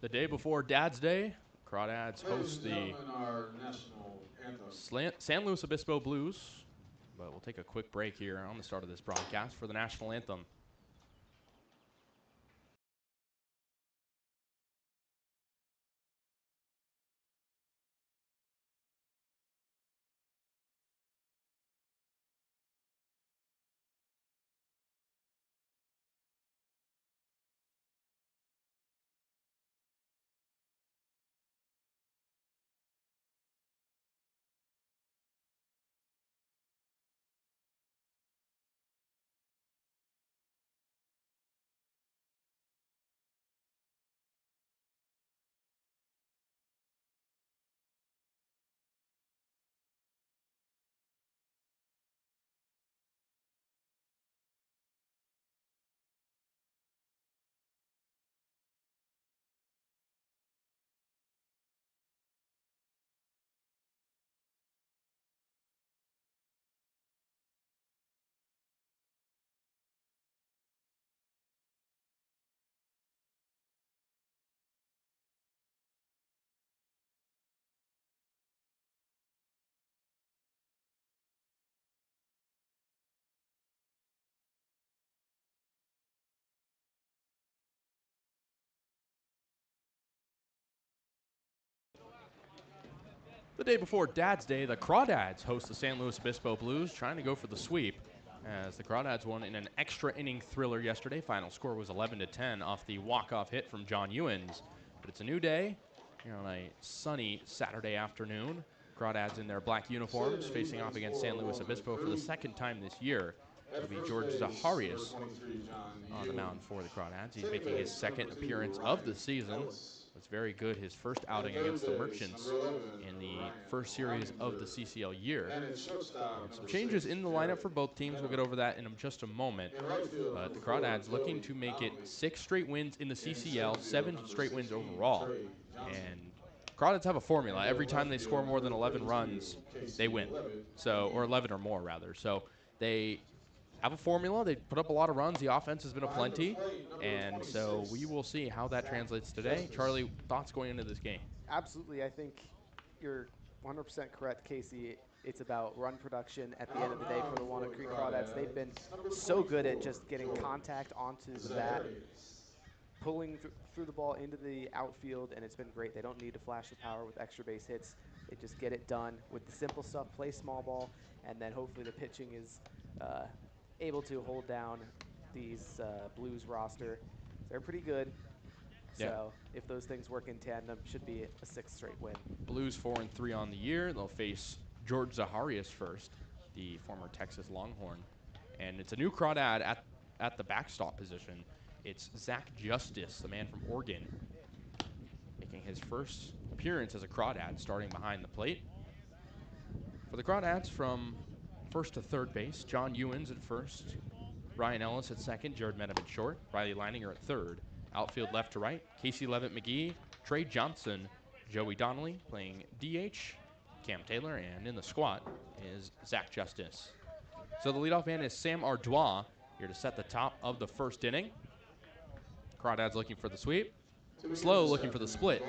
The day before Dad's Day, Crawdads host the San Luis Obispo Blues. But we'll take a quick break here on the start of this broadcast for the national anthem. The day before Dad's Day, the Crawdads host the San Luis Obispo Blues, trying to go for the sweep. As the Crawdads won in an extra inning thriller yesterday. Final score was 11-10 off the walk-off hit from John Ewens. But it's a new day here on a sunny Saturday afternoon. Crawdads in their black uniforms facing off against San Luis Obispo for the second time this year. It'll be George Zaharias on the mound for the Crawdads. He's making his second appearance of the season. Was very good his first outing against the Merchants in the first series of the CCL year. And some changes in the lineup for both teams. We'll get over that in just a moment. But the Crawdads looking to make it 6 straight wins in the CCL, 7 straight wins overall. And Crawdads have a formula. Every time they score more than 11 runs, they win. So, or 11 or more rather. So they have a formula. They put up a lot of runs. The offense has been aplenty. And so we will see how that translates today. Charlie, thoughts going into this game? Absolutely. I think you're 100% correct, Casey. It's about run production at the end of the day for the Walnut Creek Crawdads. They've been so good at just getting contact onto the bat, pulling through the ball into the outfield, and it's been great. They don't need to flash the power with extra base hits. They just get it done with the simple stuff, play small ball, and then hopefully the pitching is able to hold down these Blues roster. They're pretty good. Yeah. So if those things work in tandem, should be a 6th straight win. Blues 4-3 on the year. They'll face George Zaharias first, the former Texas Longhorn. And it's a new Crawdad at the backstop position. It's Zach Justice, the man from Oregon, making his first appearance as a Crawdad, starting behind the plate. For the Crawdads, from first to third base, John Ewens at first, Ryan Ellis at second, Jared Medham at short, Riley Leininger at third. Outfield left to right, Casey Levitt McGee, Trey Johnson, Joey Donnelly playing DH, Cam Taylor, and in the squat is Zach Justice. So the leadoff man is Sam Ardois here to set the top of the first inning. Crawdads looking for the sweep. Slow looking for the split.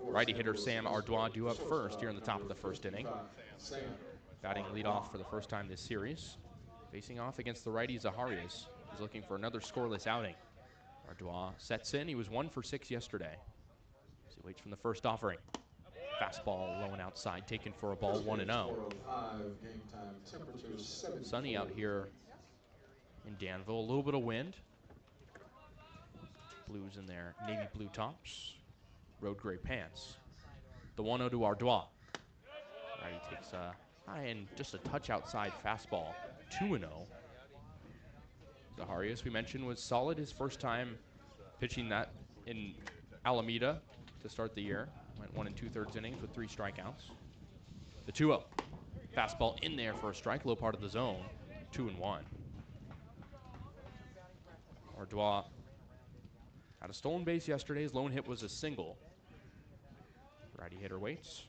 Righty hitter Sam Ardois due up first here in the top of the first inning. Batting leadoff for the first time this series. Facing off against the righty Zaharias. He's looking for another scoreless outing. Ardois sets in. He was 1 for 6 yesterday. So he waits from the first offering. Fastball low and outside, taken for a ball, 1-0. Sunny out here in Danville. A little bit of wind. Blues in their navy blue tops, road gray pants. The 1-0 to Ardois. Righty takes a high and just a touch outside fastball, 2-0. Zaharias, we mentioned, was solid his first time pitching that in Alameda to start the year. Went 1 2/3 innings with 3 strikeouts. The 2-0. Fastball in there for a strike, low part of the zone, 2-1. Ardois had a stolen base yesterday. His lone hit was a single. Righty hitter waits.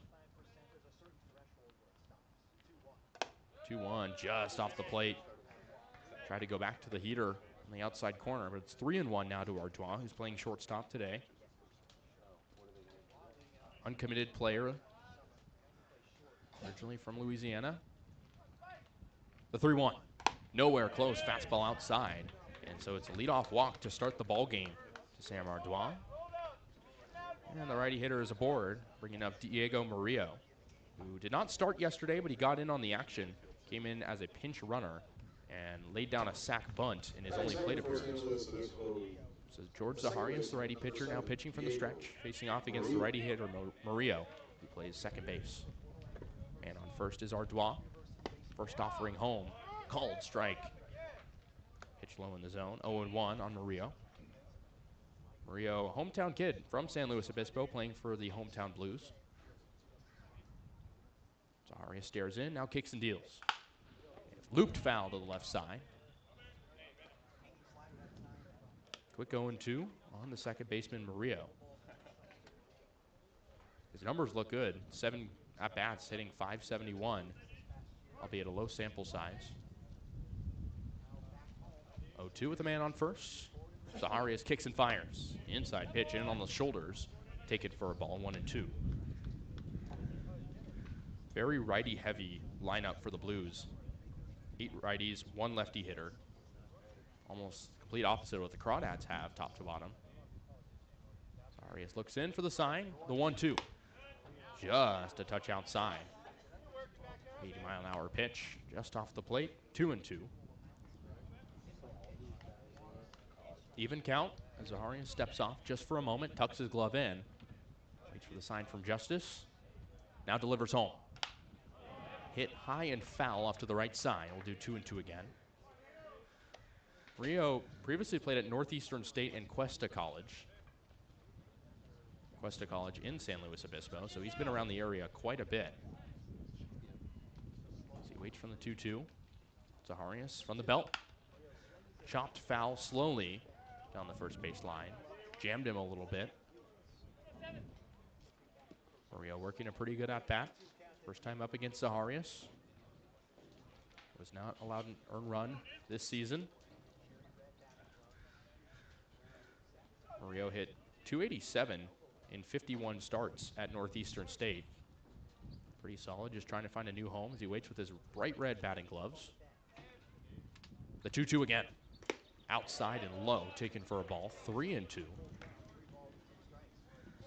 2-1, just off the plate. Tried to go back to the heater on the outside corner, but it's 3-1 now to Ardois, who's playing shortstop today. uncommitted player, originally from Louisiana. The 3-1. Nowhere close, fastball outside. And so it's a leadoff walk to start the ball game to Sam Ardois. And the righty hitter is aboard, bringing up Diego Murillo, who did not start yesterday, but he got in on the action, came in as a pinch runner, and laid down a sac bunt in his only plate appearance. So George Zaharias, the righty pitcher, now pitching from the stretch, facing off against the righty hitter Murillo, who plays second base. Man on first is Ardois. First offering home, called strike. Pitch low in the zone, 0-1 on Murillo. Murillo, hometown kid from San Luis Obispo, playing for the hometown Blues. Zaharias stares in, now kicks and deals. Looped foul to the left side. Quick 0-2 on the second baseman, Murillo. His numbers look good. 7 at-bats, hitting .571, albeit a low sample size. 0-2 with the man on first. Zaharias kicks and fires. Inside pitch in on the shoulders. Taken for a ball, 1-2. Very righty-heavy lineup for the Blues. 8 righties, 1 lefty hitter. Almost complete opposite of what the Crawdads have, top to bottom. Zaharias looks in for the sign. The 1-2. Just a touch outside. 80-mile-an-hour pitch just off the plate. 2-2. Even count as Zaharias steps off just for a moment, tucks his glove in. Waits for the sign from Justice. Now delivers home. Hit high and foul off to the right side. We'll do 2-2 again. Murillo previously played at Northeastern State and Cuesta College. Cuesta College in San Luis Obispo, so he's been around the area quite a bit. As he waits from the 2-2. Zaharias from the belt. Chopped foul slowly down the first base line. Jammed him a little bit. Murillo working a pretty good at-bat. First time up against Zaharias. Was not allowed an earned run this season. Murillo hit .287 in 51 starts at Northeastern State. Pretty solid, just trying to find a new home as he waits with his bright red batting gloves. The 2-2 again. Outside and low, taken for a ball, 3-2.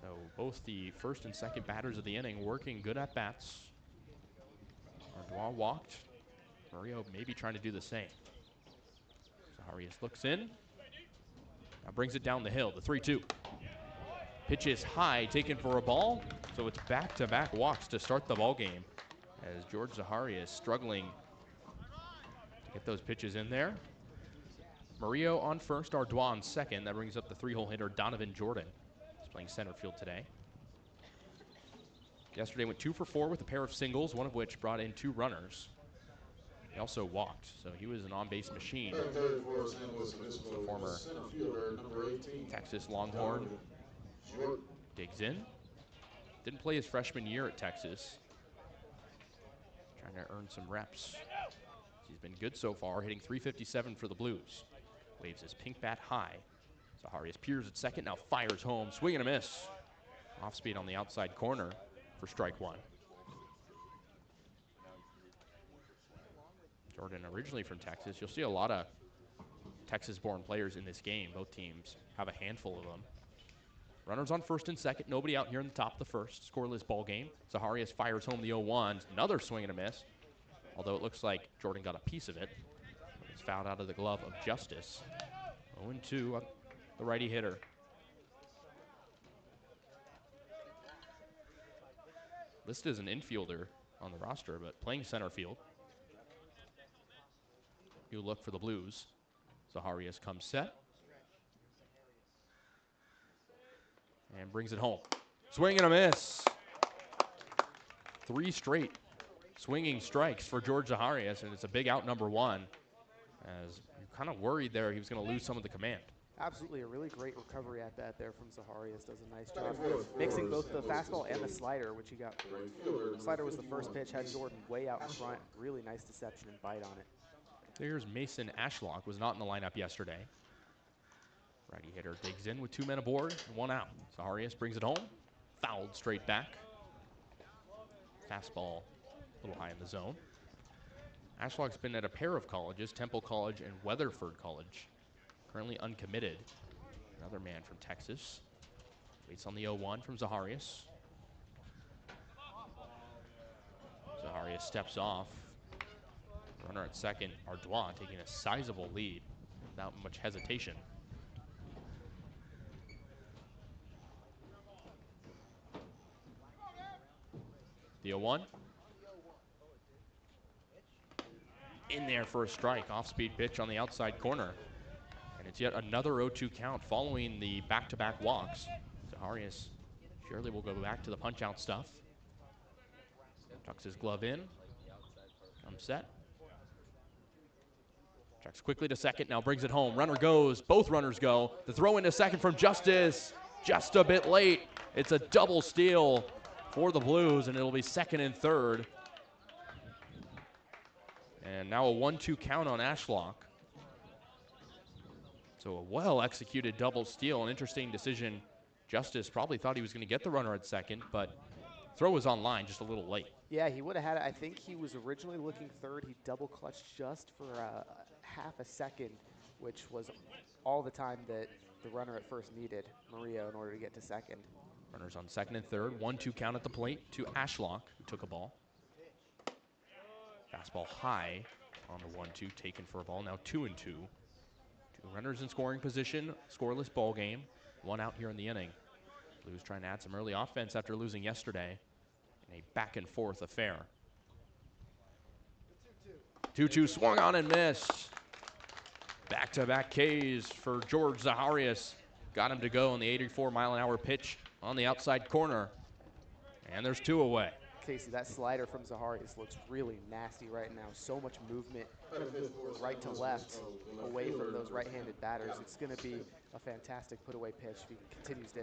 So both the first and second batters of the inning working good at bats. Ardois walked. Murillo maybe trying to do the same. Zaharias looks in. Now brings it down the hill, the 3-2. Pitch is high, taken for a ball. So it's back-to-back walks to start the ball game as George Zaharias struggling to get those pitches in there. Murillo on first, Ardois on second. That brings up the 3-hole hitter, Donovan Jordan. He's playing center field today. Yesterday went 2 for 4 with a pair of singles, one of which brought in 2 runners. He also walked, so he was an on-base machine. Former Texas Longhorn digs in. Didn't play his freshman year at Texas. Trying to earn some reps. He's been good so far, hitting .357 for the Blues. Waves his pink bat high. Zaharias peers at second, now fires home. Swing and a miss. Off speed on the outside corner for strike 1. Jordan originally from Texas. You'll see a lot of Texas-born players in this game. Both teams have a handful of them. Runners on first and second. Nobody out here in the top of the first. Scoreless ball game. Zaharias fires home the 0-1. Another swing and a miss. Although it looks like Jordan got a piece of it. It's fouled out of the glove of Justice. 0-2 on the righty hitter. Listed as an infielder on the roster, but playing center field. New look for the Blues. Zaharias comes set. And brings it home. Swing and a miss. 3 straight swinging strikes for George Zaharias, and it's a big out number 1. As you're kind of worried there he was going to lose some of the command. Absolutely, a really great recovery at bat there from Zaharias. Does a nice job mixing both the fastball and the slider, which he got. Slider was the first pitch, had Jordan way out in front. Really nice deception and bite on it. Here's Mason Ashlock, was not in the lineup yesterday. Righty hitter digs in with 2 men aboard and 1 out. Zaharias brings it home. fouled straight back. Fastball a little high in the zone. Ashlock's been at a pair of colleges, Temple College and Weatherford College. Currently uncommitted. Another man from Texas. Waits on the 0-1 from Zaharias. Zaharias steps off. Runner at second, Ardois taking a sizable lead without much hesitation. The 0-1. In there for a strike. Off-speed pitch on the outside corner. And it's yet another 0-2 count following the back-to-back walks. Zaharias surely will go back to the punch-out stuff. Tucks his glove in. Comes set. Checks quickly to second, now brings it home. Runner goes, both runners go. The throw into second from Justice, just a bit late. It's a double steal for the Blues, and it'll be second and third. And now a 1-2 count on Ashlock. So a well-executed double steal, an interesting decision. Justice probably thought he was going to get the runner at second, but throw was on line just a little late. Yeah, he would have had it. I think he was originally looking third. He double clutched just for half a second, which was all the time that the runner at first needed, Maria, in order to get to second. Runners on second and third. 1-2 count at the plate to Ashlock, who took a ball. Fastball high on the 1-2, taken for a ball. Now 2-2. Two runners in scoring position. Scoreless ball game. One out here in the inning. Blues trying to add some early offense after losing yesterday in a back-and-forth affair. 2-2 swung on and missed. Back-to-back Ks for George Zaharias. Got him to go on the 84-mile-an-hour pitch on the outside corner. And there's two away. Kasey, that slider from Zaharias looks really nasty right now. So much movement right to left away from those right-handed batters. It's going to be a fantastic put-away pitch if he continues to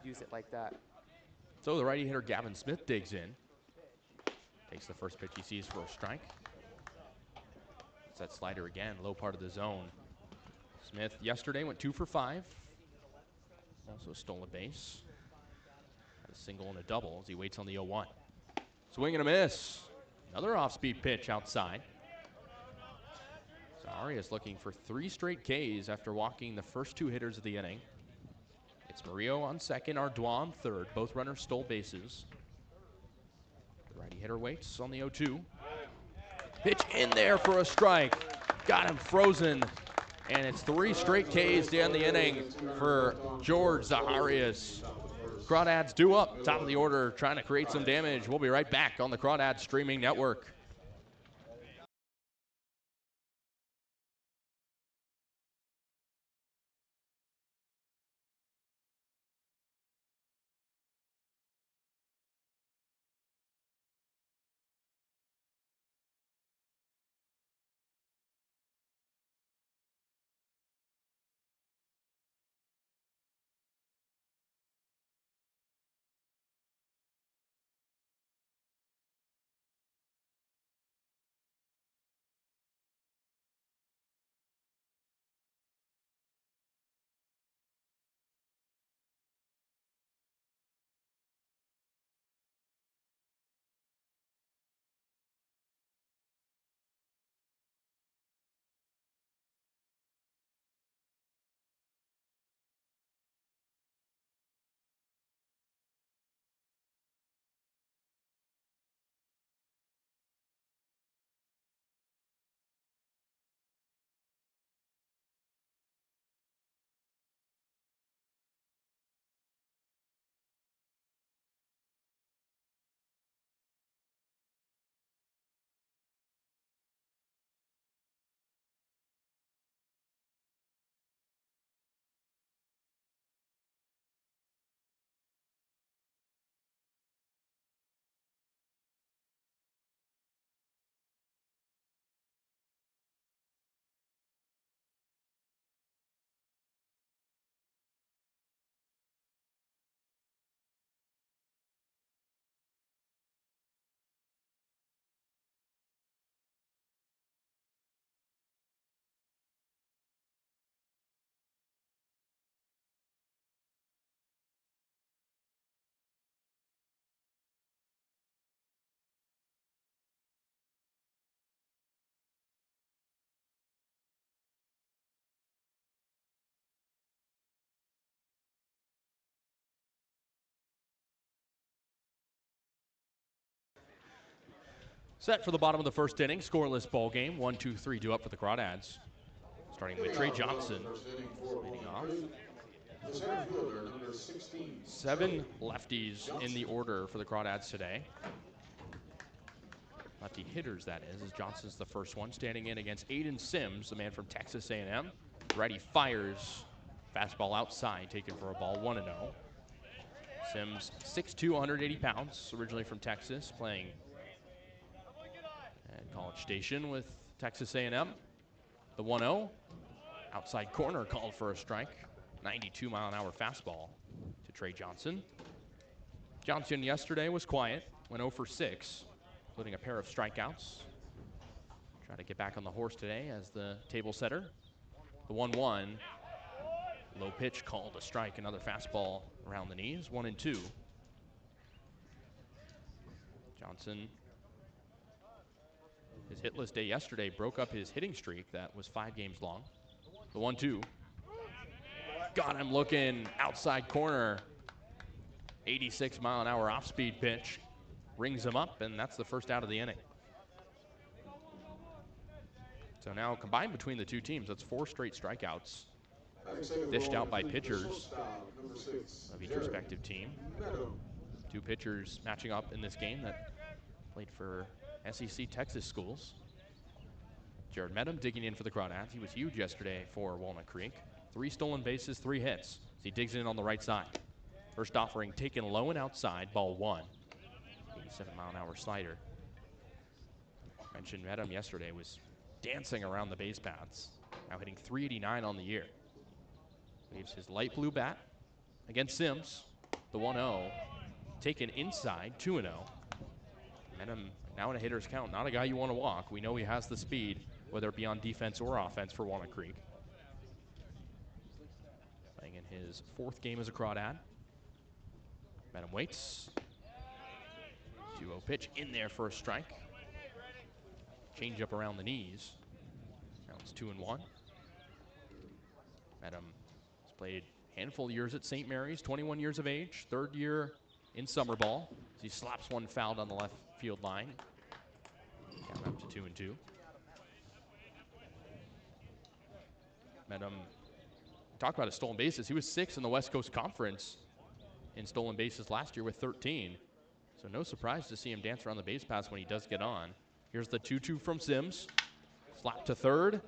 use it like that. So the righty hitter Gavin Smith digs in. Takes the first pitch he sees for a strike. It's that slider again, low part of the zone. Smith yesterday went 2 for 5. Also stole a base. Had a single and a double as he waits on the 0-1. Swing and a miss. Another off-speed pitch outside. Zaharias looking for 3 straight Ks after walking the first 2 hitters of the inning. It's Murillo on second, Ardois on third. Both runners stole bases. The righty hitter waits on the 0-2. Pitch in there for a strike. Got him frozen. And it's 3 straight Ks to end the inning for George Zaharias. Crawdads due up, top of the order, trying to create some damage. We'll be right back on the Crawdads Streaming Network. Set for the bottom of the first inning, scoreless ball game. 1-2-3 due up for the Crawdads. Starting with Trey Johnson leading off. 7 lefties in the order for the Crawdads today. Lefty hitters, that is, as Johnson's the first one, standing in against Aiden Sims, the man from Texas A&M. Righty fires, fastball outside, taken for a ball, 1-0. Sims, 6'2", 180 pounds, originally from Texas, playing at College Station with Texas A&M. The 1-0, outside corner called for a strike. 92-mile-an-hour fastball to Trey Johnson. Johnson yesterday was quiet, went 0 for 6, including a pair of strikeouts. Try to get back on the horse today as the table setter. The 1-1, low pitch called a strike, another fastball around the knees, 1-2. Johnson, his hitless day yesterday broke up his hitting streak that was 5 games long. The 1-2. Got him looking outside corner. 86-mile-an-hour off-speed pitch. Rings him up, and that's the first out of the inning. So now combined between the two teams, that's 4 straight strikeouts dished out by pitchers of each respective team. 2 pitchers matching up in this game that played for SEC Texas schools. Jared Medham digging in for the Crawdads. He was huge yesterday for Walnut Creek. 3 stolen bases, 3 hits. He digs in on the right side. First offering taken low and outside, ball 1. 87-mile-an-hour slider. Mentioned Medham yesterday was dancing around the base paths. Now hitting .389 on the year. Waves his light blue bat against Sims. The 1-0 taken inside, 2-0. Medham now in a hitter's count. Not a guy you want to walk. We know he has the speed, whether it be on defense or offense for Walnut Creek. Playing in his 4th game as a Crawdad. Medham waits. 2-0 pitch in there for a strike. Change up around the knees. Now it's 2-1. Medham has played a handful of years at St. Mary's, 21 years of age, 3rd year in summer ball. As he slaps one foul down the left field line. Count up to 2-2. Medham, talk about his stolen bases. He was 6th in the West Coast Conference in stolen bases last year with 13. So no surprise to see him dance around the base paths when he does get on. Here's the 2-2 from Sims. Slap to 3rd.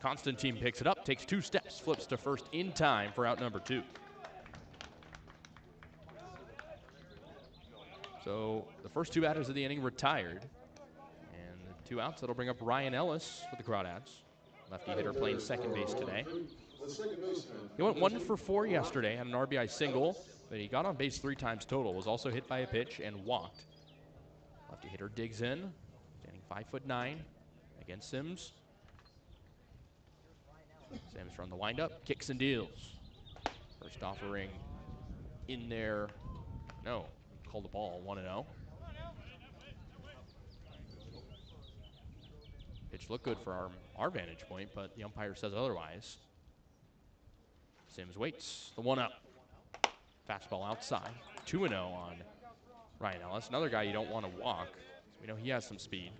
Constantine picks it up, takes 2 steps, flips to first in time for out number 2. So the first 2 batters of the inning retired. And the 2 outs, that'll bring up Ryan Ellis for the Crawdads. Lefty hitter playing second base today. He went 1 for 4 yesterday, had an RBI single, but he got on base 3 times total. Was also hit by a pitch and walked. Lefty hitter digs in, standing 5'9" against Sims. Sims from the windup, kicks and deals. First offering in there. No, called the ball, 1-0. Pitch looked good for our vantage point, but the umpire says otherwise. Sims waits, the 1-0. Fastball outside, 2-0 on Ryan Ellis. Another guy you don't want to walk. We know he has some speed.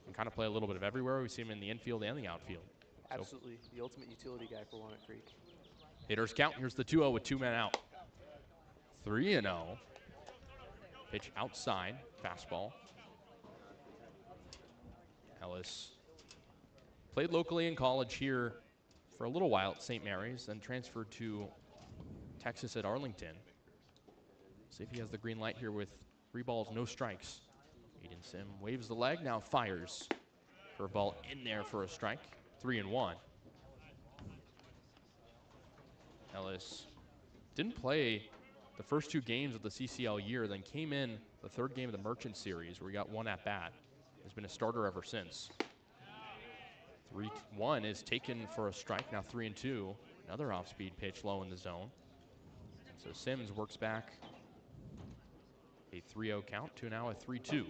Can kind of play a little bit of everywhere. We see him in the infield and the outfield. Absolutely, the ultimate utility guy for Walnut Creek. Hitters count. Here's the 2-0 with 2 men out. 3-0. Pitch outside, fastball. Ellis played locally in college here for a little while at St. Mary's, then transferred to Texas at Arlington. See if he has the green light here with 3 balls, no strikes. Aiden Sim waves the leg, now fires for a ball in there for a strike. 3-1. Ellis didn't play the first 2 games of the CCL year, then came in the 3rd game of the Merchant Series where he got 1 at-bat. Has been a starter ever since. 3-1 is taken for a strike, now 3-2. Another off-speed pitch low in the zone. So Sims works back a 3-0 count to now a 3-2.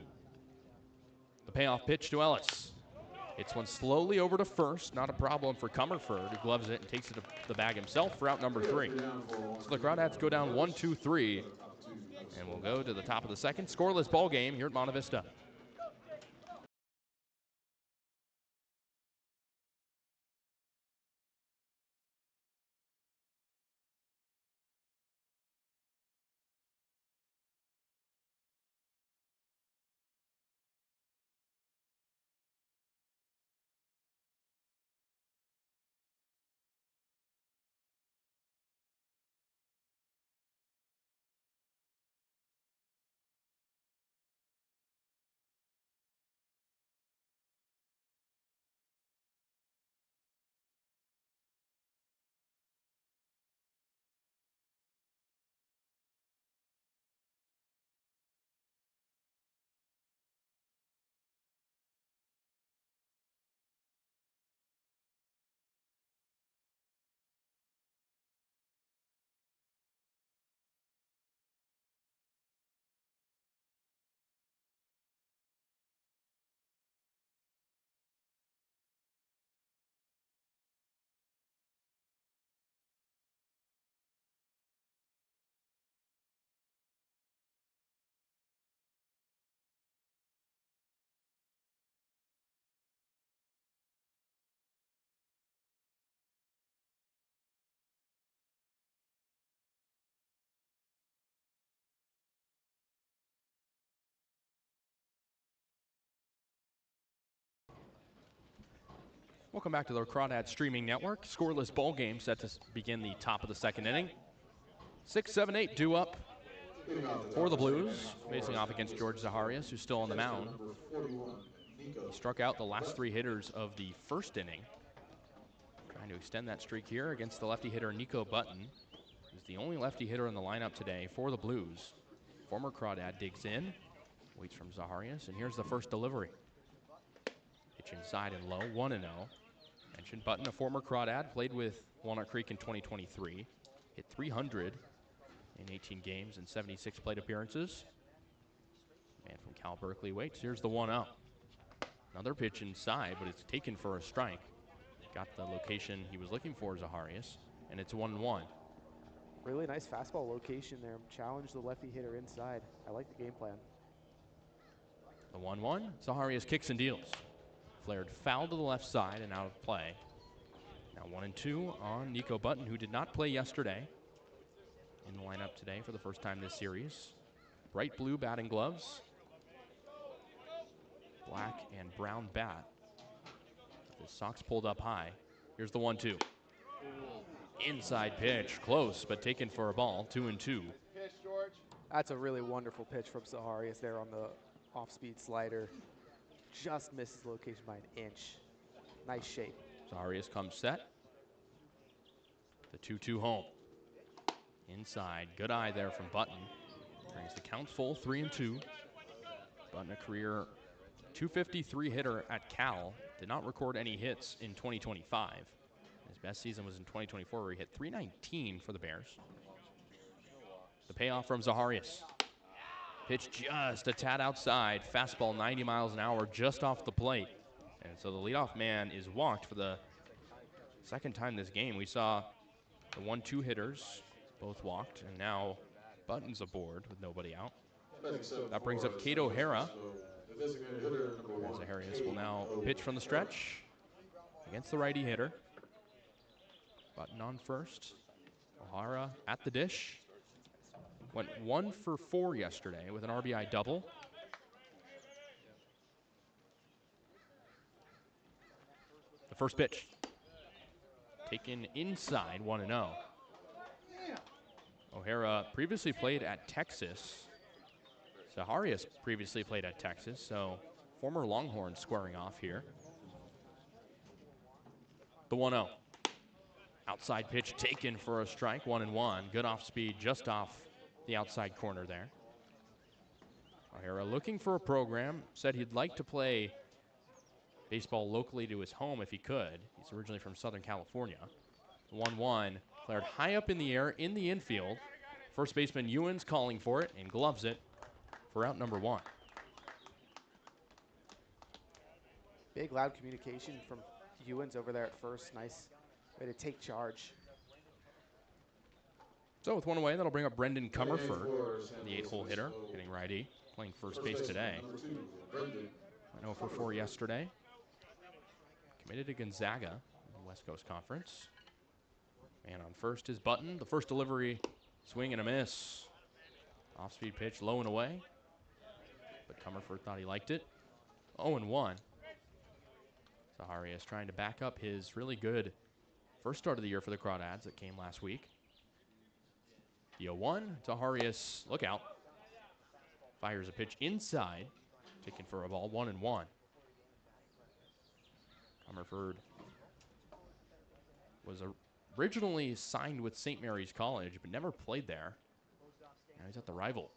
The payoff pitch to Ellis. It's one slowly over to first. Not a problem for Comerford, who gloves it and takes it to the bag himself for out number 3. So the Crawdads go down 1-2-3. And we'll go to the top of the 2nd. Scoreless ball game here at Monte Vista. Welcome back to the Crawdads streaming network. Scoreless ball game set to begin the top of the second inning. 6, 7, 8 due up for the Blues, facing off against George Zaharias, who's still on the mound. He struck out the last 3 hitters of the first inning. Trying to extend that streak here against the lefty hitter Nico Button, who's the only lefty hitter in the lineup today for the Blues. Former Crawdad digs in, waits from Zaharias, and here's the first delivery. Pitch inside and low, 1-0. Mentioned Button, a former Crawdad, played with Walnut Creek in 2023, hit 300 in 18 games and 76 plate appearances. Man from Cal Berkeley waits. Here's the 1-0. Another pitch inside, but it's taken for a strike. Got the location he was looking for, Zaharias, and it's 1-1. Really nice fastball location there. Challenge the lefty hitter inside. I like the game plan. The 1-1, Zaharias kicks and deals. Flared foul to the left side and out of play. Now 1-2 on Nico Button, who did not play yesterday. In the lineup today for the first time this series. Bright blue batting gloves. Black and brown bat. The socks pulled up high. Here's the 1-2. Inside pitch, close, but taken for a ball, 2-2. That's a really wonderful pitch from Zaharias there on the off-speed slider. Just misses location by an inch. Nice shape. Zaharias comes set. The 2-2 home. Inside, good eye there from Button. Brings the count full, 3-2. Button, a career 253 hitter at Cal. Did not record any hits in 2025. His best season was in 2024, where he hit 319 for the Bears. The payoff from Zaharias. Pitch just a tad outside. Fastball 90 miles an hour just off the plate. And so the leadoff man is walked for the second time this game. We saw the 1-2 hitters both walked, and now Button's aboard with nobody out. That brings up Kate O'Hara. Zaharias will now pitch from the stretch against the righty hitter. Button on first. O'Hara at the dish. Went 1 for 4 yesterday with an RBI double. The first pitch. Taken inside, 1-0. O'Hara previously played at Texas. Zaharias previously played at Texas, so former Longhorns squaring off here. The 1-0. Outside pitch taken for a strike, 1-1. Good off speed, just off the outside corner there. O'Hara looking for a program, said he'd like to play baseball locally to his home if he could. He's originally from Southern California. 1-1, flared high up in the air in the infield. First baseman Ewan's calling for it and gloves it for out number 1. Big loud communication from Ewan's over there at first. Nice way to take charge. So with 1 away, that'll bring up Brendan Comerford, the 8-hole hitter, hitting righty, playing first base today. Went 0 for 4 yesterday. Committed to Gonzaga in the West Coast Conference. Man on first is Button. The first delivery, swing and a miss. Off-speed pitch, low and away. But Comerford thought he liked it. 0-1. Zaharias trying to back up his really good first start of the year for the Crawdads that came last week. The 0-1, Zaharias, look out. Fires a pitch inside, taken for a ball, 1-1. Comerford was originally signed with St. Mary's College, but never played there. Now he's at the rival.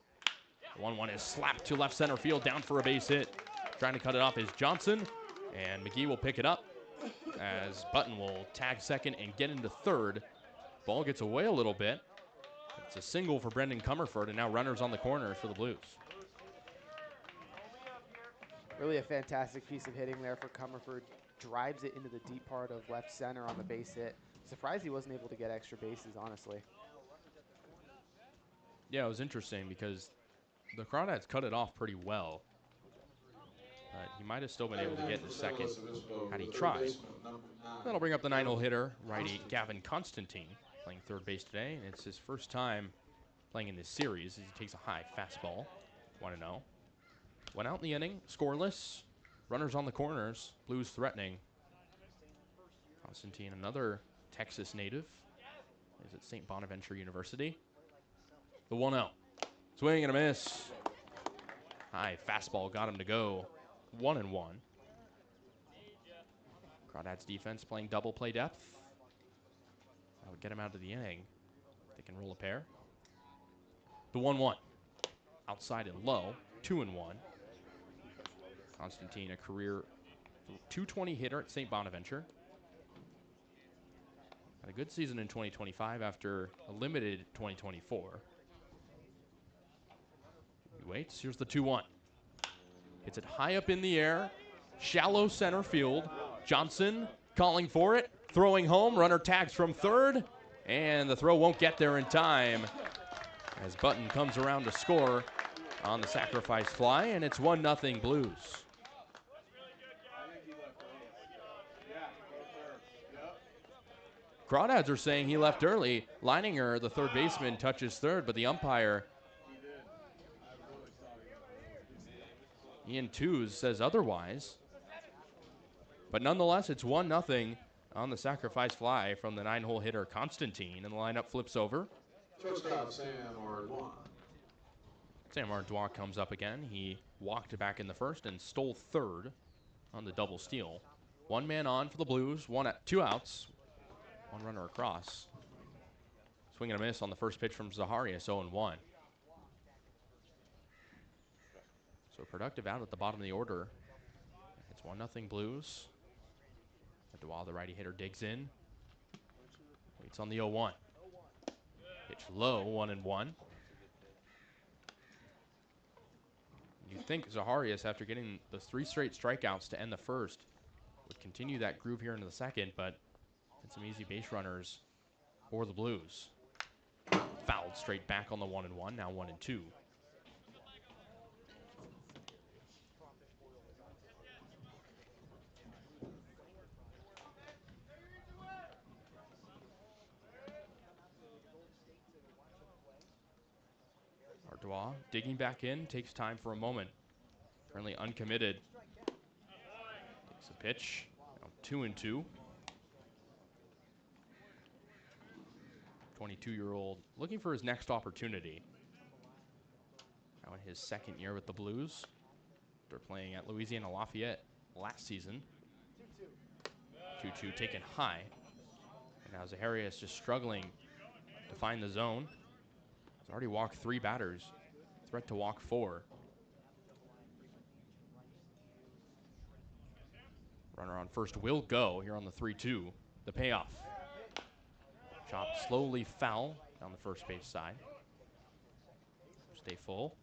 The 1-1 is slapped to left center field, down for a base hit. Trying to cut it off is Johnson, and McGee will pick it up as Button will tag second and get into third. Ball gets away a little bit. It's a single for Brendan Comerford, and now runners on the corners for the Blues. Really a fantastic piece of hitting there for Comerford. Drives it into the deep part of left center on the base hit. Surprised he wasn't able to get extra bases, honestly. Yeah, it was interesting because the Crawdads cut it off pretty well. But he might have still been able to get the second had he tried. That'll bring up the 9-hole hitter, righty Gavin Constantine, playing third base today, and it's his first time playing in this series as he takes a high fastball. 1-0. Went out in the inning, scoreless. Runners on the corners, Blues threatening. Constantine, another Texas native, is at St. Bonaventure University. The 1-0. Swing and a miss. High fastball got him to go 1-1. Crawdads defense playing double play depth. That would get him out of the inning. They can roll a pair. The 1-1. Outside and low. 2-1. Constantine, a career .220 hitter at St. Bonaventure. Had a good season in 2025 after a limited 2024. He waits. Here's the 2-1. Hits it high up in the air. Shallow center field. Johnson calling for it. Throwing home. Runner tags from third. And the throw won't get there in time as Button comes around to score on the sacrifice fly, and it's 1-0 Blues. Crawdads are saying he left early. Leininger, the third baseman, touches third, but the umpire, Ian Tews, says otherwise. But nonetheless, it's 1-0 on the sacrifice fly from the 9-hole hitter Constantine, and the lineup flips over. Shortstop Sam Ardois. Sam Ardois comes up again. He walked back in the first and stole third on the double steal. One man on for the Blues, 2 outs. One runner across. Swing and a miss on the first pitch from Zaharias, 0-1. So productive out at the bottom of the order. It's 1-0 Blues. Ardois, the righty hitter, digs in. Waits on the 0-1. Pitch low, 1-1. You'd think Zaharias, after getting the 3 straight strikeouts to end the first, would continue that groove here into the second, but had some easy base runners for the Blues. Fouled straight back on the 1-1, now 1-2. Ardois digging back in, takes time for a moment. Currently uncommitted. Takes a pitch, now 2-2. 22-year-old looking for his next opportunity. Now in his second year with the Blues. They're playing at Louisiana Lafayette last season. 2-2 taken high. And now Zaharias just struggling to find the zone. He's already walked 3 batters. Threat to walk 4. Runner on first will go here on the 3-2. The payoff. Chopped slowly foul down the first base side. Stay full.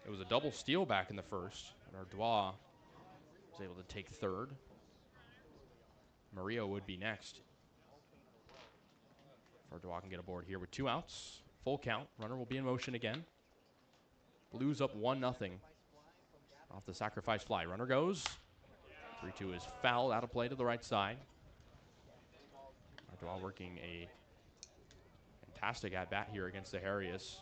It was a double steal back in the first, and Ardois was able to take third. Murillo would be next. Ardois can get aboard here with 2 outs. Full count. Runner will be in motion again. Blues up 1-0 off the sacrifice fly. Runner goes. 3-2 is fouled out of play to the right side. Ardois working a fantastic at-bat here against Zaharias.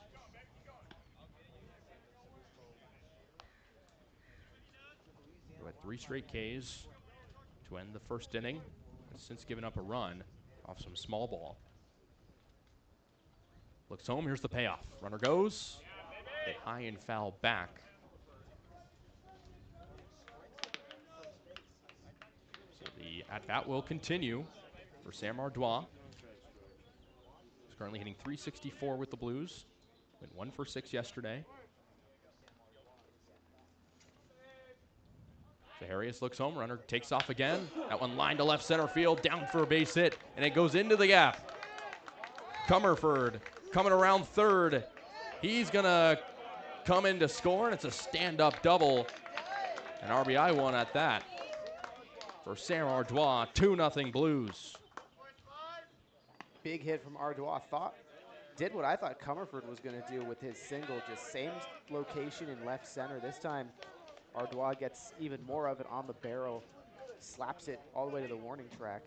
Who had 3 straight Ks to end the first inning. Has since given up a run off some small ball. Looks home, here's the payoff. Runner goes. Hit high and foul back. So the at-bat will continue for Sam Ardois. He's currently hitting .364 with the Blues. Went 1 for 6 yesterday. Zaharias looks home, runner takes off again. That one lined to left center field, down for a base hit, and it goes into the gap. Comerford coming around third. He's gonna come in to score, and it's a stand-up double. An RBI one at that for Sam Ardois, 2-0 Blues. Big hit from Ardois. Did what I thought Comerford was going to do with his single, just same location in left center. This time, Ardois gets even more of it on the barrel, slaps it all the way to the warning track.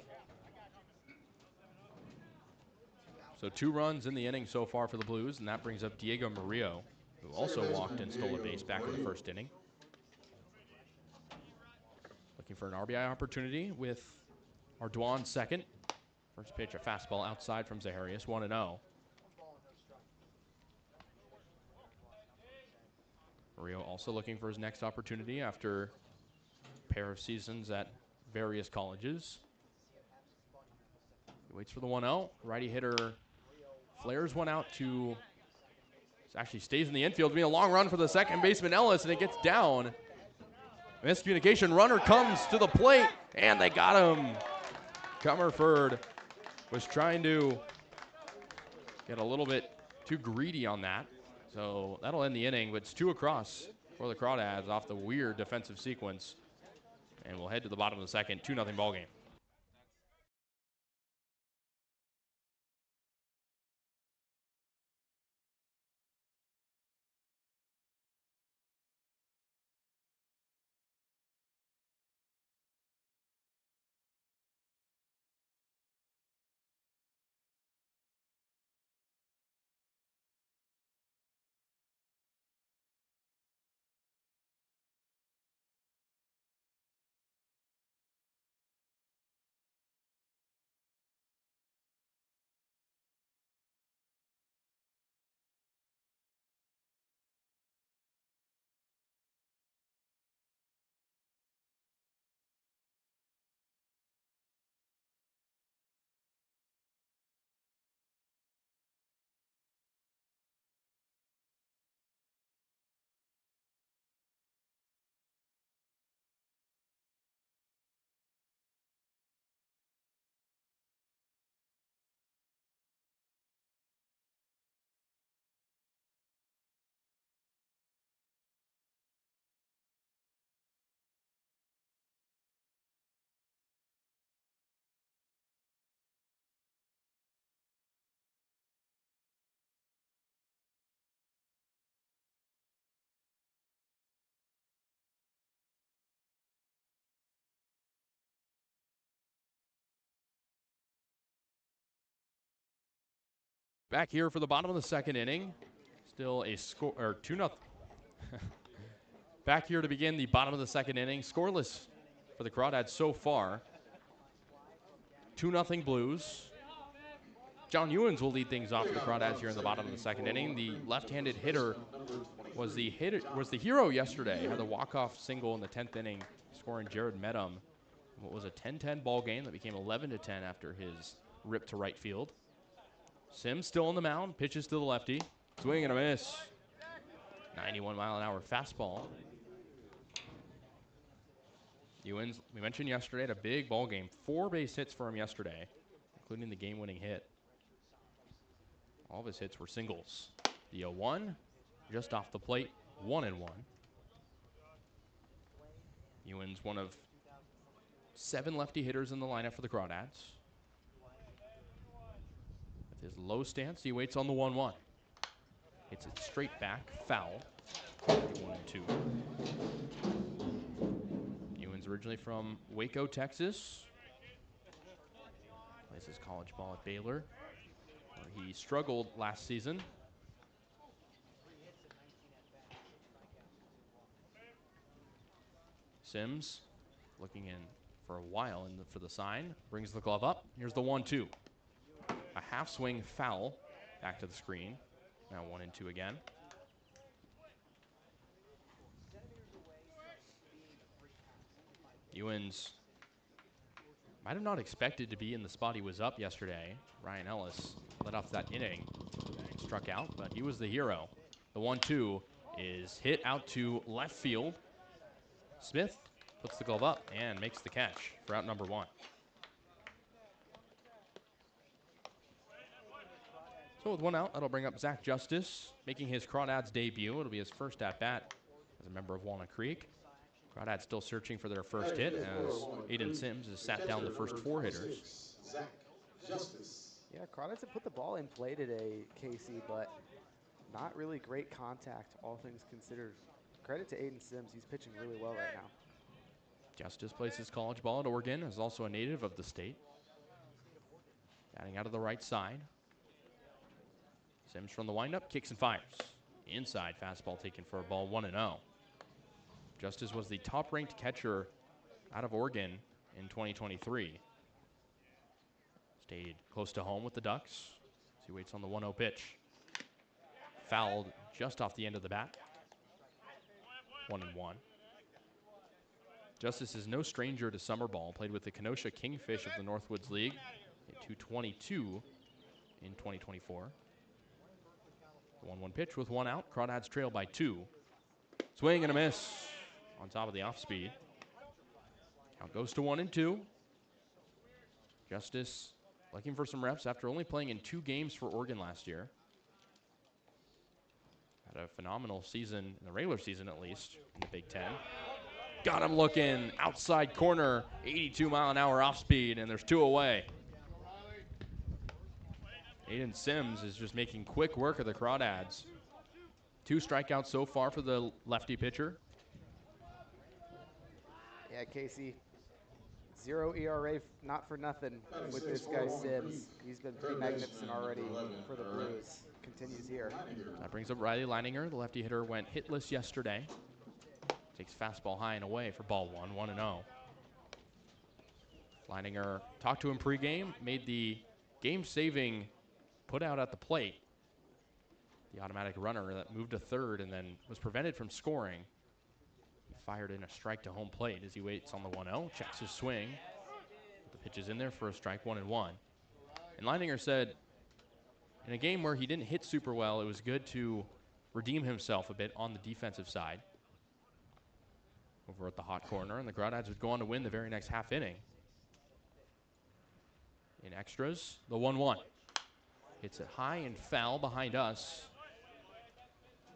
So 2 runs in the inning so far for the Blues, and that brings up Diego Murillo, who also walked and stole a base back in the first inning. looking for an RBI opportunity with Ardoin second. First pitch, a fastball outside from Zaharias, 1-0. Rio also looking for his next opportunity after a pair of seasons at various colleges. He waits for the 1-0. Righty hitter flares one out to, actually stays in the infield, being a long run for the second baseman Ellis, and it gets down. Miscommunication, runner comes to the plate, and they got him. Comerford was trying to get a little bit too greedy on that. So that'll end the inning, but it's 2 across for the Crawdads off the weird defensive sequence. And we'll head to the bottom of the second, 2-0 ball game. Back here for the bottom of the second inning. Still a score, or 2-0. Back here to begin the bottom of the second inning. Scoreless for the Crawdads so far. 2-0 Blues. John Ewens will lead things off for the Crawdads here in the bottom of the second inning. The left-handed hitter was the hero yesterday. Had the walk-off single in the 10th inning, scoring Jared Medham. What was a 10-10 ball game that became 11-10 after his rip to right field. Sims still on the mound, pitches to the lefty. Swing and a miss. 91-mile-an-hour fastball. Ewens, we mentioned yesterday, had a big ball game. 4 base hits for him yesterday, including the game-winning hit. All of his hits were singles. The 0-1, just off the plate, 1-1. Ewens, one of 7 lefty hitters in the lineup for the Crawdads. With his low stance, he waits on the 1-1. Hits it straight back, foul. 1-2. Ewens originally from Waco, Texas. Plays his college ball at Baylor, where he struggled last season. Sims looking in for a while for the sign. Brings the glove up. Here's the 1-2. A half swing foul. Back to the screen. Now 1-2 again. Ewens might have not expected to be in the spot he was up yesterday. Ryan Ellis led off that inning. Struck out, but he was the hero. The 1-2 is hit out to left field. Smith puts the glove up and makes the catch for out number 1. So with 1 out, that'll bring up Zach Justice, making his Crawdads debut. It'll be his first at-bat as a member of Walnut Creek. Crawdads still searching for their first hit as Aiden Sims has sat down the first 4 hitters. Zach Justice. Yeah, Crawdads have put the ball in play today, Casey, but not really great contact, all things considered. Credit to Aiden Sims. He's pitching really well right now. Justice plays his college ball at Oregon, is also a native of the state. Batting out of the right side. Sims from the windup, kicks and fires. Inside fastball taken for a ball, 1-0. Justice was the top-ranked catcher out of Oregon in 2023. Stayed close to home with the Ducks. As he waits on the 1-0 pitch. Fouled just off the end of the bat. 1-1. Justice is no stranger to summer ball. Played with the Kenosha Kingfish of the Northwoods League. Hit .222 in 2024. The 1-1 pitch with 1 out. Crawdads trail by 2. Swing and a miss on top of the off speed. Count goes to 1-2. Justice looking for some reps after only playing in 2 games for Oregon last year. Had a phenomenal season, in the regular season at least, in the Big Ten. Got him looking outside corner, 82-mile-an-hour off speed, and there's 2 away. Aiden Sims is just making quick work of the Crawdads. 2 strikeouts so far for the lefty pitcher. Yeah, Kasey, 0 ERA, not for nothing with this guy Sims. He's been pretty magnificent already for the Blues. Continues here. That brings up Riley Leininger. The lefty hitter went hitless yesterday. Takes fastball high and away for ball 1, 1-0. Leininger talked to him pregame, made the game-saving put out at the plate. The automatic runner that moved to third and then was prevented from scoring. He fired in a strike to home plate as he waits on the 1-0, checks his swing. The pitch is in there for a strike, 1-1. And Leininger said, in a game where he didn't hit super well, it was good to redeem himself a bit on the defensive side. Over at the hot corner, and the Crawdads would go on to win the very next half inning. In extras, the 1-1. Hits it high and foul behind us.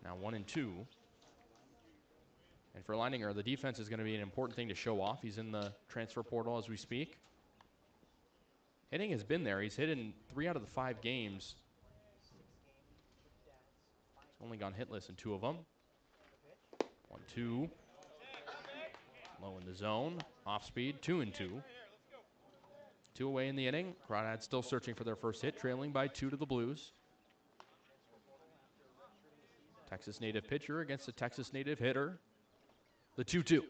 Now 1-2. And for Leininger, the defense is going to be an important thing to show off. He's in the transfer portal as we speak. Hitting has been there. He's hit in 3 out of the 5 games. He's only gone hitless in 2 of them. 1-2. Low in the zone. Off speed, 2-2. 2 away in the inning. Crawdads still searching for their first hit, trailing by 2 to the Blues. Texas native pitcher against a Texas native hitter. The 2-2.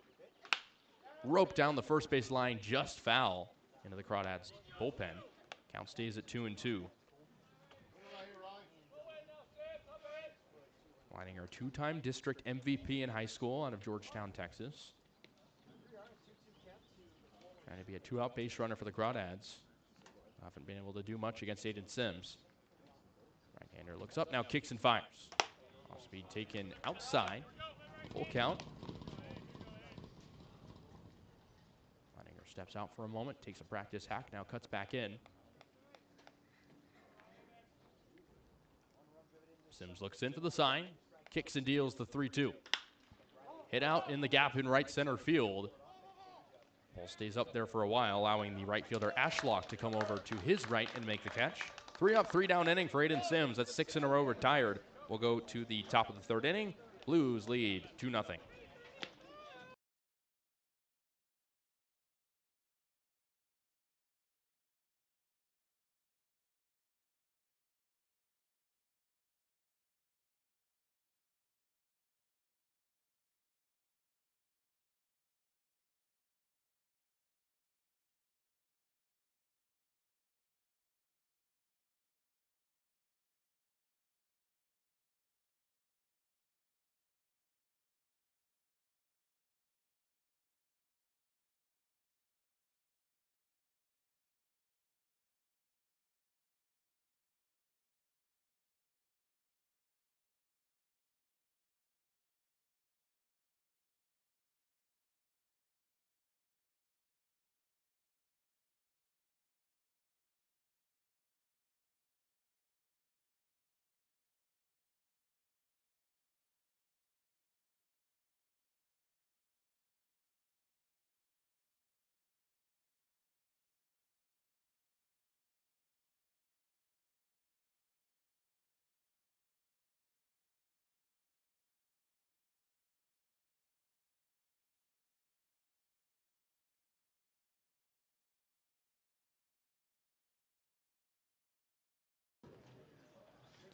Rope down the first base line, just foul into the Crawdads bullpen. Count stays at 2-2. Leininger, 2-time district MVP in high school out of Georgetown, Texas. Trying to be a 2-out base runner for the Crawdads. Haven't been able to do much against Aiden Sims. Right-hander looks up, now kicks and fires. Off-speed taken outside. Full count. Leininger steps out for a moment, takes a practice hack, now cuts back in. Sims looks in for the sign, kicks and deals the 3-2. Hit out in the gap in right center field. Ball stays up there for a while, allowing the right fielder Ashlock to come over to his right and make the catch. 3 up, 3 down inning for Aiden Sims. That's 6 in a row retired. We'll go to the top of the 3rd inning. Blues lead 2-0.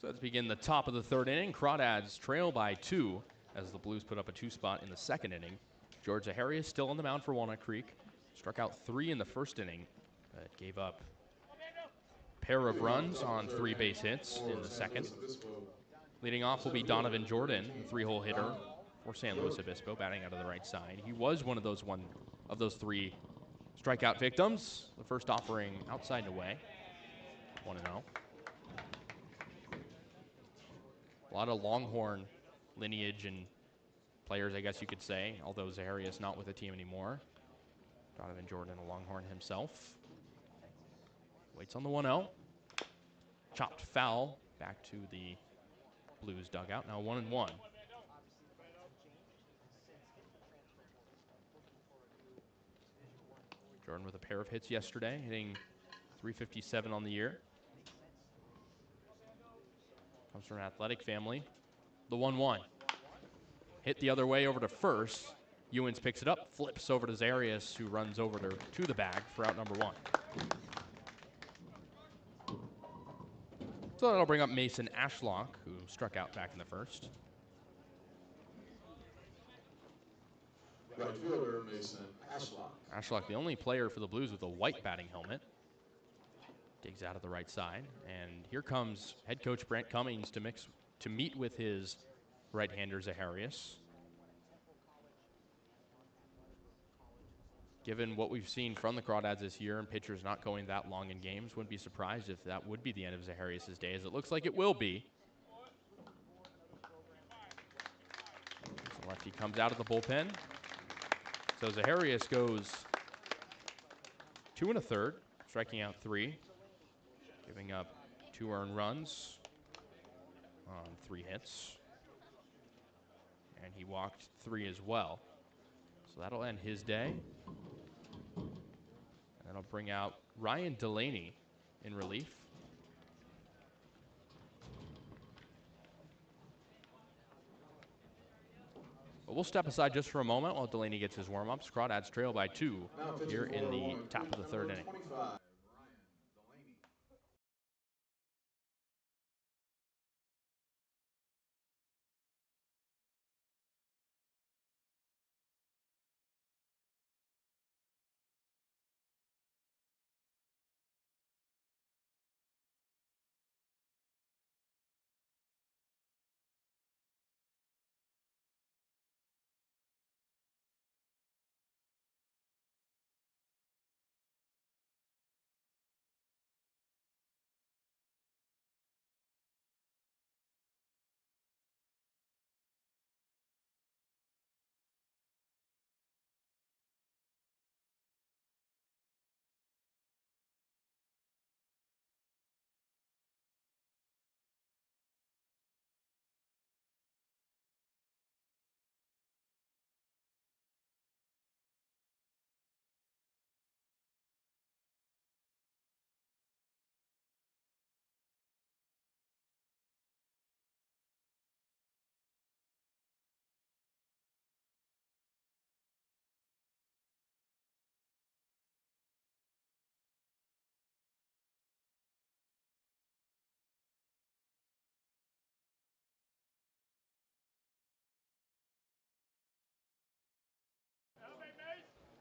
So let's begin the top of the 3rd inning. Crawdads trail by 2 as the Blues put up a 2 spot in the 2nd inning. George Zaharias still on the mound for Walnut Creek. Struck out 3 in the first inning, but gave up a pair of runs on 3 base hits in the second. Leading off will be Donovan Jordan, the 3-hole hitter for San Luis Obispo, batting out of the right side. He was one of those 3 strikeout victims. The first offering outside and away, 1-0. A lot of Longhorn lineage and players, I guess you could say, although Zaharias not with the team anymore. Donovan Jordan, a Longhorn himself. Waits on the 1-0. Chopped foul back to the Blues dugout. Now 1-1. Jordan with a pair of hits yesterday, hitting .357 on the year. Comes from an athletic family. The 1-1. Hit the other way over to first. Ewens picks it up, flips over to Zaharias, who runs over to the bag for out number 1. So that'll bring up Mason Ashlock, who struck out back in the first. Right fielder Mason Ashlock. Ashlock, the only player for the Blues with a white batting helmet. Digs out of the right side. And here comes head coach Brent Cummings to meet with his right-hander Zaharias. Given what we've seen from the Crawdads this year and pitchers not going that long in games, wouldn't be surprised if that would be the end of Zaharias' days. It looks like it will be. So lefty comes out of the bullpen. So Zaharias goes 2 1/3, striking out 3, giving up 2 earned runs on 3 hits. And he walked 3 as well. So that'll end his day. And that'll bring out Ryan Delaney in relief. But we'll step aside just for a moment while Delaney gets his warm-ups. Crawdads trail by 2 here in the top of the 3rd inning. 25.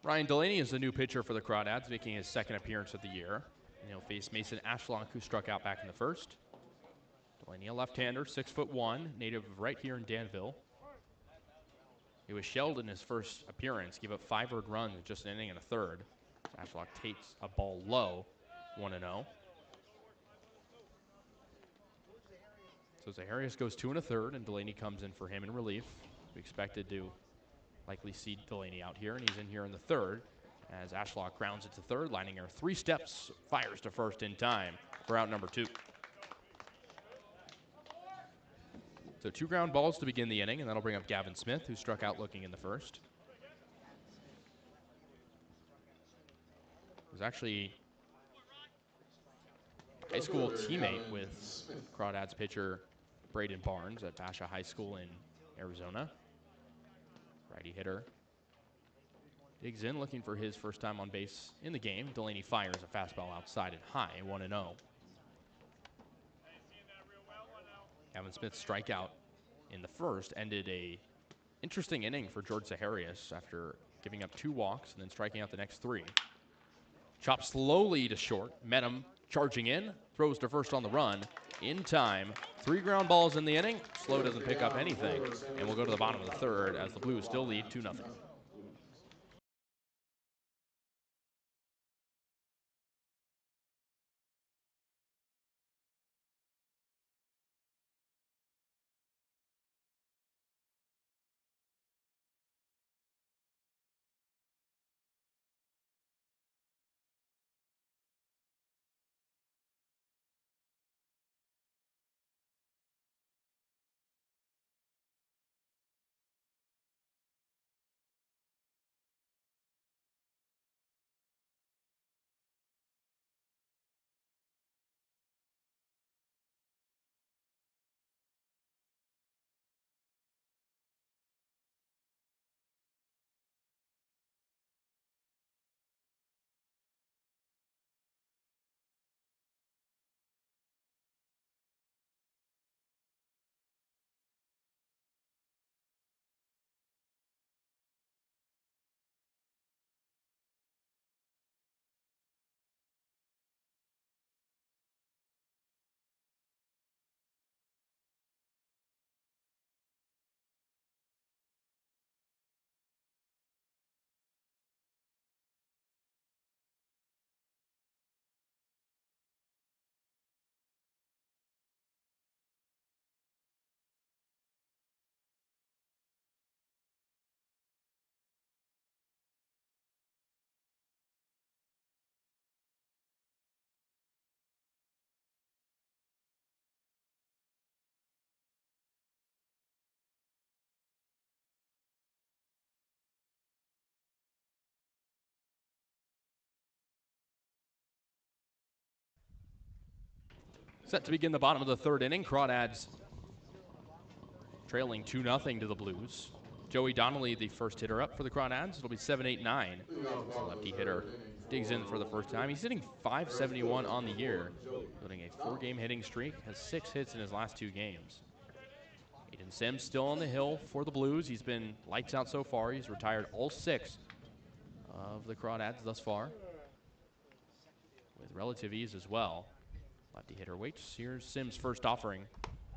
Ryan Delaney is the new pitcher for the Crawdads, making his 2nd appearance of the year. And he'll face Mason Ashlock, who struck out back in the first. Delaney, a left-hander, 6'1", native of right here in Danville. He was shelled in his first appearance, gave up 5 earned runs in just an inning and a third. Ashlock takes a ball low, 1-0. So Zaharias goes 2 1/3, and Delaney comes in for him in relief. We expected to likely see Delaney out here, and he's in here in the 3rd as Ashlock grounds it to 3rd, lining her 3 steps, fires to first in time for out number 2. So 2 ground balls to begin the inning, and that'll bring up Gavin Smith, who struck out looking in the first. He was actually a high school teammate with Crawdads pitcher Braden Barnes at Basha High School in Arizona. Righty hitter. Digs in, looking for his first time on base in the game. Delaney fires a fastball outside and high, 1-0. Gavin Smith's strikeout in the first ended a Interesting inning for George Zaharias after giving up 2 walks and then striking out the next 3. Chopped slowly to short. Met him charging in. Throws to first on the run. In time. 3 ground balls in the inning. Slow doesn't pick up anything. And we'll go to the bottom of the 3rd as the Blues still lead 2-0. Set to begin the bottom of the 3rd inning. Crawdads trailing 2-0 to the Blues. Joey Donnelly, the first hitter up for the Crawdads. It'll be 7-8-9. Lefty hitter digs in for the first time. He's hitting .571 on the year, including a 4-game hitting streak. Has 6 hits in his last 2 games. Aiden Sims still on the hill for the Blues. He's been lights out so far. He's retired all 6 of the Crawdads thus far, with relative ease as well. Lefty hitter waits. Here's Sims' first offering.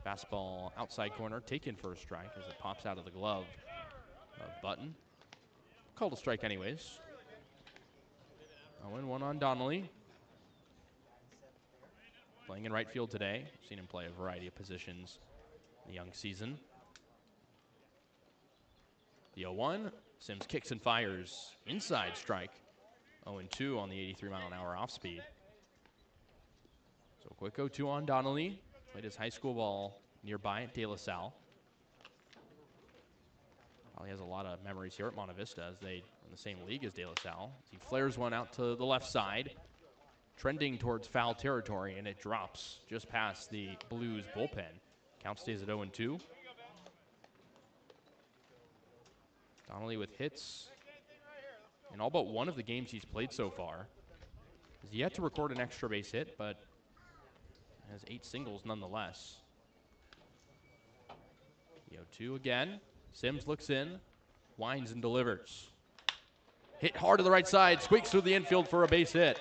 Fastball outside corner, taken for a strike as it pops out of the glove of Button. Called a strike anyways. 0-1 on Donnelly. Playing in right field today. Seen him play a variety of positions in the young season. The 0-1. Sims kicks and fires. Inside strike. 0-2 on the 83-mile-an-hour off speed. So a quick 0-2 on Donnelly. Played his high school ball nearby at De La Salle. Probably has a lot of memories here at Monte Vista as they are in the same league as De La Salle. He flares one out to the left side, trending towards foul territory, and it drops just past the Blues bullpen. Count stays at 0-2. Donnelly with hits in all but one of the games he's played so far. He's yet to record an extra base hit, but has 8 singles nonetheless. The 0-2 again. Sims looks in, winds and delivers. Hit hard to the right side, squeaks through the infield for a base hit.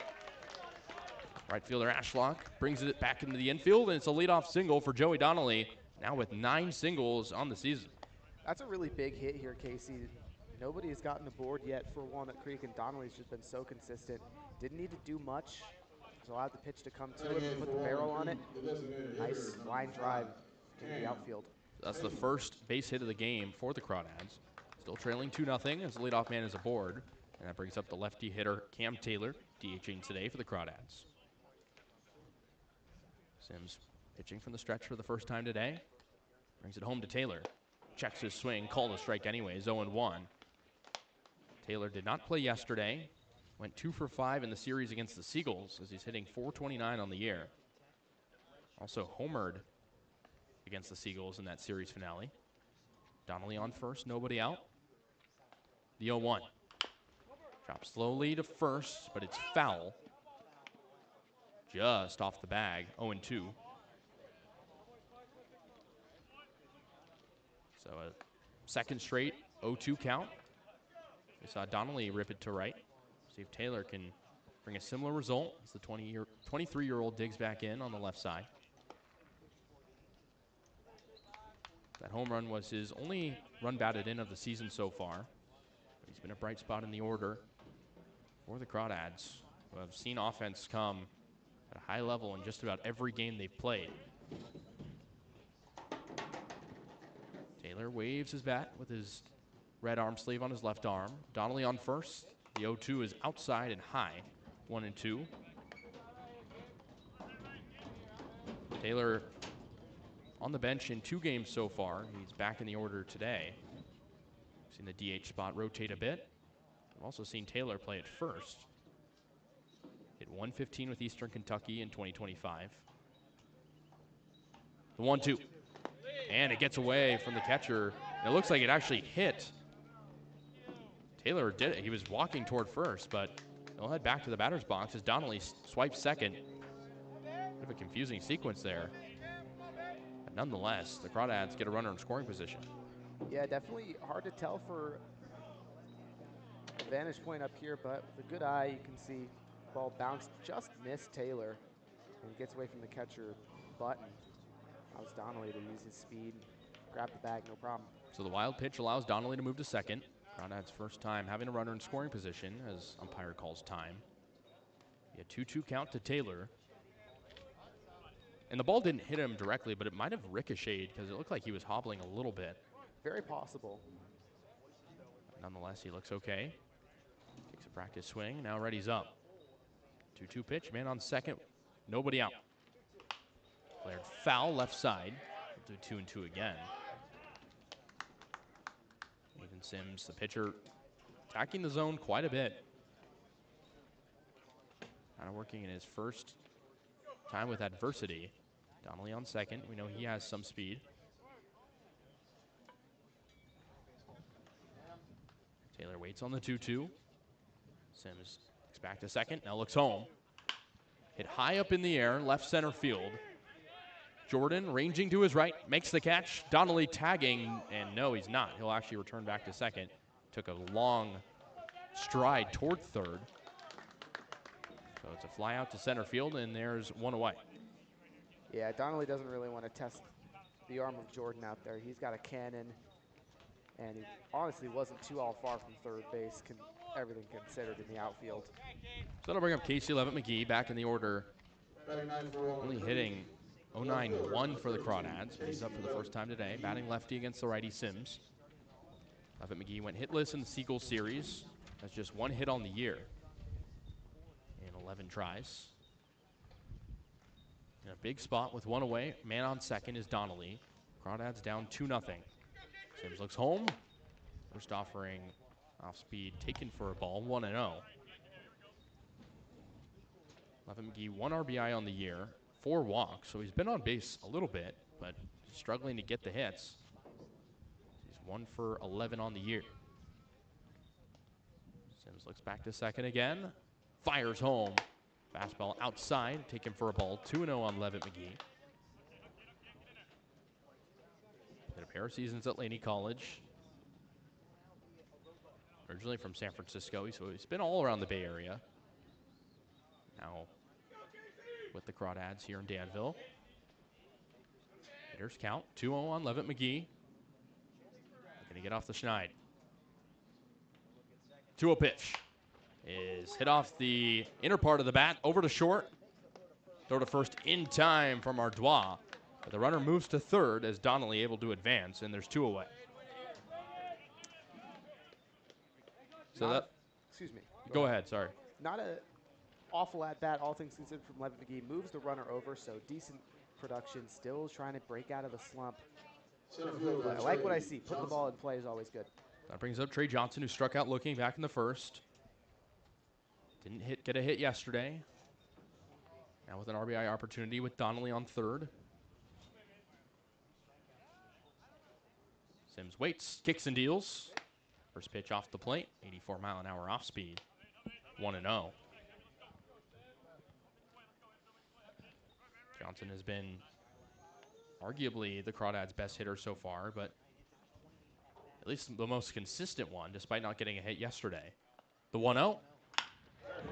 Right fielder Ashlock brings it back into the infield, and it's a leadoff single for Joey Donnelly, now with 9 singles on the season. That's a really big hit here, Casey. Nobody has gotten the board yet for Walnut Creek, and Donnelly's just been so consistent. Didn't need to do much. Just allowed the pitch to come to it, put the barrel on it. Nice line drive into the outfield. That's the first base hit of the game for the Crawdads. Still trailing 2-0 as the leadoff man is aboard. And that brings up the lefty hitter, Cam Taylor, DHing today for the Crawdads. Sims pitching from the stretch for the first time today. Brings it home to Taylor. Checks his swing, called a strike anyways, 0-1. Taylor did not play yesterday. Went 2 for 5 in the series against the Seagulls as he's hitting .429 on the year. Also homered against the Seagulls in that series finale. Donnelly on first, nobody out. The 0-1. Drops slowly to first, but it's foul. Just off the bag, 0-2. So second straight 0-2 count. We saw Donnelly rip it to right. See if Taylor can bring a similar result as the 23-year-old digs back in on the left side. That home run was his only run batted in of the season so far. He's been a bright spot in the order for the Crawdads, who have seen offense come at a high level in just about every game they've played. Taylor waves his bat with his red arm sleeve on his left arm. Donnelly on first. The 0-2 is outside and high. 1-2. Taylor on the bench in 2 games so far. He's back in the order today. Seen the DH spot rotate a bit. I've also seen Taylor play at first. Hit 115 with Eastern Kentucky in 2025. The 1-2. And it gets away from the catcher. It looks like it actually hit. Taylor did it. He was walking toward first, but he'll head back to the batter's box as Donnelly swipes second. Bit of a confusing sequence there. But nonetheless, the Crawdads get a runner in scoring position. Yeah, definitely hard to tell for a vantage point up here, but with a good eye, you can see the ball bounced, just missed Taylor, and gets away from the catcher button. Allows Donnelly to use his speed, grab the bag, no problem. So the wild pitch allows Donnelly to move to second. Crawdads' first time having a runner in scoring position as umpire calls time. A 2-2 count to Taylor. And the ball didn't hit him directly, but it might have ricocheted because it looked like he was hobbling a little bit. Very possible. Nonetheless, he looks okay. Takes a practice swing, now ready's up. 2-2 pitch, man on second, nobody out. Flared foul left side. We'll do 2-2 again. Nathan Sims, the pitcher, attacking the zone quite a bit. Kind of working in his first time with adversity. Donnelly on second. We know he has some speed. Taylor waits on the 2-2. Sims looks back to second, now looks home. Hit high up in the air, left center field. Jordan ranging to his right, makes the catch. Donnelly tagging, and no, he's not. He'll actually return back to second. Took a long stride toward third. So it's a fly out to center field, and there's one away. Yeah, Donnelly doesn't really want to test the arm of Jordan out there. He's got a cannon, and he honestly wasn't too all far from third base, everything considered in the outfield. So that'll bring up Kasey Levitt McGee back in the order. Only hitting 091 for the Crawdads, but he's up for the first time today. Batting lefty against the righty Sims. Levitt McGee went hitless in the Seagull series. That's just 1 hit on the year in 11 tries. In a big spot with 1 away. Man on second is Donnelly. Crawdads down 2-0. Sims looks home. First offering off speed taken for a ball, 1-0. Levitt McGee 1 RBI on the year, 4 walks, so he's been on base a little bit, but struggling to get the hits. He's 1 for 11 on the year. Sims looks back to second again, fires home. Fastball outside, taken for a ball, 2-0 on Levitt McGee. Played a pair of seasons at Laney College. Originally from San Francisco, so he's been all around the Bay Area. Now with the Crawdads here in Danville. Hitters count, 2-0 on Levitt McGee. Going to get off the schneid. 2-0 pitch is hit off the inner part of the bat, over to short. Throw to first in time from Ardois. But the runner moves to third as Donnelly able to advance, and there's 2 away. So excuse me. Go ahead, sorry. Not an awful at bat, all things considered, from Levitt McGee. Moves the runner over, so decent production. Still trying to break out of the slump. But I like what I see. Putting the ball in play is always good. That brings up Trey Johnson, who struck out looking back in the first. Didn't get a hit yesterday. Now with an RBI opportunity with Donnelly on third. Sims waits, kicks and deals. First pitch off the plate, 84-mile-an-hour off speed, 1-0. Johnson has been arguably the Crawdads' best hitter so far, but at least the most consistent one, despite not getting a hit yesterday. The 1-0.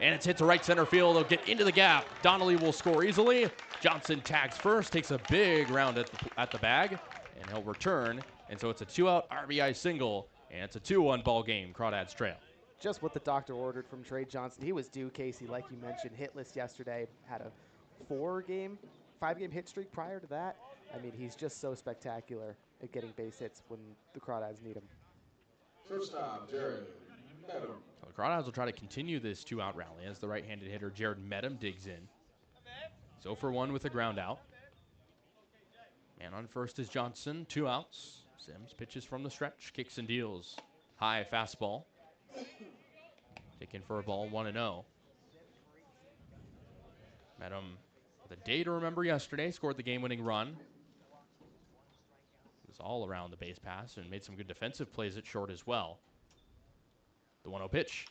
And it's hit to right center field. They'll get into the gap. Donnelly will score easily. Johnson tags first, takes a big round at the bag, and he'll return. And so it's a 2-out RBI single, and it's a 2-1 ball game. Crawdads trail. Just what the doctor ordered from Trey Johnson. He was due, Casey, like you mentioned, hitless yesterday. Had a 5-game hit streak prior to that. I mean, he's just so spectacular at getting base hits when the Crawdads need him. Shortstop, Jared Medham. So the Crawdads will try to continue this 2-out rally as the right-handed hitter Jared Medham digs in. 0 for 1 with a ground out. Man on first is Johnson, 2 outs. Sims pitches from the stretch, kicks and deals. High fastball. Taken for a ball, 1-0. Medham with a day to remember yesterday, scored the game-winning run. It was all around the base pass and made some good defensive plays at short as well. The 1-0 pitch.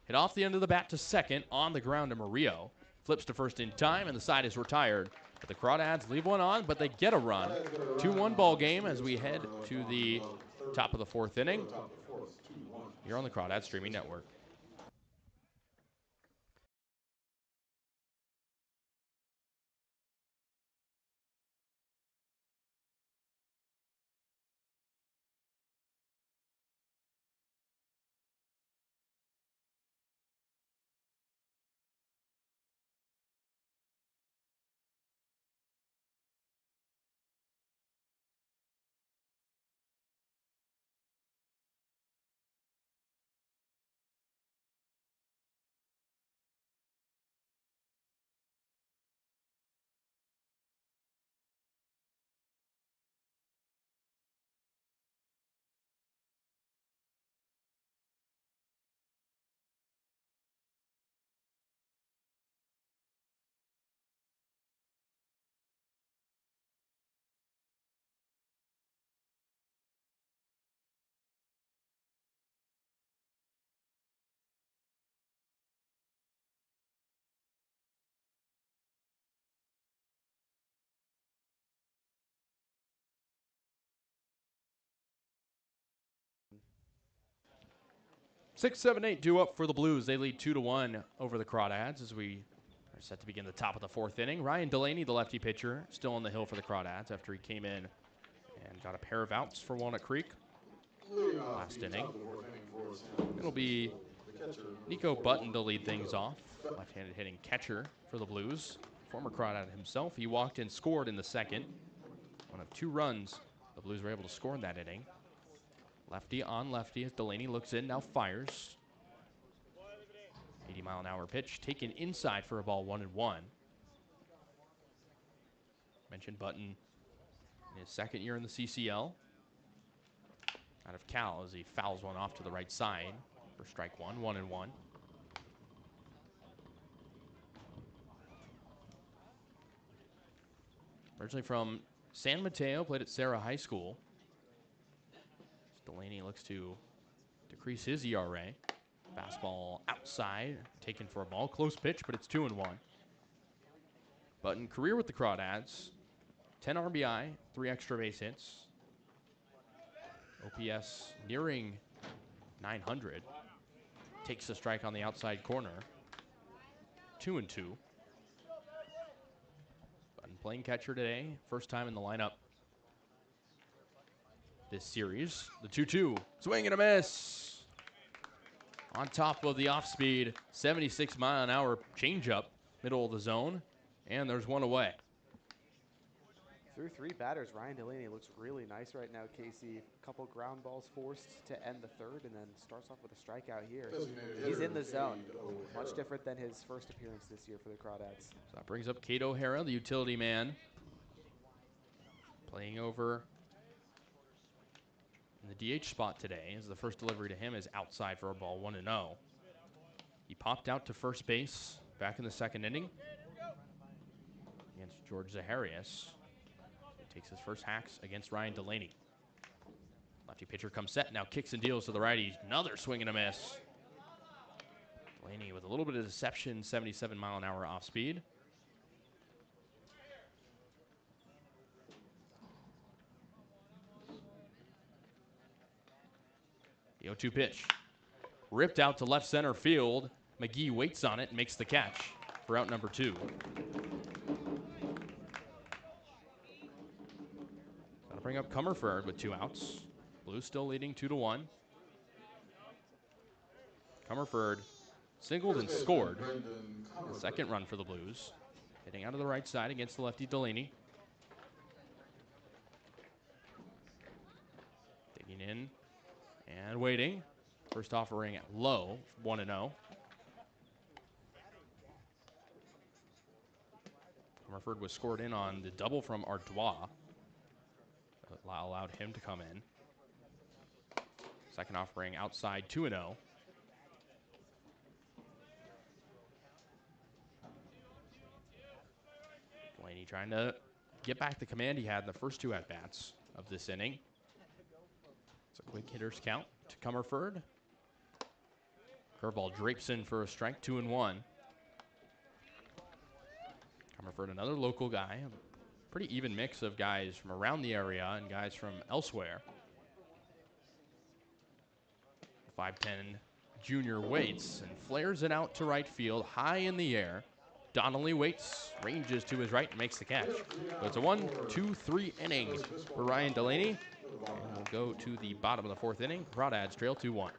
Hit off the end of the bat to second, on the ground to Murillo. Flips to first in time, and the side is retired. But the Crawdads leave one on, but they get a run. 2-1 ball game as we head to the top of the 4th inning. You're on the Crawdads Streaming Network. Six, 7, 8 due up for the Blues. They lead 2-1 over the Crawdads as we are set to begin the top of the 4th inning. Ryan Delaney, the lefty pitcher, still on the hill for the Crawdads after he came in and got a pair of outs for Walnut Creek last inning. It'll be Nico Button to lead things off. Left-handed hitting catcher for the Blues. Former Crawdad himself. He walked and scored in the second. One of 2 runs the Blues were able to score in that inning. Lefty on lefty as Delaney looks in, now fires. 80-mile-an-hour pitch taken inside for a ball, 1-1. Mentioned Button in his second year in the CCL. Out of Cal as he fouls one off to the right side for strike 1, 1-1. Originally from San Mateo, played at Serra High School. Delaney looks to decrease his ERA. Fastball outside, taken for a ball. Close pitch, but it's 2-1. Button, career with the Crawdads. 10 RBI, 3 extra base hits. OPS nearing 900. Takes the strike on the outside corner. 2-2. Button playing catcher today. First time in the lineup this series. The 2-2. Swing and a miss. On top of the off-speed, 76-mile-an-hour changeup, middle of the zone, and there's one away. Through 3 batters, Ryan Delaney looks really nice right now, Casey. A couple ground balls forced to end the 3rd, and then starts off with a strikeout here. He's in the zone. Much different than his first appearance this year for the Crawdads. So that brings up Cade O'Hara, the utility man, playing over in the DH spot today, as the first delivery to him is outside for a ball, 1-0. He popped out to first base back in the 2nd inning against George Zaharias. He takes his first hacks against Ryan Delaney. Lefty pitcher comes set, now kicks and deals to the righty. Another swing and a miss. Delaney with a little bit of deception, 77-mile-an-hour off speed. The 0-2 pitch. Ripped out to left center field. McGee waits on it and makes the catch for out number 2. Got to bring up Comerford with 2 outs. Blues still leading 2-1. Comerford singled and scored. The second run for the Blues. Hitting out of the right side against the lefty Delaney. Digging in and waiting. First offering low, 1-0. Comerford was scored in on the double from Artois. Allowed him to come in. Second offering outside, 2-0. Delaney trying to get back the command he had in the first 2 at-bats of this inning. It's a quick hitter's count to Comerford. Curveball drapes in for a strike, 2-1. Comerford, another local guy. A pretty even mix of guys from around the area and guys from elsewhere. 5'10" junior waits and flares it out to right field, high in the air. Donnelly waits, ranges to his right, and makes the catch. So it's a 1-2-3 inning for Ryan Delaney. And we'll go to the bottom of the 4th inning. Crawdads trail 2-1.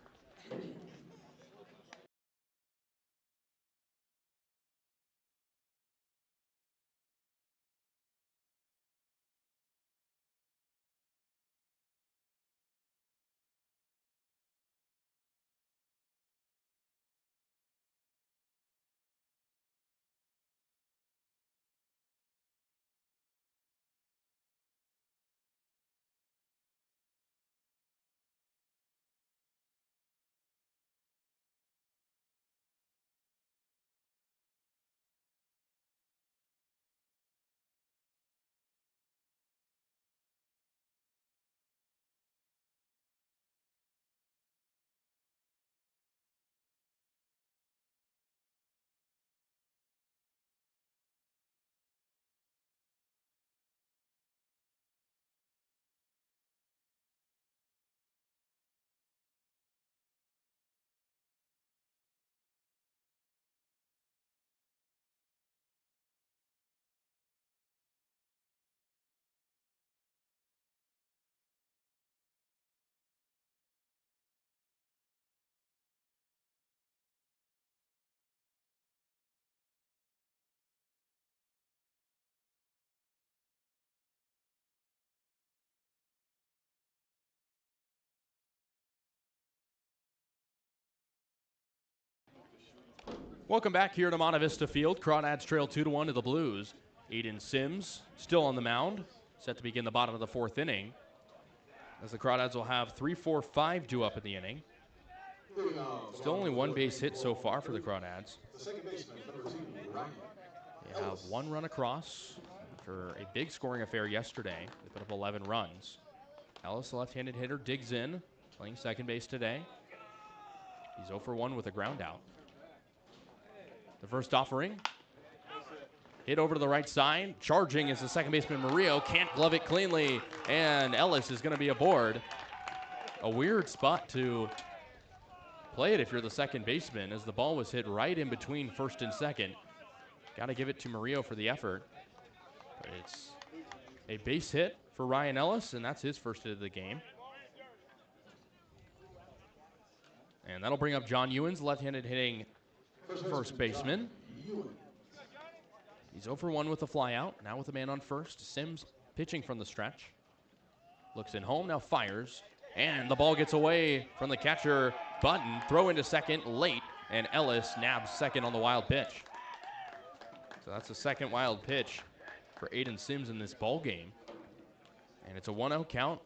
Welcome back here to Monte Vista Field. Crawdads trail 2-1 to the Blues. Aiden Sims still on the mound, set to begin the bottom of the 4th inning. As the Crawdads will have 3, 4, 5 due up in the inning. Still only 1 base hit so far for the Crawdads. They have 1 run across after a big scoring affair yesterday. They put up 11 runs. Ellis, the left-handed hitter, digs in, playing second base today. He's 0 for 1 with a ground out. The first offering, hit over to the right side. Charging is the second baseman Murillo. Can't glove it cleanly, and Ellis is going to be aboard. A weird spot to play it if you're the second baseman, as the ball was hit right in between first and second. Got to give it to Murillo for the effort. But it's a base hit for Ryan Ellis, and that's his first hit of the game. And that'll bring up John Ewens, left-handed hitting first baseman. He's 0 for 1 with a flyout. Now with a man on first. Sims pitching from the stretch. Looks in home, now fires. And the ball gets away from the catcher, Button. Throw into second late, and Ellis nabs second on the wild pitch. So that's the second wild pitch for Aiden Sims in this ball game. And it's a 1-0 count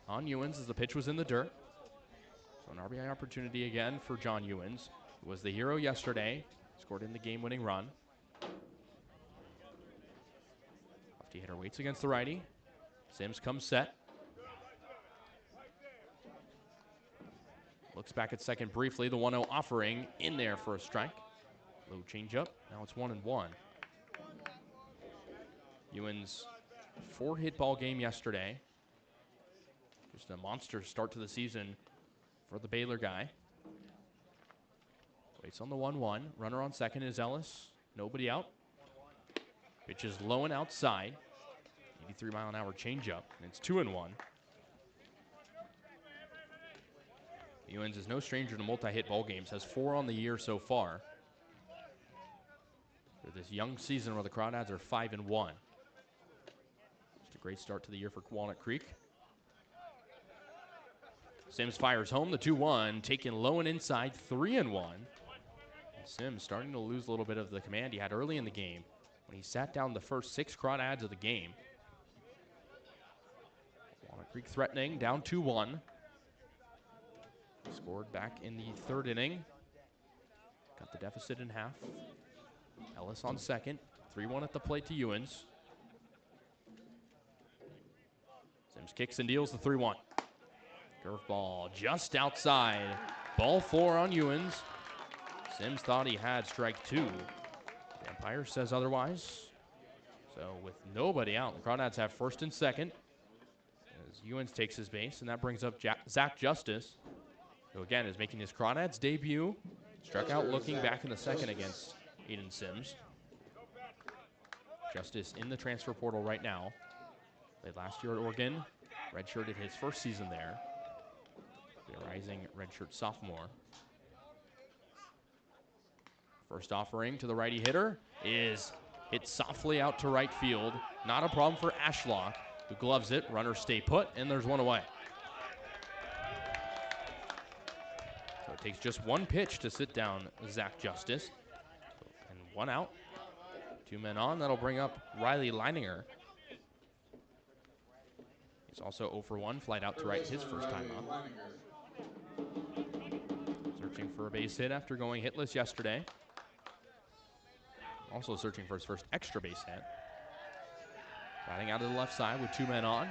on Ewens as the pitch was in the dirt. So an RBI opportunity again for John Ewens, who was the hero yesterday, scored in the game-winning run. Lefty hitter waits against the righty. Sims comes set. Looks back at second briefly. The 1-0 offering in there for a strike. Low changeup. Now it's 1-1. Ewens' 4-hit ball game yesterday. Just a monster start to the season for the Baylor guy. Waits on the 1-1. Runner on second is Ellis. Nobody out. Pitch is low and outside. 83-mile-an-hour changeup, and it's 2-1. Ewens is no stranger to multi-hit ball games. Has 4 on the year so far. For this young season where the Crawdads are 5-1. Just a great start to the year for Walnut Creek. Sims fires home the 2-1, taken low and inside, 3-1. Sims starting to lose a little bit of the command he had early in the game when he sat down the first 6 Crawdads of the game. Walnut Creek threatening, down 2-1. Scored back in the 3rd inning. Got the deficit in half. Ellis on second, 3-1 at the plate to Ewens. Sims kicks and deals the 3-1. Curveball just outside. Ball 4 on Ewens. Sims thought he had strike 2. The umpire says otherwise. So with nobody out, the Crawdads have first and second as Ewens takes his base, and that brings up Zach Justice, who again is making his Crawdads debut. Struck out looking back in the second against Aiden Sims. Justice in the transfer portal right now. Played last year at Oregon. Redshirted his first season there. The rising redshirt sophomore. First offering to the righty hitter is hit softly out to right field. Not a problem for Ashlock, who gloves it. Runners stay put, and there's one away. So it takes just one pitch to sit down Zach Justice. And 1 out. 2 men on. That'll bring up Riley Leininger. He's also 0 for 1. Flight out to right his first time up. Searching for a base hit after going hitless yesterday. Also searching for his first extra base hit. Batting out to the left side with 2 men on.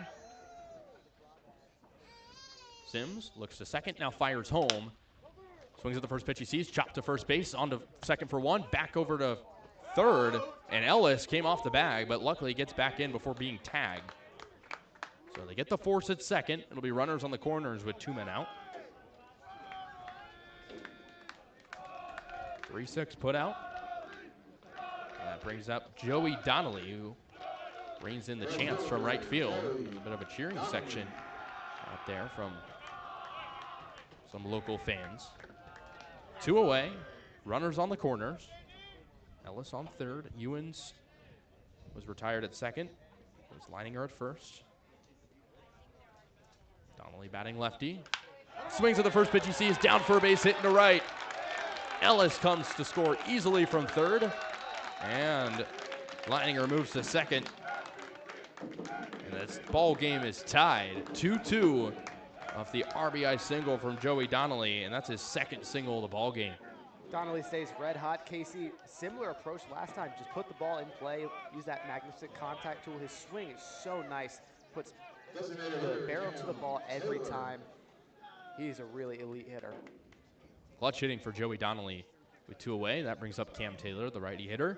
Sims looks to second, now fires home. Swings at the first pitch he sees, chopped to first base, on to second for 1, back over to third, and Ellis came off the bag, but luckily gets back in before being tagged. So they get the force at second. It'll be runners on the corners with 2 men out. 3-6 put out. That brings up Joey Donnelly, who reins in the chants from right field. There's a bit of a cheering section out there from some local fans. 2 away, runners on the corners. Ellis on third. Ewens was retired at second. Was Leininger at first. Donnelly batting lefty. Swings at the first pitch he sees, down for a base hit into right. Ellis comes to score easily from third. And Leininger moves to second. And this ball game is tied 2-2 off the RBI single from Joey Donnelly, and that's his second single of the ball game. Donnelly stays red hot. Kasey, similar approach last time. Just put the ball in play, use that magnificent contact tool. His swing is so nice. Puts the barrel to the ball every time. He's a really elite hitter. Clutch hitting for Joey Donnelly with 2 away. That brings up Cam Taylor, the righty hitter.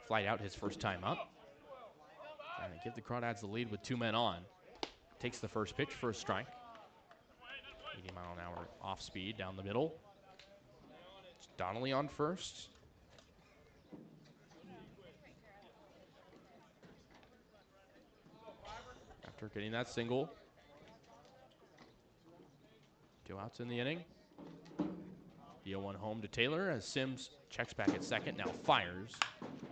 Flight out his first time up. Trying to give the Crawdads the lead with 2 men on. Takes the first pitch for a strike. 80-mile-an-hour off speed down the middle. It's Donnelly on first. After getting that single. 2 outs in the inning. The 0-1 home to Taylor as Sims checks back at second, now fires.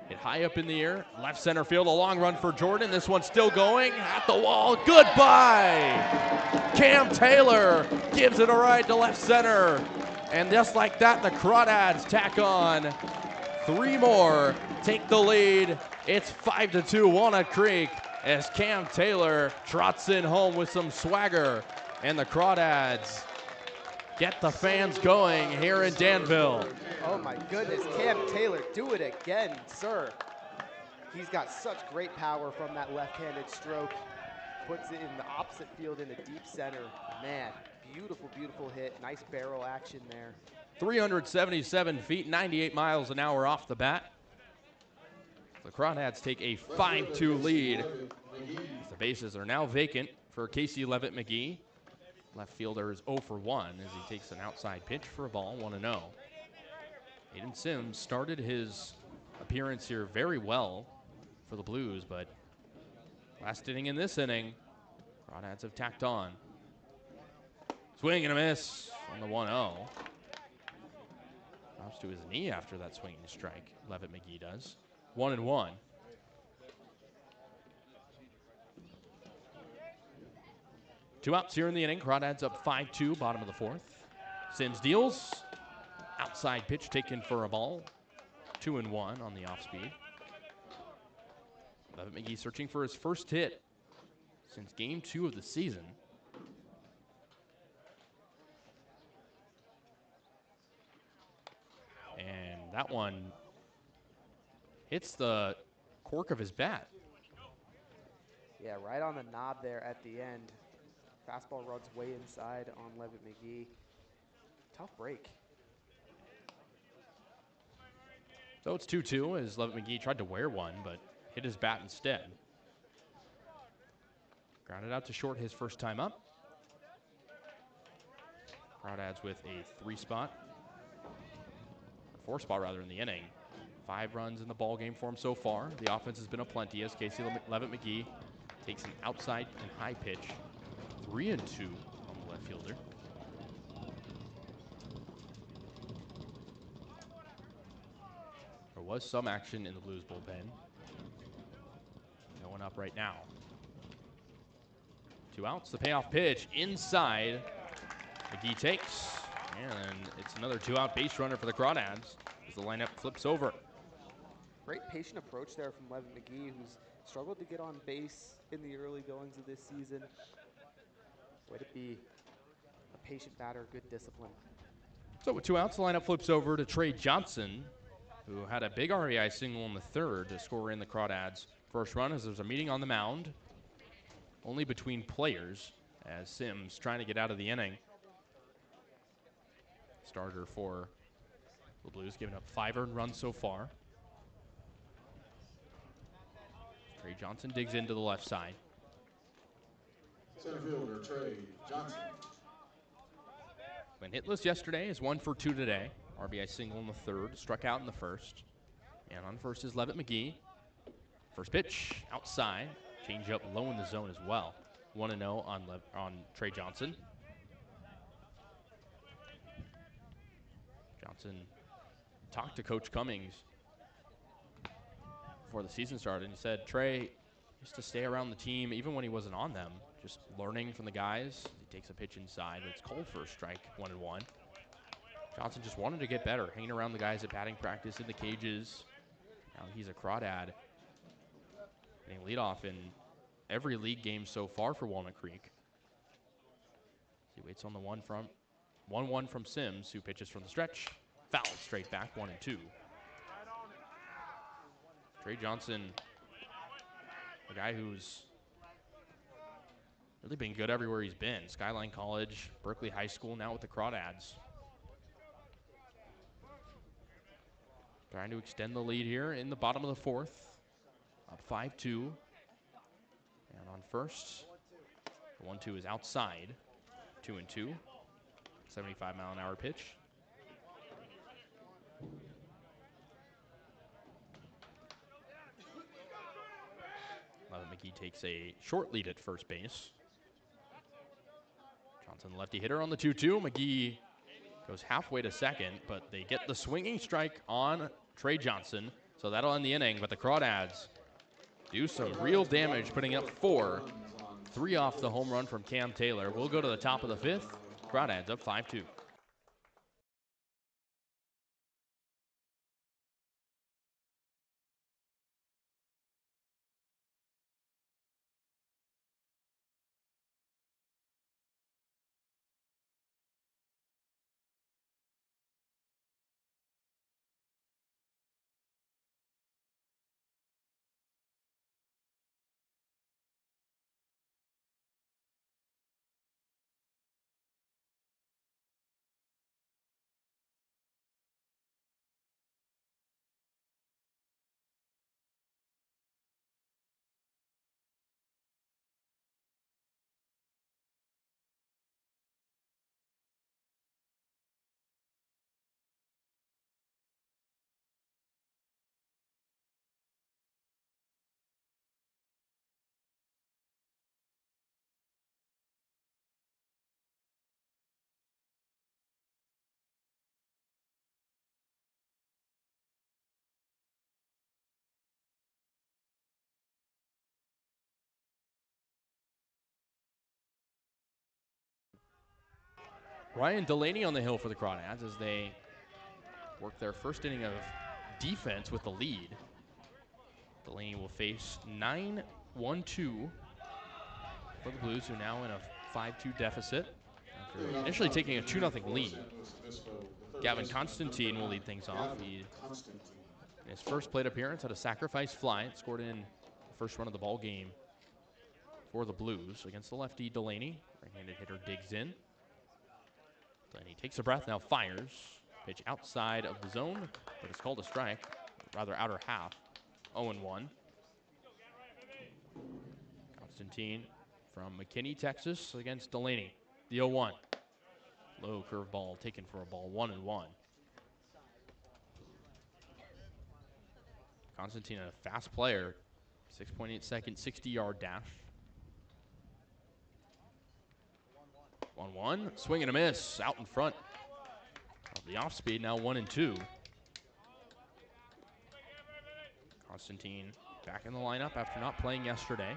Hit high up in the air, left center field, a long run for Jordan. This one's still going, at the wall, goodbye! Cam Taylor gives it a ride to left center. And just like that, the Crawdads tack on 3 more, take the lead. It's 5-2 Walnut Creek as Cam Taylor trots in home with some swagger. And the Crawdads get the fans going here in Danville. Oh my goodness, Cam Taylor, do it again, sir. He's got such great power from that left-handed stroke. Puts it in the opposite field in the deep center. Man, beautiful, beautiful hit. Nice barrel action there. 377 feet, 98 miles an hour off the bat. The Crawdads take a 5-2 lead. The bases are now vacant for Casey Levitt McGee. Left fielder is 0 for 1 as he takes an outside pitch for a ball, 1-0. Aiden Sims started his appearance here very well for the Blues, but last inning in this inning, Crawdads have tacked on. Swing and a miss on the 1-0. Drops to his knee after that swinging strike. Levitt McGee does. 1-1. Two outs here in the inning. Crawdads up 5-2, bottom of the fourth. Sims deals. Outside pitch taken for a ball. 2-1 on the off speed. Levitt McGee searching for his first hit since game 2 of the season. And that one hits the cork of his bat. Yeah, right on the knob there at the end. Fastball runs way inside on Levitt McGee. Tough break. So it's 2-2 as Levitt McGee tried to wear one, but hit his bat instead. Grounded out to short his first time up. Crawdads with a 3-spot. 4-spot rather in the inning. 5 runs in the ball game for him so far. The offense has been aplenty as Casey Levitt McGee takes an outside and high pitch. 3-2 on the left fielder. There was some action in the Blues bullpen. No one up right now. 2 outs, the payoff pitch inside. McGee takes, and it's another 2-out base runner for the Crawdads as the lineup flips over. Great patient approach there from Levitt McGee, who's struggled to get on base in the early goings of this season. Way to be a patient batter, good discipline. So with 2 outs, the lineup flips over to Trey Johnson, who had a big RBI single in the third to score in the Crawdads' first run as there's a meeting on the mound, only between players, as Sims trying to get out of the inning. Starter for the Blues, giving up 5 earned runs so far. Trey Johnson digs into the left side. Center fielder Trey Johnson. Went hitless yesterday, is 1 for 2 today. RBI single in the third, struck out in the first. And on first is Levitt McGee. First pitch, outside. Change up low in the zone as well. 1-0 on Trey Johnson. Johnson talked to Coach Cummings before the season started, and he said Trey used to stay around the team even when he wasn't on them, just learning from the guys. He takes a pitch inside, but it's cold for a strike, 1-1. Johnson just wanted to get better, hanging around the guys at batting practice, in the cages. Now he's a Crawdad, getting leadoff in every league game so far for Walnut Creek. He waits on the 1-1 from Sims, who pitches from the stretch. Foul straight back, 1-2. Trey Johnson, a guy who's really been good everywhere he's been. Skyline College, Berkeley High School, now with the Crawdads. Trying to extend the lead here in the bottom of the fourth. Up 5-2. And on first, the 1-2 is outside. 2-2. 75-mile-an-hour pitch. Levitt McGee takes a short lead at first base. Johnson, lefty hitter on the 2-2. McGee goes halfway to second, but they get the swinging strike on Trey Johnson, so that'll end the inning. But the Crawdads do some real damage, putting up 4. 3 off the home run from Cam Taylor. We'll go to the top of the 5th. Crawdads up 5-2. Ryan Delaney on the hill for the Crawdads as they work their first inning of defense with the lead. Delaney will face 9-1-2 for the Blues, who are now in a 5-2 deficit after initially taking a 2-0 lead. Gavin Constantine will lead things off. He, in his first plate appearance, had a sacrifice fly. It scored in the first run of the ball game for the Blues against the lefty Delaney. Right-handed hitter digs in. Delaney takes a breath, now fires. Pitch outside of the zone, but it's called a strike, rather outer half. 0-1. Constantine from McKinney, Texas, against Delaney. The 0-1. Low curveball taken for a ball, 1-1. Constantine, a fast player, 6.8 second, 60-yard dash. 1-1, swing and a miss, out in front of the off speed, now 1-2. Constantine back in the lineup after not playing yesterday.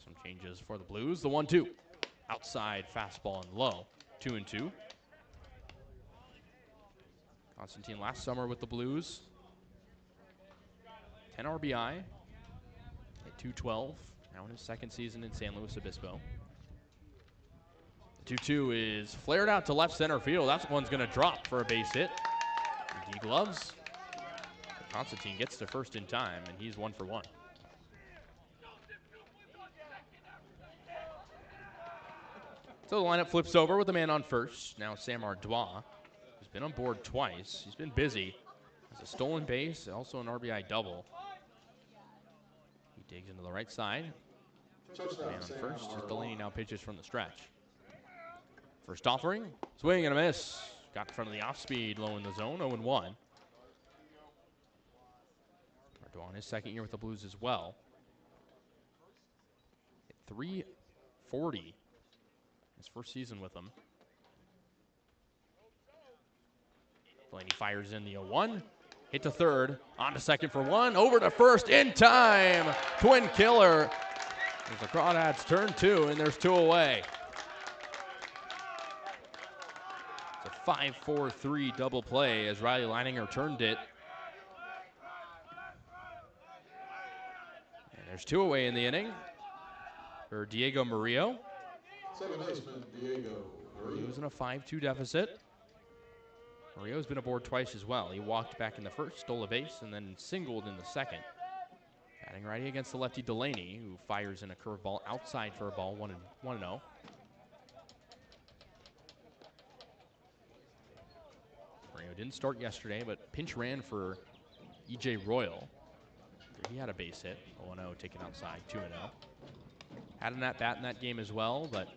Some changes for the Blues. The 1-2, outside fastball and low, 2-2. Constantine last summer with the Blues, 10 RBI, hit 212, now in his second season in San Luis Obispo. The 2-2 is flared out to left center field. That one's going to drop for a base hit. D gloves. Constantine gets to first in time, and he's 1 for 1. So the lineup flips over with the man on first. Now Sam Ardois, who's been on board twice. He's been busy. Has a stolen base, also an RBI double. He digs into the right side. The man on first. Delaney now pitches from the stretch. First offering, swing and a miss. Got in front of the off speed, low in the zone, 0-1. Ardois in his second year with the Blues as well. Hit 340 his first season with them. Delaney fires in the 0-1. Hit to third, on to second for one, over to first in time. Twin killer. There's the Crawdads turn 2, and there's 2 away. It's a 5-4-3 double play as Riley Leininger turned it. And there's 2 away in the inning for Diego Murillo. Second baseman, Diego Murillo. He was in a 5-2 deficit. Murillo's been aboard twice as well. He walked back in the first, stole a base, and then singled in the second. Batting righty against the lefty Delaney, who fires in a curveball outside for a ball, 1-0. Murillo didn't start yesterday, but pinch ran for E.J. Royal. He had a base hit, 0-0, taken outside, 2-0. Had an at-bat in that game as well, but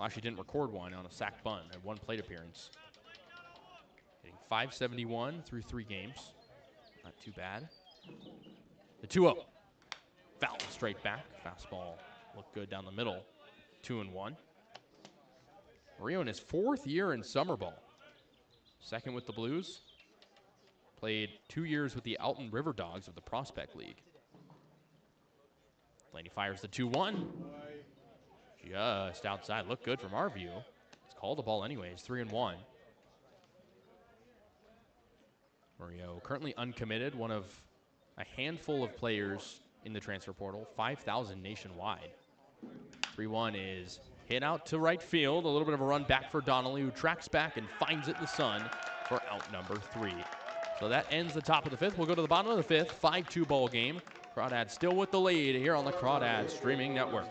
actually didn't record one on a sac bunt, had 1 plate appearance. Hitting .571 through 3 games. Not too bad. The 2-0. Foul straight back. Fastball looked good down the middle. 2-1. Murillo in his 4th year in summer ball. Second with the Blues. Played 2 years with the Alton River Dogs of the Prospect League. Delaney fires the 2-1. Just outside. Looked good from our view. It's called the ball anyways. 3-1. Murillo currently uncommitted, one of a handful of players in the transfer portal, 5,000 nationwide. 3-1 is hit out to right field. A little bit of a run back for Donnelly, who tracks back and finds it in the sun for out number 3. So that ends the top of the 5th. We'll go to the bottom of the 5th, 5-2 ball game. Crawdads still with the lead here on the Crawdads streaming network.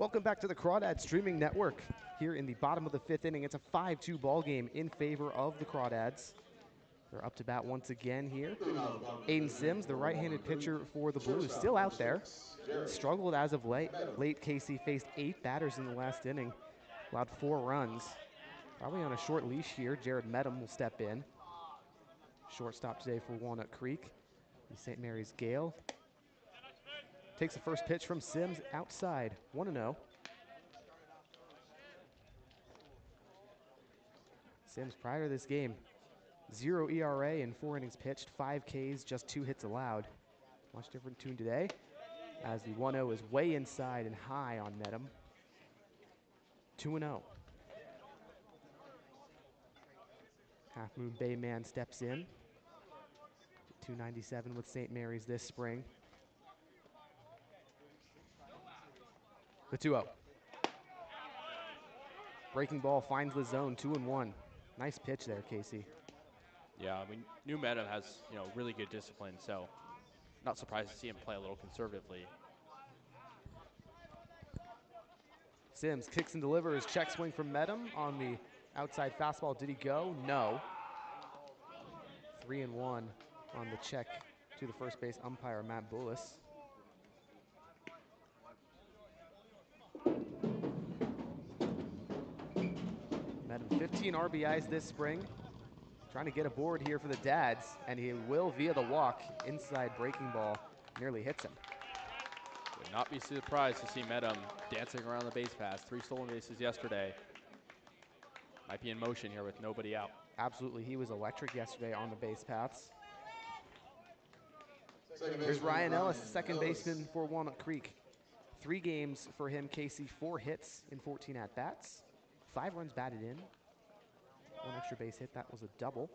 Welcome back to the Crawdads Streaming Network. Here in the bottom of the 5th inning, it's a 5-2 ball game in favor of the Crawdads. They're up to bat once again here. Aiden Sims, the right-handed pitcher for the Blues, still out there. Struggled as of late. Casey faced 8 batters in the last inning, allowed 4 runs. Probably on a short leash here. Jared Medham will step in. Shortstop today for Walnut Creek. St. Mary's Gale. Takes the first pitch from Sims outside, 1-0. Sims, prior to this game, 0 ERA in 4 innings pitched, 5 Ks, just 2 hits allowed. Much different tune today, as the 1-0 is way inside and high on Medham. 2-0. Half Moon Bay man steps in. 297 with St. Mary's this spring. The 2-0. Breaking ball finds the zone, 2-1. Nice pitch there, Casey. Yeah, I mean, New Meadow has, really good discipline, so not surprised to see him play a little conservatively. Sims kicks and delivers, check swing from Medham on the outside fastball. Did he go? No. 3-1 on the check to the first base umpire, Matt Bullis. Medham 15 RBIs this spring. Trying to get aboard here for the Dads, and he will via the walk. Inside breaking ball nearly hits him. Would not be surprised to see Medham dancing around the base paths. 3 stolen bases yesterday. Might be in motion here with nobody out. Absolutely, he was electric yesterday on the base paths. Here's Ryan Ellis, second baseman for Walnut Creek. 3 games for him, Casey, 4 hits in 14 at-bats. 5 runs batted in. 1 extra base hit, that was a double.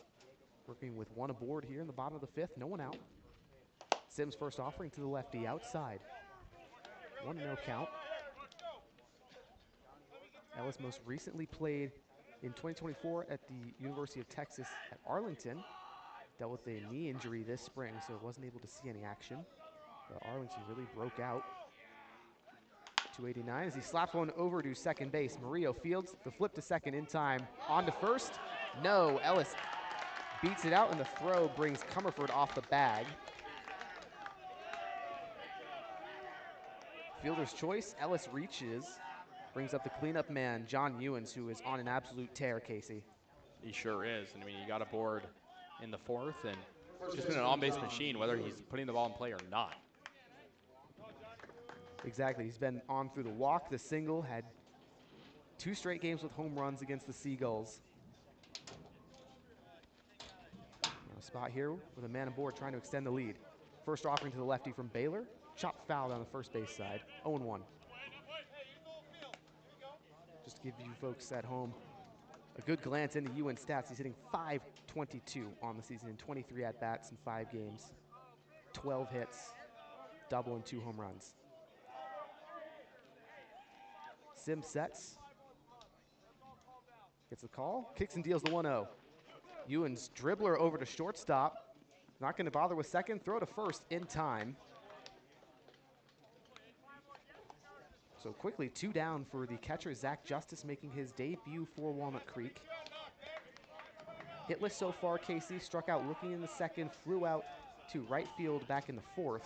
Working with 1 aboard here in the bottom of the 5th, no one out. Sims first offering to the lefty, outside. 1-0 count. Ellis most recently played in 2024 at the University of Texas at Arlington. Dealt with a knee injury this spring, so wasn't able to see any action. But Arlington really broke out. 289 as he slaps one over to second base. Murillo fields the flip to second in time. On to first. No, Ellis beats it out, and the throw brings Comerford off the bag. Fielder's choice, Ellis reaches. Brings up the cleanup man, John Ewens, who is on an absolute tear, Casey. He sure is. And I mean, he got aboard in the 4th, and just been an on-base machine, whether he's putting the ball in play or not. Exactly, he's been on through the walk, the single, had 2 straight games with home runs against the Seagulls. Now a spot here with a man aboard trying to extend the lead. First offering to the lefty from Baylor, chopped foul on the first base side, 0-1. Just to give you folks at home a good glance into Ewan stats, he's hitting .522 on the season in 23 at-bats in 5 games, 12 hits, double and 2 home runs. Sims sets, gets the call, kicks and deals the 1-0. Ewan's dribbler over to shortstop, not going to bother with second, throw to first in time. So quickly, 2 down for the catcher, Zach Justice, making his debut for Walnut Creek. Hitless so far, Casey, struck out looking in the second, flew out to right field back in the 4th.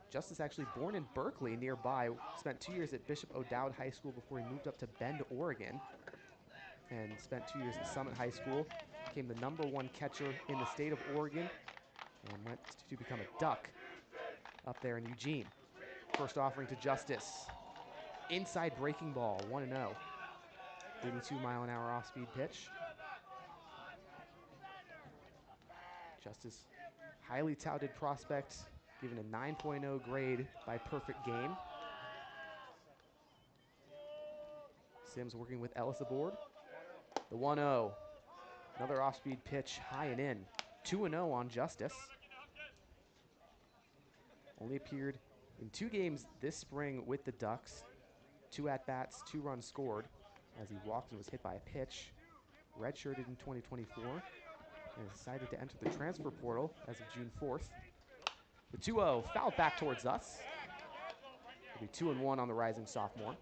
Justice actually born in Berkeley nearby, spent 2 years at Bishop O'Dowd High School before he moved up to Bend, Oregon, and spent 2 years at Summit High School. Became the #1 catcher in the state of Oregon and went to become a Duck up there in Eugene. First offering to Justice. Inside breaking ball, 1-0. 82-mile-an-hour off-speed pitch. Justice, highly touted prospect, given a 9.0 grade by Perfect Game. Sims working with Ellis aboard. The 1-0. Another off-speed pitch, high and in. 2-0 on Justice. Only appeared in 2 games this spring with the Ducks. 2 at-bats, 2 runs scored as he walked and was hit by a pitch. Redshirted in 2024 and decided to enter the transfer portal as of June 4th. The 2-0 fouled back towards us. It'll be 2-1 on the rising sophomore.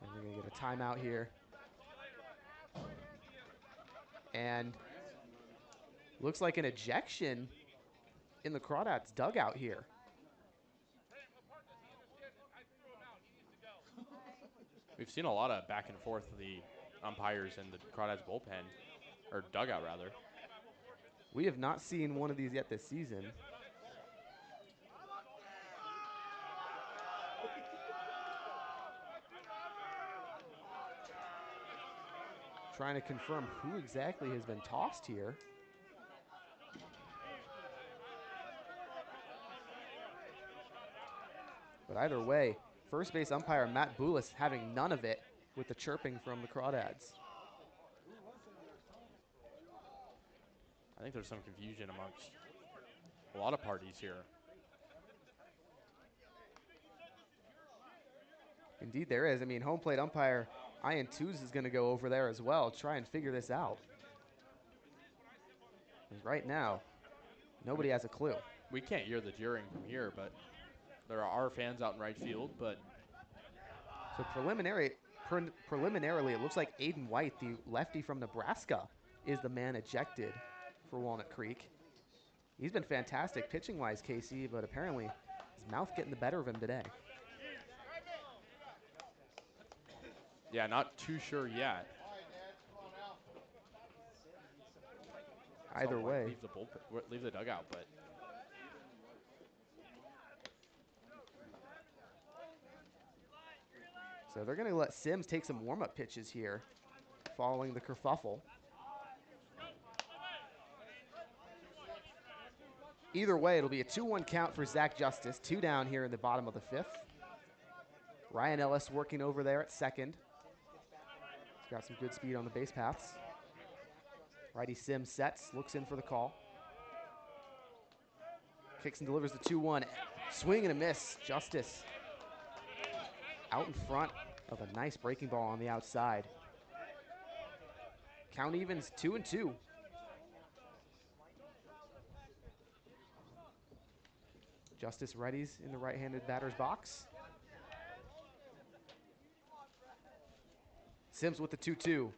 And we're going to get a timeout here. And looks like an ejection in the Crawdads dugout here. We've seen a lot of back and forth with the umpires and the Crawdads bullpen, or dugout rather. We have not seen one of these yet this season. Trying to confirm who exactly has been tossed here. But either way, first base umpire Matt Boulis having none of it with the chirping from the Crawdads. I think there's some confusion amongst a lot of parties here. Indeed there is. I mean, home plate umpire Ian Tooze is going to go over there as well, try and figure this out. Right now, nobody has a clue. We can't hear the jeering from here, but there are fans out in right field. But so preliminarily, it looks like Aiden White, the lefty from Nebraska, is the man ejected for Walnut Creek. He's been fantastic pitching-wise, Kasey, but apparently his mouth getting the better of him today. yeah, not too sure yet. Either way. Leave the dugout, but so they're going to let Sims take some warm-up pitches here following the kerfuffle. Either way, it'll be a 2-1 count for Zach Justice. 2 down here in the bottom of the 5th. Ryan Ellis working over there at second. He's got some good speed on the base paths. Righty Sims sets, looks in for the call. Kicks and delivers the 2-1. Swing and a miss. Justice out in front of a nice breaking ball on the outside. Count evens 2-2. Justice readies in the right-handed batter's box. Sims with the 2-2.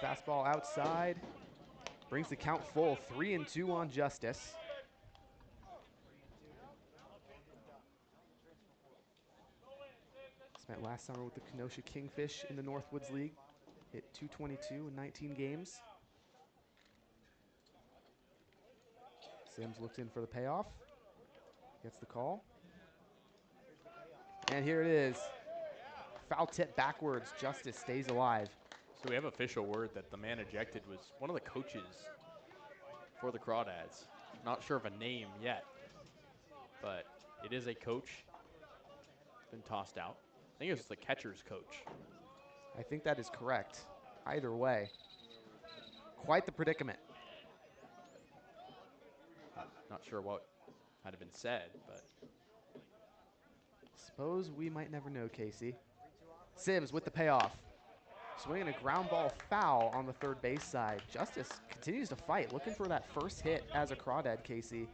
Fastball outside. Brings the count full. 3-2 on Justice. Spent last summer with the Kenosha Kingfish in the Northwoods League. Hit .222 in 19 games. Sims looks in for the payoff. Gets the call. And here it is. Foul tip backwards. Justice stays alive. So we have official word that the man ejected was one of the coaches for the Crawdads. Not sure of a name yet, but it is a coach. Been tossed out. I think it was the catcher's coach. I think that is correct. Either way, quite the predicament. Not sure what might have been said, but suppose we might never know, Kasey. Sims with the payoff. Swinging a ground ball foul on the third base side. Justice continues to fight, looking for that first hit as a Crawdad, Kasey. In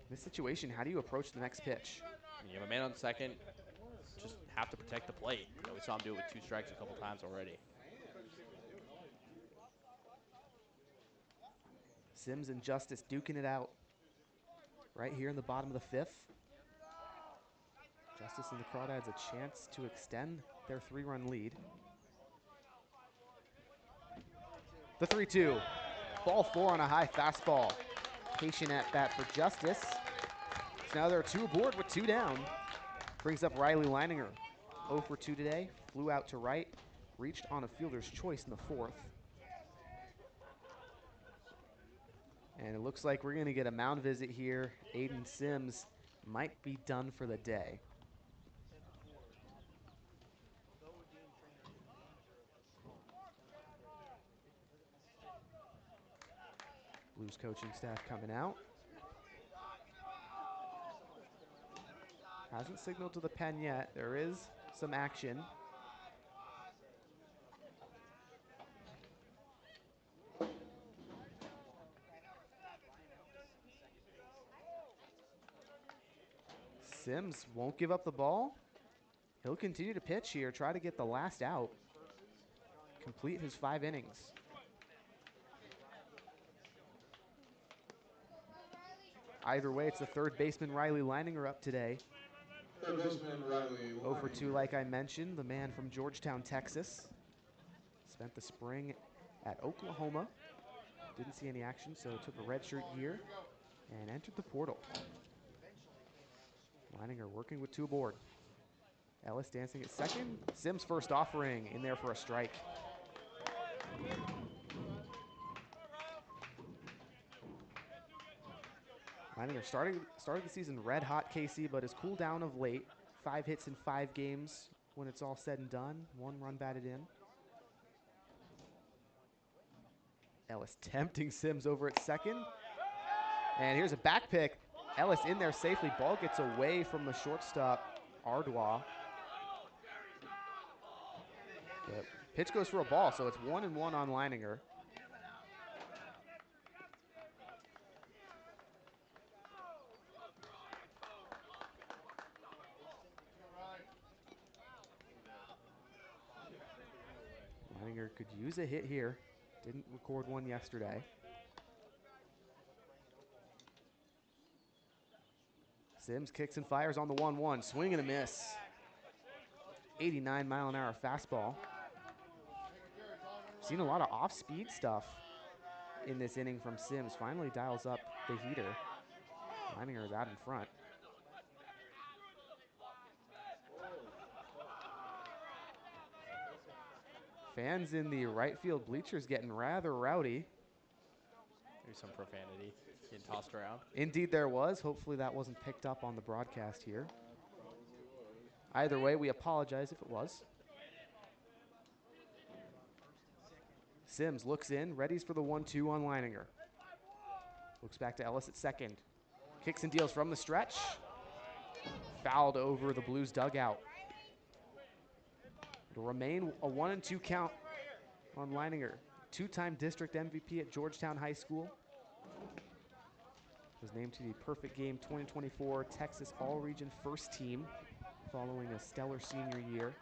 this situation, how do you approach the next pitch? You have a man on second, just have to protect the plate. You know, we saw him do it with 2 strikes a couple times already. Sims and Justice duking it out right here in the bottom of the 5th. Justice and the Crawdads a chance to extend their 3-run lead. The 3-2. Ball 4 on a high fastball. Patient at bat for Justice. So now there are 2 aboard with 2 down. Brings up Riley Leininger. 0 for 2 today. Flew out to right. Reached on a fielder's choice in the 4th. And it looks like we're going to get a mound visit here. Aiden Sims might be done for the day. Blues coaching staff coming out. Hasn't signaled to the pen yet. There is some action. Sims won't give up the ball. He'll continue to pitch here, try to get the last out, complete his 5 innings. Either way, it's the third baseman, Riley Leininger, up today. Third baseman Riley 0 for 2, like I mentioned, the man from Georgetown, Texas. Spent the spring at Oklahoma. Didn't see any action, so took a redshirt year and entered the portal. Leininger working with 2 aboard. Ellis dancing at second. Sims first offering in there for a strike. Leininger started the season red hot, Kasey, but has cooled down of late. 5 hits in 5 games when it's all said and done. 1 run batted in. Ellis tempting Sims over at second. And here's a back pick. Ellis in there safely. Ball gets away from the shortstop, Ardois. But pitch goes for a ball, so it's 1-1 on Leininger. Leininger could use a hit here. Didn't record one yesterday. Sims kicks and fires on the 1-1. Swing and a miss. 89-mile-an-hour fastball. Seen a lot of off-speed stuff in this inning from Sims. Finally dials up the heater. Leininger is out in front. Fans in the right field bleachers getting rather rowdy. There's some profanity getting tossed around. Indeed there was. Hopefully that wasn't picked up on the broadcast here. Either way, we apologize if it was. Sims looks in, readies for the 1-2 on Leininger. Looks back to Ellis at second. Kicks and deals from the stretch. Fouled over the Blues dugout. It'll remain a 1-2 count on Leininger. 2-time district MVP at Georgetown High School. Was named to the Perfect Game 2024 Texas All-Region First Team following a stellar senior year.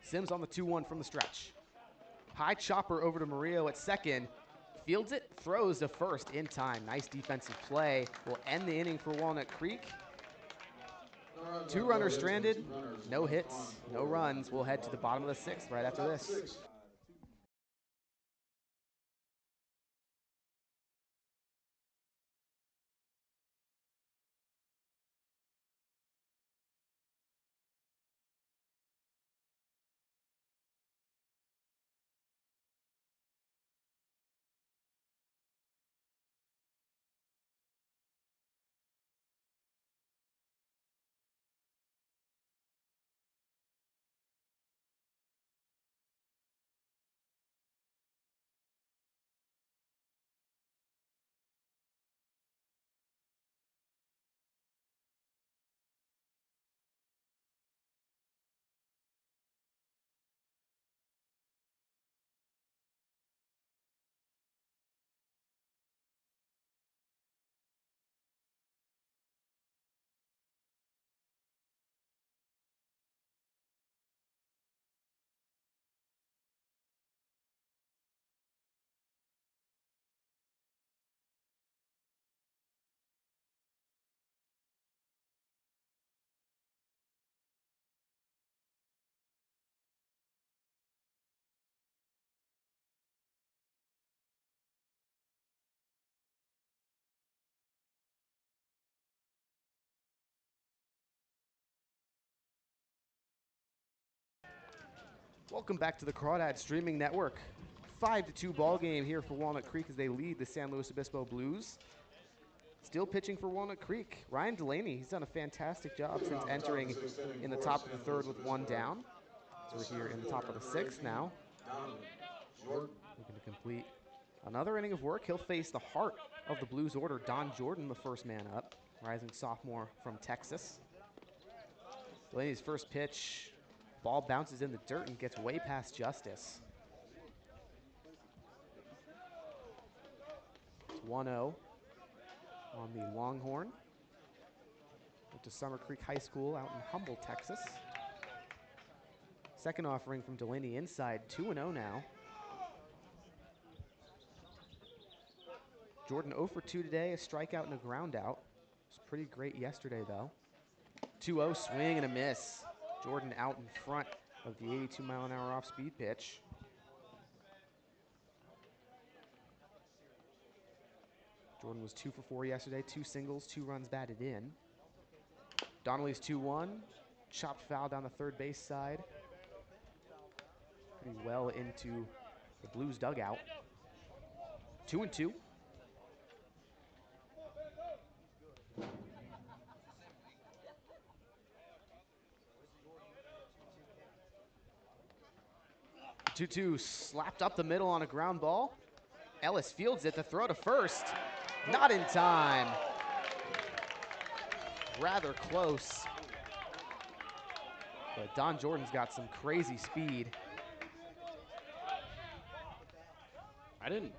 Sims on the 2-1 from the stretch. High chopper over to Murillo at second. Fields it, throws to first in time. Nice defensive play. Will end the inning for Walnut Creek. 2 runners stranded, no hits, no runs. We'll head to the bottom of the 6th right after this. Welcome back to the Crawdads Streaming Network. 5-2 ball game here for Walnut Creek as they lead the San Luis Obispo Blues. Still pitching for Walnut Creek, Ryan Delaney. He's done a fantastic job since entering in the top of the 3rd with 1 down. So we're here in the top of the 6th now. Looking to complete another inning of work. He'll face the heart of the Blues order, Don Jordan, the first man up, rising sophomore from Texas. Delaney's first pitch. Ball bounces in the dirt and gets way past Justice. 1-0 on the Longhorn. Went to Summer Creek High School out in Humble, Texas. Second offering from Delaney inside, 2-0 now. Jordan 0 for 2 today, a strikeout and a ground out. It was pretty great yesterday, though. 2-0 swing and a miss. Jordan out in front of the 82-mile-an-hour off-speed pitch. Jordan was 2 for 4 yesterday, 2 singles, 2 runs batted in. Donnelly's 2-1, chopped foul down the third base side. Pretty well into the Blues dugout. 2-2. Two slapped up the middle on a ground ball. Ellis fields it, the throw to first. Not in time. Rather close. But Don Jordan's got some crazy speed. I didn't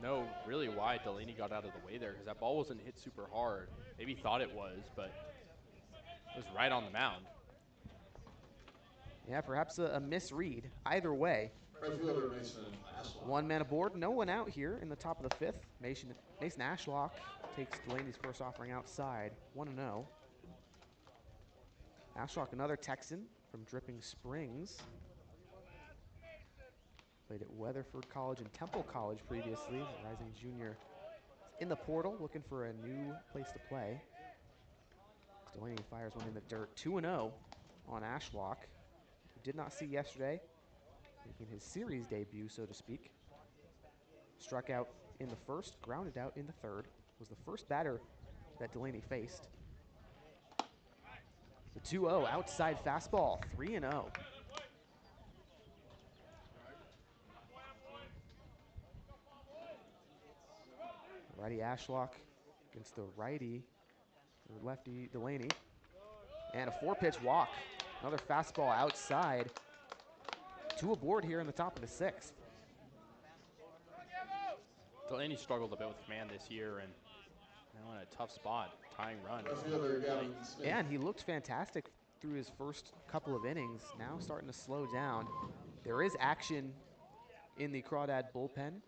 know really why Delaney got out of the way there, because that ball wasn't hit super hard. Maybe he thought it was, but it was right on the mound. Yeah, perhaps a misread. Either way. One man aboard, no one out here in the top of the fifth. Mason Ashlock takes Delaney's first offering outside, 1-0. Ashlock, another Texan from Dripping Springs. Played at Weatherford College and Temple College previously. Rising junior in the portal, looking for a new place to play. Delaney fires one in the dirt, 2-0 on Ashlock, who did not see yesterday, making his series debut, so to speak. Struck out in the first, grounded out in the third. Was the first batter that Delaney faced. The 2-0 outside fastball, 3-0. Righty Ashlock against the righty, or lefty Delaney. And a 4-pitch walk. Another fastball outside. 2 aboard here in the top of the 6th. Delaney struggled a bit with command this year, and now in a tough spot, tying run. Yeah, and he looked fantastic through his first couple of innings. Now starting to slow down. There is action in the Crawdad bullpen.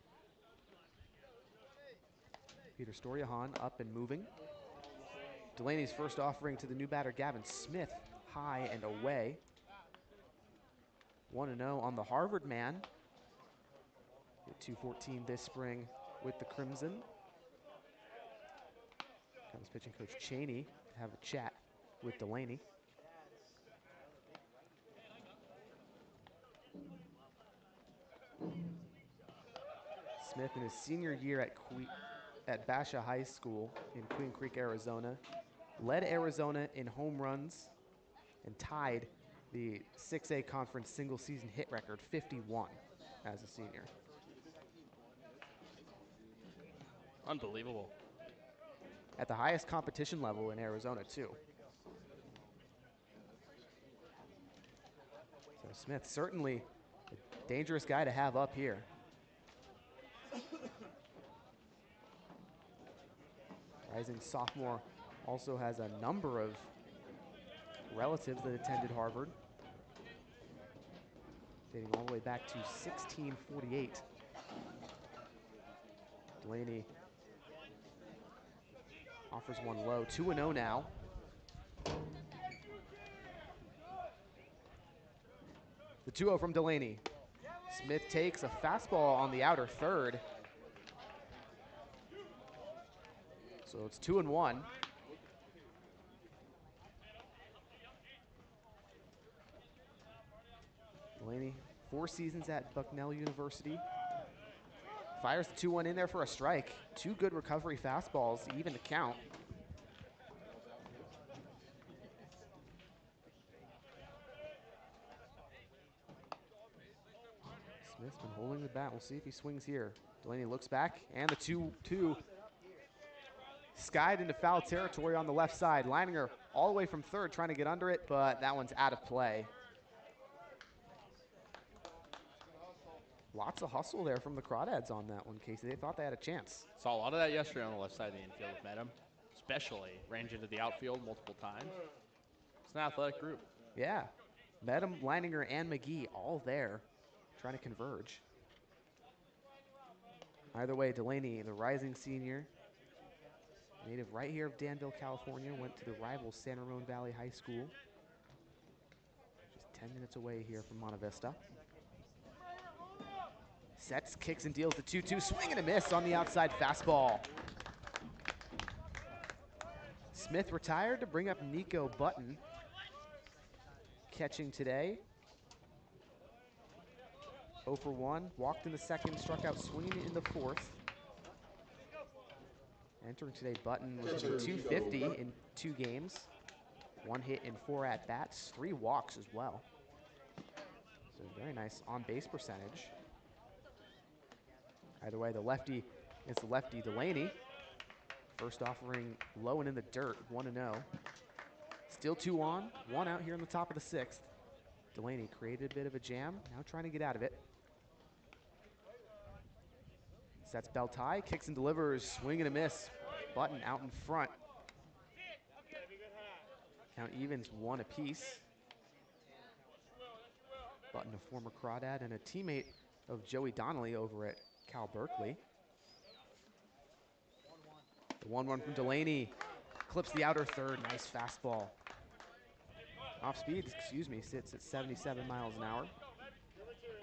Peter Storjahan up and moving. Delaney's first offering to the new batter, Gavin Smith, high and away. 1-0 on the Harvard man. Hit .214 this spring with the Crimson. Comes pitching coach Cheney to have a chat with Delaney. Smith in his senior year at Basha High School in Queen Creek, Arizona, led Arizona in home runs and tied the 6A conference single season hit record, 51 as a senior. Unbelievable. At the highest competition level in Arizona, too. So Smith, certainly a dangerous guy to have up here. Rising sophomore also has a number of relatives that attended Harvard, dating all the way back to 1648. Delaney offers one low, 2-0 now. The 2-0 from Delaney. Smith takes a fastball on the outer third. So it's 2-1. Delaney, 4 seasons at Bucknell University. Fires the 2-1 in there for a strike. 2 good recovery fastballs, even to count. Smith's been holding the bat. We'll see if he swings here. Delaney looks back, and the 2-2 skied into foul territory on the left side. Leininger all the way from third trying to get under it, but that one's out of play. Lots of hustle there from the Crawdads on that one, Casey. They thought they had a chance. Saw a lot of that yesterday on the left side of the infield with Medham, especially. Range into the outfield multiple times. It's an athletic group. Yeah. Medham, Leininger, and McGee all there trying to converge. Either way, Delaney, the rising senior, native right here of Danville, California, went to the rival San Ramon Valley High School. Just 10 minutes away here from Monte Vista. Sets, kicks, and deals the 2-2. Swing and a miss on the outside fastball. Smith retired to bring up Nico Button. Catching today. 0 for 1. Walked in the second, struck out swinging in the fourth. Entering today, Button was hitting 250 in 2 games. 1 hit in 4 at-bats, 3 walks as well. So very nice on-base percentage. Either way, the lefty is the lefty Delaney. First offering low and in the dirt, 1-0. Still 2 on, 1 out here in the top of the 6th. Delaney created a bit of a jam, now trying to get out of it. Sets belt high, kicks and delivers, swing and a miss. Button out in front. Count evens 1 apiece. Button, a former Crawdad and a teammate of Joey Donnelly over at Cal Berkeley. The 1-1 from Delaney. Clips the outer third, nice fastball. Off speed, excuse me, sits at 77 miles an hour.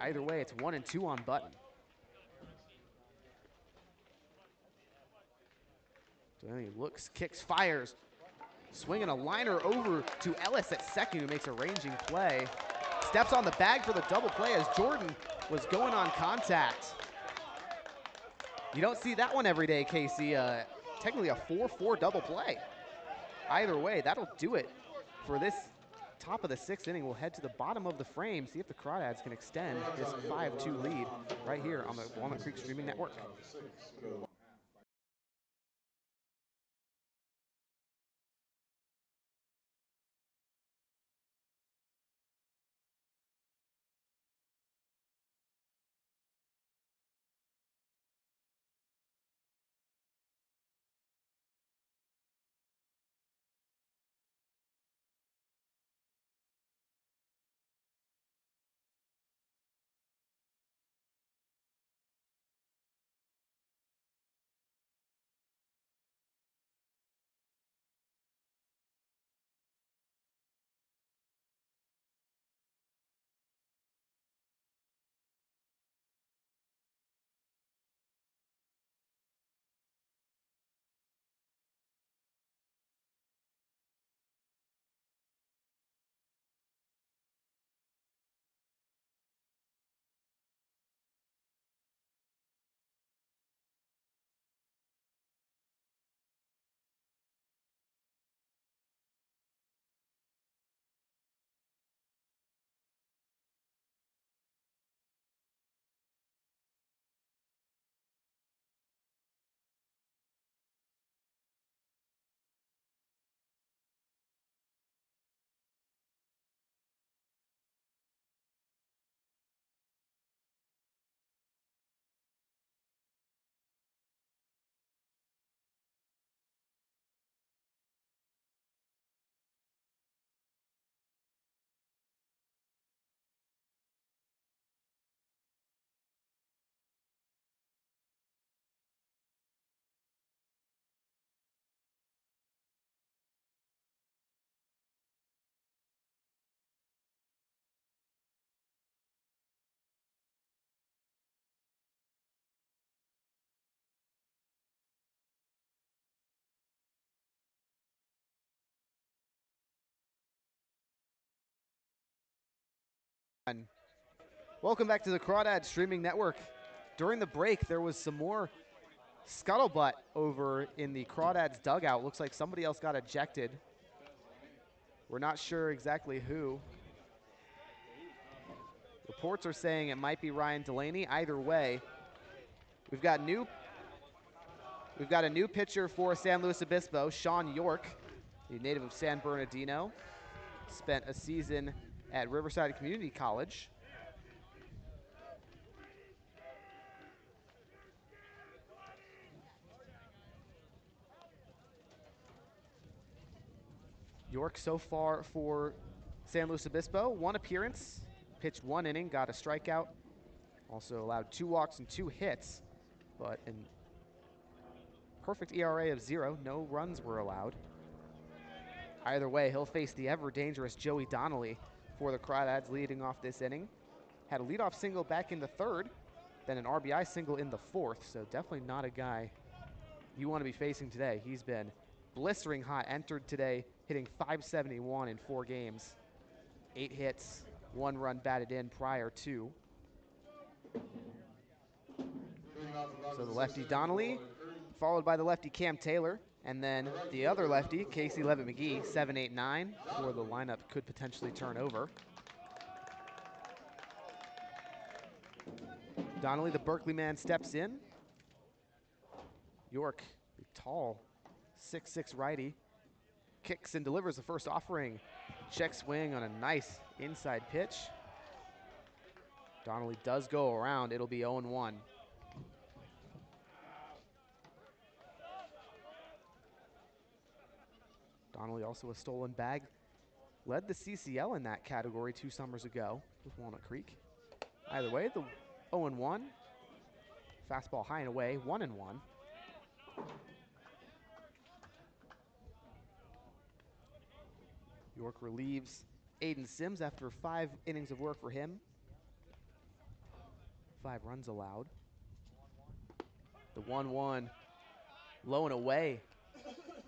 Either way, it's 1-2 on Button. Delaney looks, kicks, fires. Swinging a liner over to Ellis at second, who makes a ranging play. Steps on the bag for the double play as Jordan was going on contact. You don't see that one every day, Casey. Technically a 4-4 double play. Either way, that'll do it for this top of the 6th inning. We'll head to the bottom of the frame, see if the Crawdads can extend this 5-2 lead right here on the Walnut Creek Streaming Network. Welcome back to the Crawdad Streaming Network. During the break, there was some more scuttlebutt over in the Crawdads dugout. Looks like somebody else got ejected. We're not sure exactly who. Reports are saying it might be Ryan Delaney. Either way, we've got a new pitcher for San Luis Obispo, Sean York, the native of San Bernardino. Spent a season at Riverside Community College. York so far for San Luis Obispo, 1 appearance, pitched 1 inning, got a strikeout, also allowed 2 walks and 2 hits, but in perfect ERA of 0, no runs were allowed. Either way, he'll face the ever-dangerous Joey Donnelly for the Crawdads leading off this inning. Had a leadoff single back in the 3rd, then an RBI single in the 4th, so definitely not a guy you want to be facing today. He's been blistering hot, entered today hitting .571 in 4 games. 8 hits, 1 run batted in prior to. So the lefty Donnelly, followed by the lefty Cam Taylor, and then the other lefty, Casey Levitt McGee, 7, 8, 9, before the lineup could potentially turn over. Donnelly, the Berkeley man, steps in. York, the tall 6'6" righty, kicks and delivers the first offering. Check swing on a nice inside pitch. Donnelly does go around. It'll be 0-1. Donnelly also a stolen bag. Led the CCL in that category 2 summers ago with Walnut Creek. Either way, the 0-1. Fastball high and away, 1-1. York relieves Aiden Sims after 5 innings of work for him. 5 runs allowed. The 1-1 low and away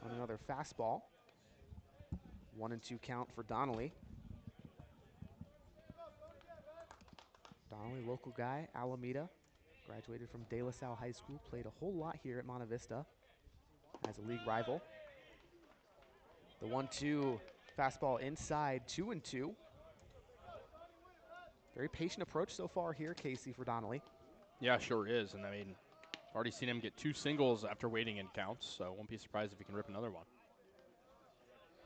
on another fastball. 1-2 count for Donnelly. Donnelly, local guy, Alameda. Graduated from De La Salle High School. Played a whole lot here at Monte Vista as a league rival. The 1-2 fastball inside, 2-2. Very patient approach so far here, Casey, for Donnelly. Yeah, sure is. And I mean, I've already seen him get 2 singles after waiting in counts, so won't be surprised if he can rip another one.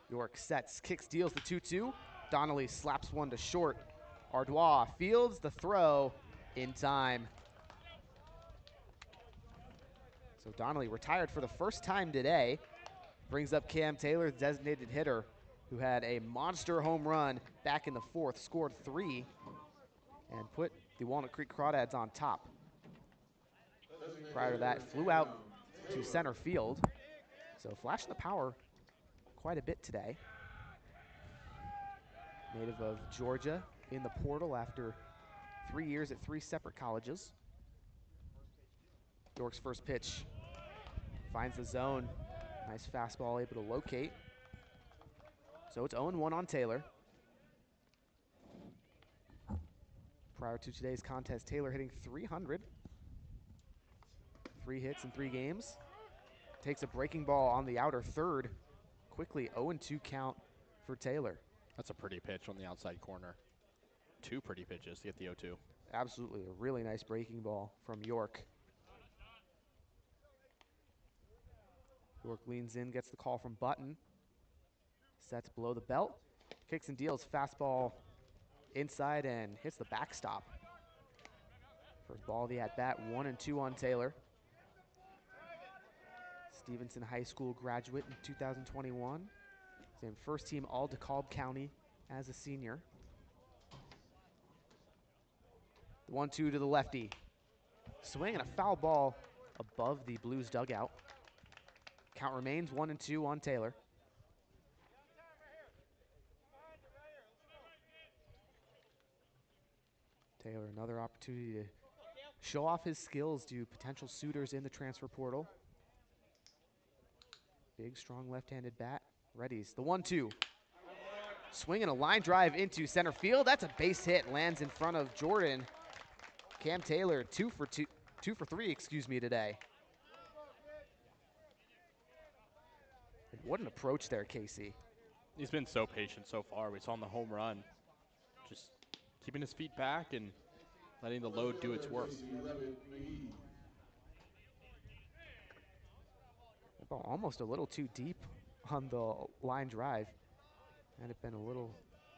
York sets, kicks, deals the 2-2. Donnelly slaps one to short. Ardois fields the throw in time. So Donnelly retired for the first time today. Brings up Cam Taylor, the designated hitter, who had a monster home run back in the 4th, scored 3, and put the Walnut Creek Crawdads on top. Prior to that, flew out to center field. So flashing the power quite a bit today. Native of Georgia, in the portal after 3 years at 3 separate colleges. York's first pitch finds the zone. Nice fastball, able to locate. So it's 0-1 on Taylor. Prior to today's contest, Taylor hitting .300. 3 hits in 3 games. Takes a breaking ball on the outer 3rd. Quickly 0-2 count for Taylor. That's a pretty pitch on the outside corner. 2 pretty pitches to get the 0-2. Absolutely, a really nice breaking ball from York. York leans in, gets the call from Button. Sets below the belt. Kicks and deals, fastball inside and hits the backstop. First ball of the at-bat, 1-2 on Taylor. Stevenson High School graduate in 2021. He's named first team All DeKalb County as a senior. The 1-2 to the lefty. Swing and a foul ball above the Blues dugout. Count remains 1-2 on Taylor. Taylor, another opportunity to show off his skills to potential suitors in the transfer portal. Big, strong left-handed bat. Readies the 1-2. Swinging a line drive into center field. That's a base hit. Lands in front of Jordan. Cam Taylor, 2 for 3, today. And what an approach there, Casey. He's been so patient so far. We saw him the home run. Just keeping his feet back and letting the load do its work. Ball almost a little too deep on the line drive. Had it been a little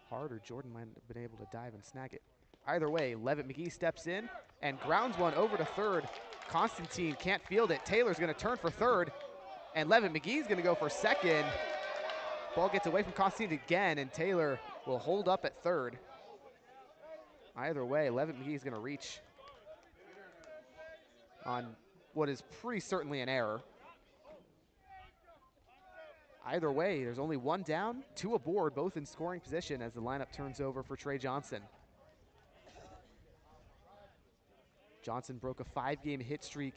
harder, Jordan might have been able to dive and snag it. Either way, Levitt McGee steps in and grounds one over to 3rd. Constantine can't field it. Taylor's going to turn for 3rd, and Levitt McGee's going to go for 2nd. Ball gets away from Constantine again, and Taylor will hold up at third. Either way, Levitt McGee is going to reach on what is pretty certainly an error. Either way, there's only one down, two aboard, both in scoring position as the lineup turns over for Trey Johnson. Johnson broke a 5-game hit streak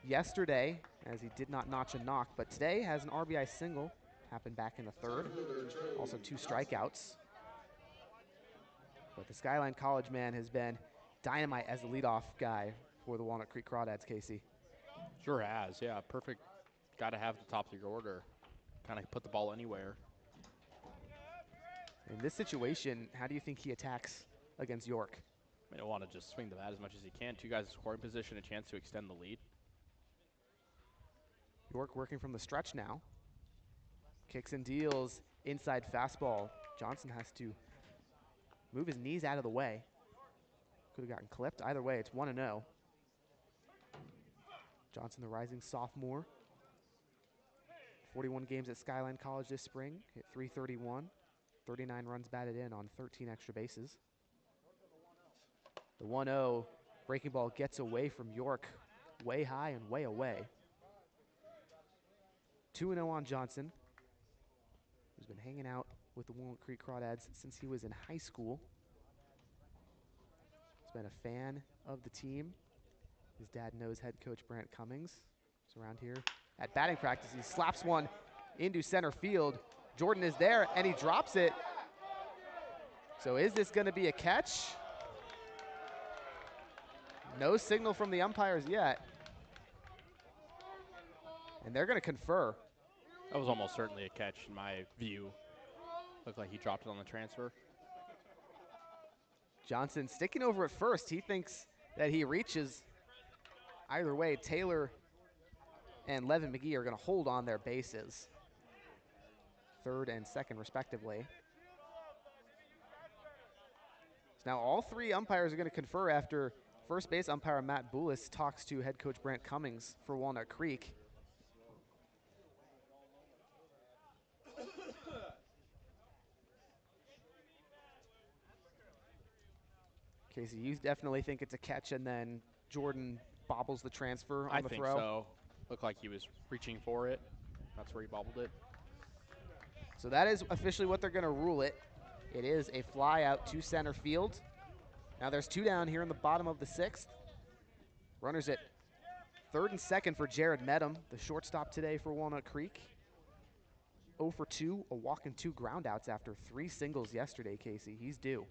yesterday as he did not notch a knock, but today has an RBI single, happened back in the third. Also 2 strikeouts. But the Skyline College man has been dynamite as the leadoff guy for the Walnut Creek Crawdads, Kasey. Sure has, yeah. Perfect guy to have at the top of your order. Kind of put the ball anywhere. In this situation, how do you think he attacks against York? I mean, I want to just swing the bat as much as he can. 2 guys in scoring position, a chance to extend the lead. York working from the stretch now. Kicks and deals, inside fastball. Johnson has to move his knees out of the way. Could have gotten clipped. Either way, it's 1-0. Johnson, the rising sophomore. 41 games at Skyline College this spring. Hit .331. 39 runs batted in on 13 extra bases. The 1-0 breaking ball gets away from York. Way high and way away. 2-0 on Johnson, who's been hanging out with the Walnut Creek Crawdads since he was in high school. He's been a fan of the team. His dad knows head coach Brant Cummings. He's around here at batting practice. He slaps one into center field. Jordan is there, and he drops it. So is this going to be a catch? No signal from the umpires yet. And they're going to confer. That was almost certainly a catch in my view. Looked like he dropped it on the transfer. Johnson sticking over at first. He thinks that he reaches. Either way, Taylor and Levin McGee are going to hold on their bases. Third and second, respectively. So now all 3 umpires are going to confer after first base umpire Matt Boulis talks to head coach Brant Cummings for Walnut Creek. Kasey, you definitely think it's a catch, and then Jordan bobbles the transfer on the throw? I think so. Looked like he was reaching for it. That's where he bobbled it. So that is officially what they're going to rule it. It is a fly out to center field. Now there's 2 down here in the bottom of the 6th. Runners at third and second for Jared Medham, the shortstop today for Walnut Creek. 0 for 2, a walk and 2 groundouts after 3 singles yesterday, Kasey. He's due.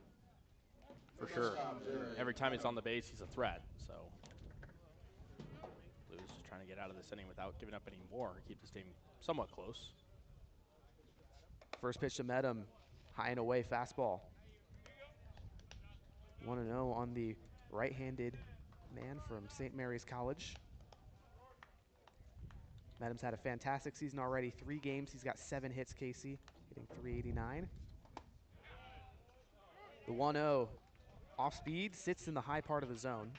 For sure. Every time he's on the base, he's a threat. So Blues just trying to get out of this inning without giving up any more. Keep this team somewhat close. First pitch to Medham, high and away fastball. 1-0 on the right-handed man from St. Mary's College. Medham's had a fantastic season already. 3 games, he's got 7 hits, Kasey, hitting .389. The 1-0 off speed, sits in the high part of the zone.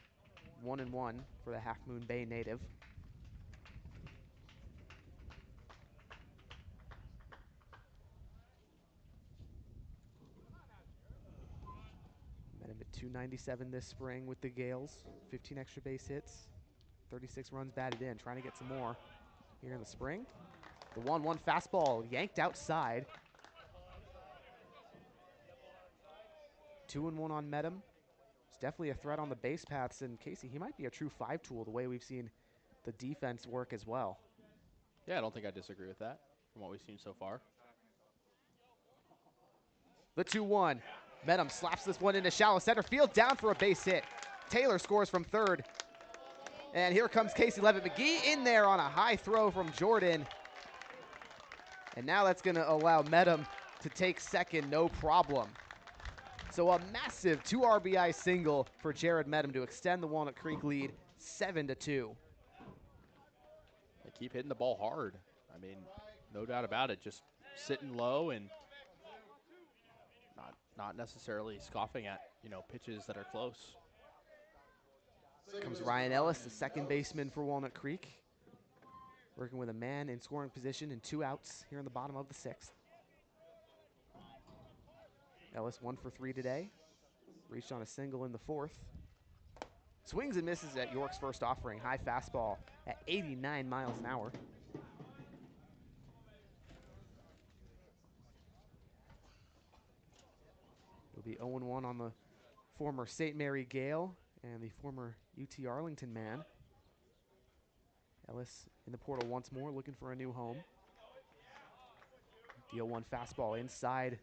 1-1 for the Half Moon Bay native. Met him at .297 this spring with the Gales. 15 extra base hits, 36 runs batted in. Trying to get some more here in the spring. The 1-1 fastball yanked outside. 2-1 on Medham. It's definitely a threat on the base paths, and Kasey, he might be a true 5 tool the way we've seen the defense work as well. Yeah, I don't think I disagree with that from what we've seen so far. The 2-1. Medham slaps this one into shallow center field, down for a base hit. Taylor scores from third. And here comes Kasey Levitt McGee in there on a high throw from Jordan. And now that's going to allow Medham to take second, no problem. So a massive 2 RBI single for Jared Medham to extend the Walnut Creek lead 7-2. They keep hitting the ball hard. I mean, no doubt about it. Just sitting low and not necessarily scoffing at, pitches that are close. Comes Ryan Ellis, the second baseman for Walnut Creek, working with a man in scoring position and 2 outs here in the bottom of the 6th. Ellis 1 for 3 today. Reached on a single in the fourth. Swings and misses at York's first offering. High fastball at 89 miles an hour. It'll be 0-1 on the former St. Mary Gale and the former UT Arlington man. Ellis in the portal once more, looking for a new home. The 0-1 fastball inside.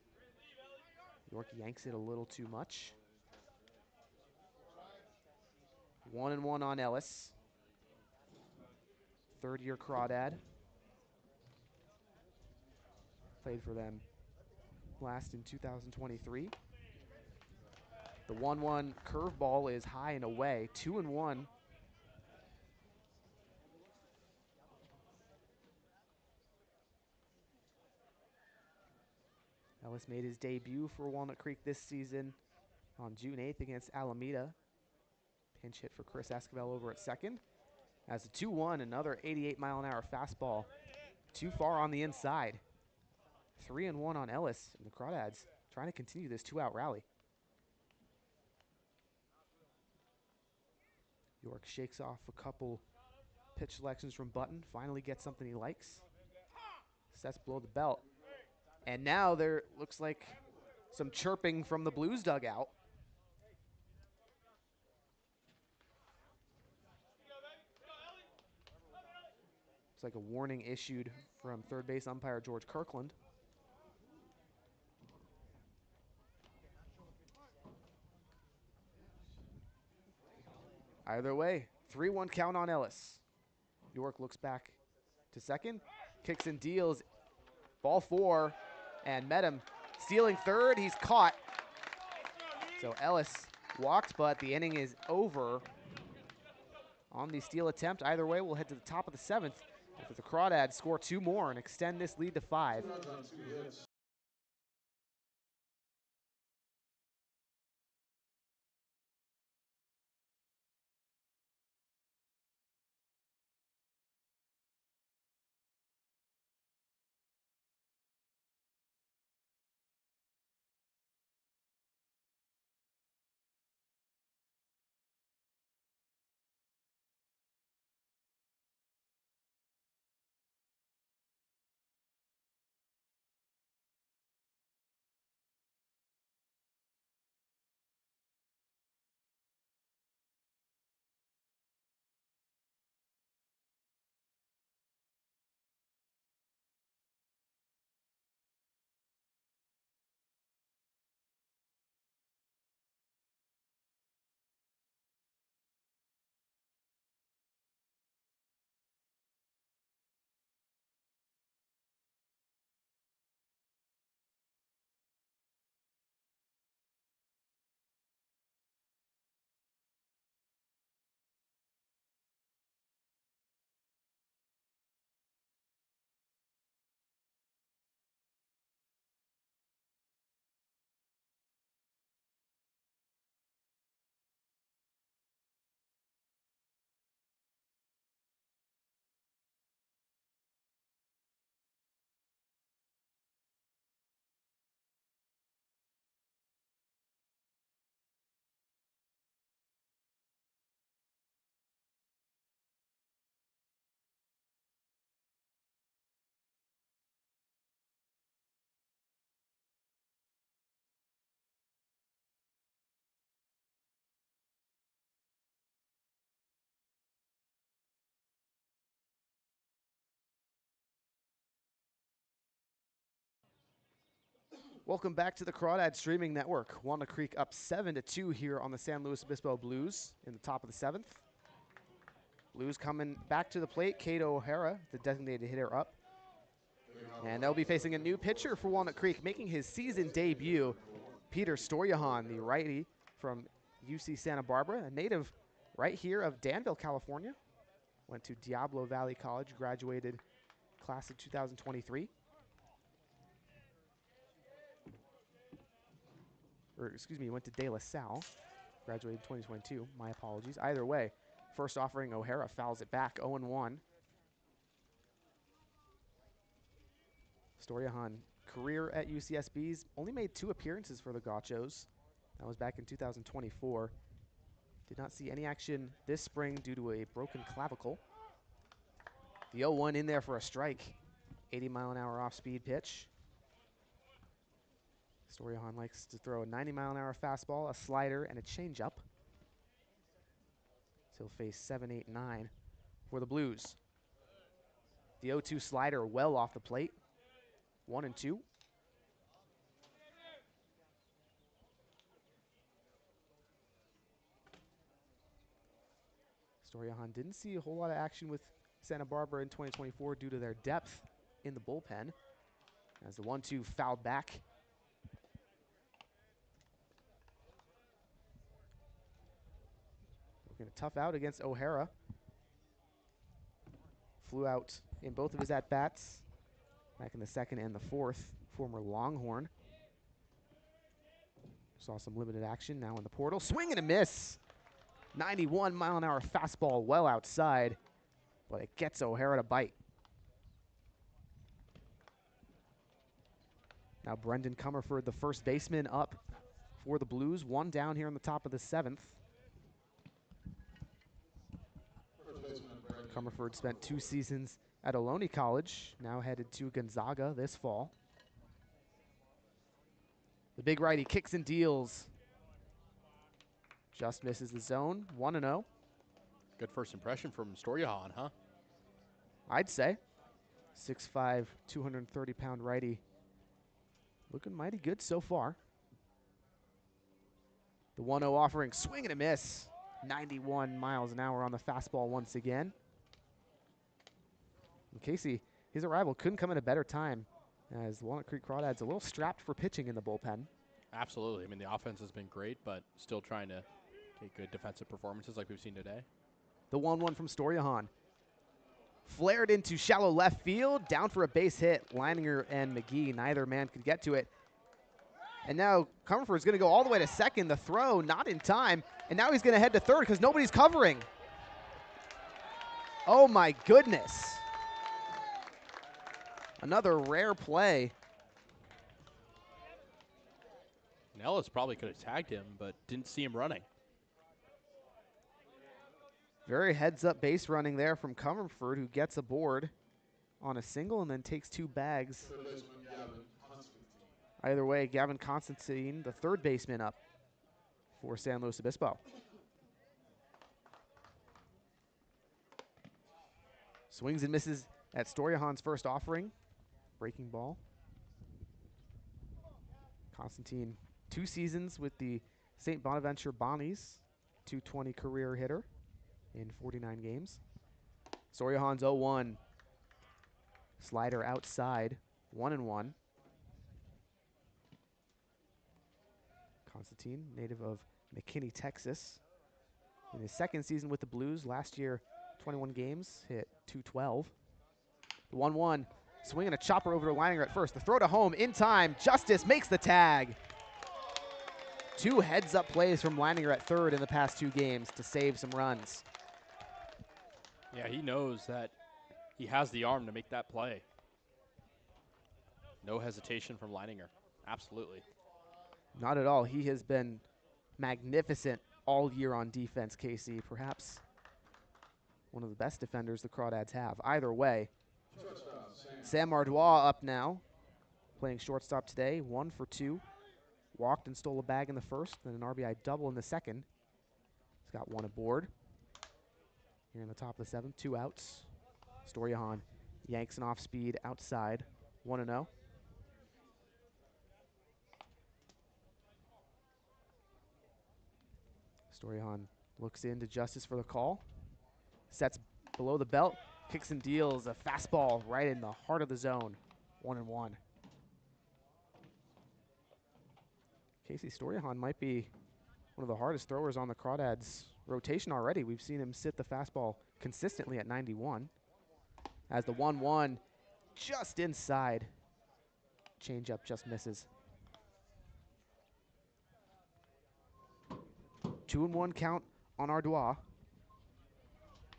York yanks it a little too much. 1-1 on Ellis. Third-year Crawdad. Played for them last in 2023. The 1-1 curveball is high and away. 2-1. Ellis made his debut for Walnut Creek this season on June 8th against Alameda. Pinch hit for Chris Esquivel over at second. As a 2-1, another 88-mile-an-hour fastball. Too far on the inside. 3-1 on Ellis, and the Crawdads trying to continue this two-out rally. York shakes off a couple pitch selections from Button, finally gets something he likes. Sets below the belt. And now there looks like some chirping from the Blues dugout. It's like a warning issued from third base umpire George Kirkland. Either way, 3-1 count on Ellis. York looks back to second, kicks and deals. Ball 4, and met him. Stealing third, he's caught. So Ellis walked, but the inning is over on the steal attempt. Either way, we'll head to the top of the 7th. If the Crawdads score 2 more and extend this lead to 5. Welcome back to the Crawdad Streaming Network. Walnut Creek up 7-2 here on the San Luis Obispo Blues in the top of the 7th. Blues coming back to the plate. Cato O'Hara, the designated hitter, up. And they'll be facing a new pitcher for Walnut Creek, making his season debut. Peter Storjahan, the righty from UC Santa Barbara, a native right here of Danville, California. Went to Diablo Valley College, graduated class of 2023. Or excuse me, went to De La Salle, graduated 2022. My apologies. Either way, first offering, O'Hara fouls it back, 0-1. Storjahan career at UCSB's only made 2 appearances for the Gauchos. That was back in 2024. Did not see any action this spring due to a broken clavicle. The 0-1 in there for a strike. 80-mile-an-hour off-speed pitch. Storyhan likes to throw a 90-mile-an-hour fastball, a slider, and a changeup. He'll face 7, 8, 9 for the Blues. The 0-2 slider well off the plate. 1-2. Storyhan didn't see a whole lot of action with Santa Barbara in 2024 due to their depth in the bullpen. As the 1-2 fouled back. Looking a tough out against O'Hara. Flew out in both of his at-bats back in the 2nd and the 4th. Former Longhorn. Saw some limited action now in the portal. Swing and a miss. 91-mile-an-hour fastball well outside, but it gets O'Hara to bite. Now Brendan Comerford, the first baseman, up for the Blues. 1 down here in the top of the 7th. Comerford spent 2 seasons at Ohlone College, now headed to Gonzaga this fall. The big righty kicks and deals. Just misses the zone, 1-0. Good first impression from Storyhan, huh? I'd say. 6'5", 230-pound righty. Looking mighty good so far. The 1-0 offering, swing and a miss. 91 miles an hour on the fastball once again. And Kasey, his arrival couldn't come at a better time, as the Walnut Creek Crawdads a little strapped for pitching in the bullpen. Absolutely. I mean, the offense has been great, but still trying to get good defensive performances like we've seen today. The 1-1 from Storyhan. Flared into shallow left field, down for a base hit. Leininger and McGee, neither man could get to it. And now Comerford's going to go all the way to second. The throw not in time, and now he's going to head to third because nobody's covering. Oh my goodness. Another rare play. Nellis probably could have tagged him, but didn't see him running. Very heads-up base running there from Comerford, who gets aboard on a single and then takes 2 bags. Either way, Gavin Constantine, the third baseman, up for San Luis Obispo. Swings and misses at Storyhan's first offering. Breaking ball. Constantine, 2 seasons with the St. Bonaventure Bonnies, 220 career hitter in 49 games. Storyhan's 0-1. Slider outside, 1-1. Constantine, native of McKinney, Texas. In his 2nd season with the Blues, last year, 21 games, hit .212. The 1-1, swinging a chopper over to Leininger at first. The throw to home in time. Justice makes the tag. 2 heads-up plays from Leininger at third in the past 2 games to save some runs. Yeah, he knows that he has the arm to make that play. No hesitation from Leininger. Absolutely. Not at all. He has been magnificent all year on defense, Kasey. Perhaps one of the best defenders the Crawdads have. Either way, Sam Ardois up now, playing shortstop today, 1 for 2. Walked and stole a bag in the first, then an RBI double in the second. He's got 1 aboard. Here in the top of the 7th, 2 outs. Storyhan yanks an off-speed outside, 1-0. Storyhan looks into Justice for the call. Sets below the belt, kicks and deals a fastball right in the heart of the zone, 1-1. Kasey, Storyhan might be one of the hardest throwers on the Crawdads rotation already. We've seen him sit the fastball consistently at 91. As the 1-1 just inside. Changeup just misses. 2-1 count on Ardois.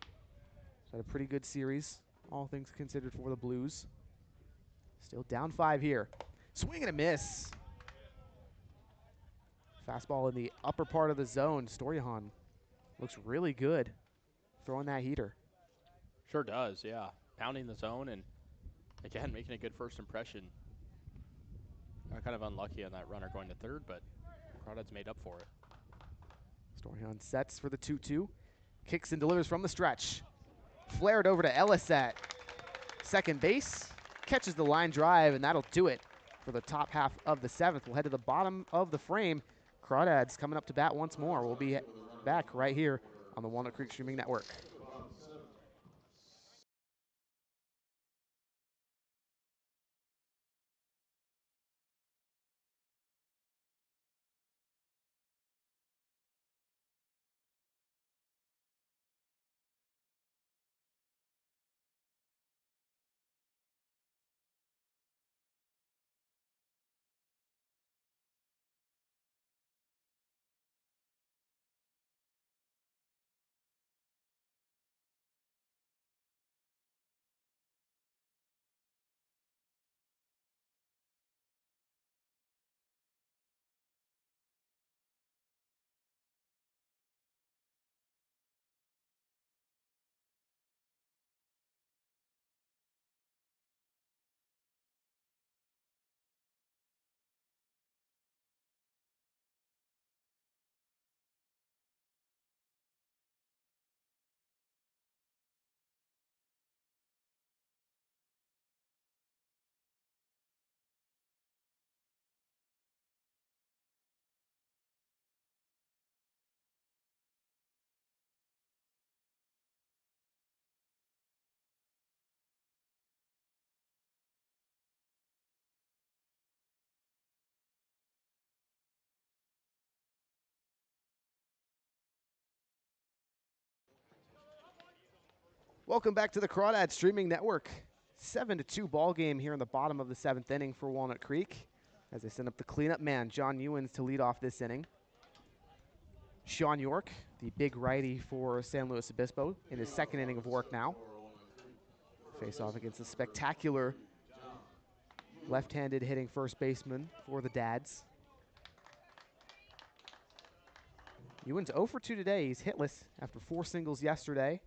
He's had a pretty good series, all things considered, for the Blues. Still down 5 here. Swing and a miss. Fastball in the upper part of the zone. Storyhan looks really good throwing that heater. Sure does, yeah. Pounding the zone and, again, making a good first impression. Got kind of unlucky on that runner going to third, but Crawdads made up for it. Storyhan sets for the 2-2. Kicks and delivers from the stretch. Flared over to Ellis at second base. Catches the line drive, and that'll do it for the top half of the 7th. We'll head to the bottom of the frame. Crawdads coming up to bat once more. We'll be back right here on the Walnut Creek Streaming Network. Welcome back to the Crawdads Streaming Network. 7-2 ball game here in the bottom of the 7th inning for Walnut Creek as they send up the cleanup man, John Ewens, to lead off this inning. Sean York, the big righty for San Luis Obispo, in his 2nd inning of work now. Face off against the spectacular left-handed hitting first baseman for the Dads. Ewens 0 for 2 today. He's hitless after 4 singles yesterday.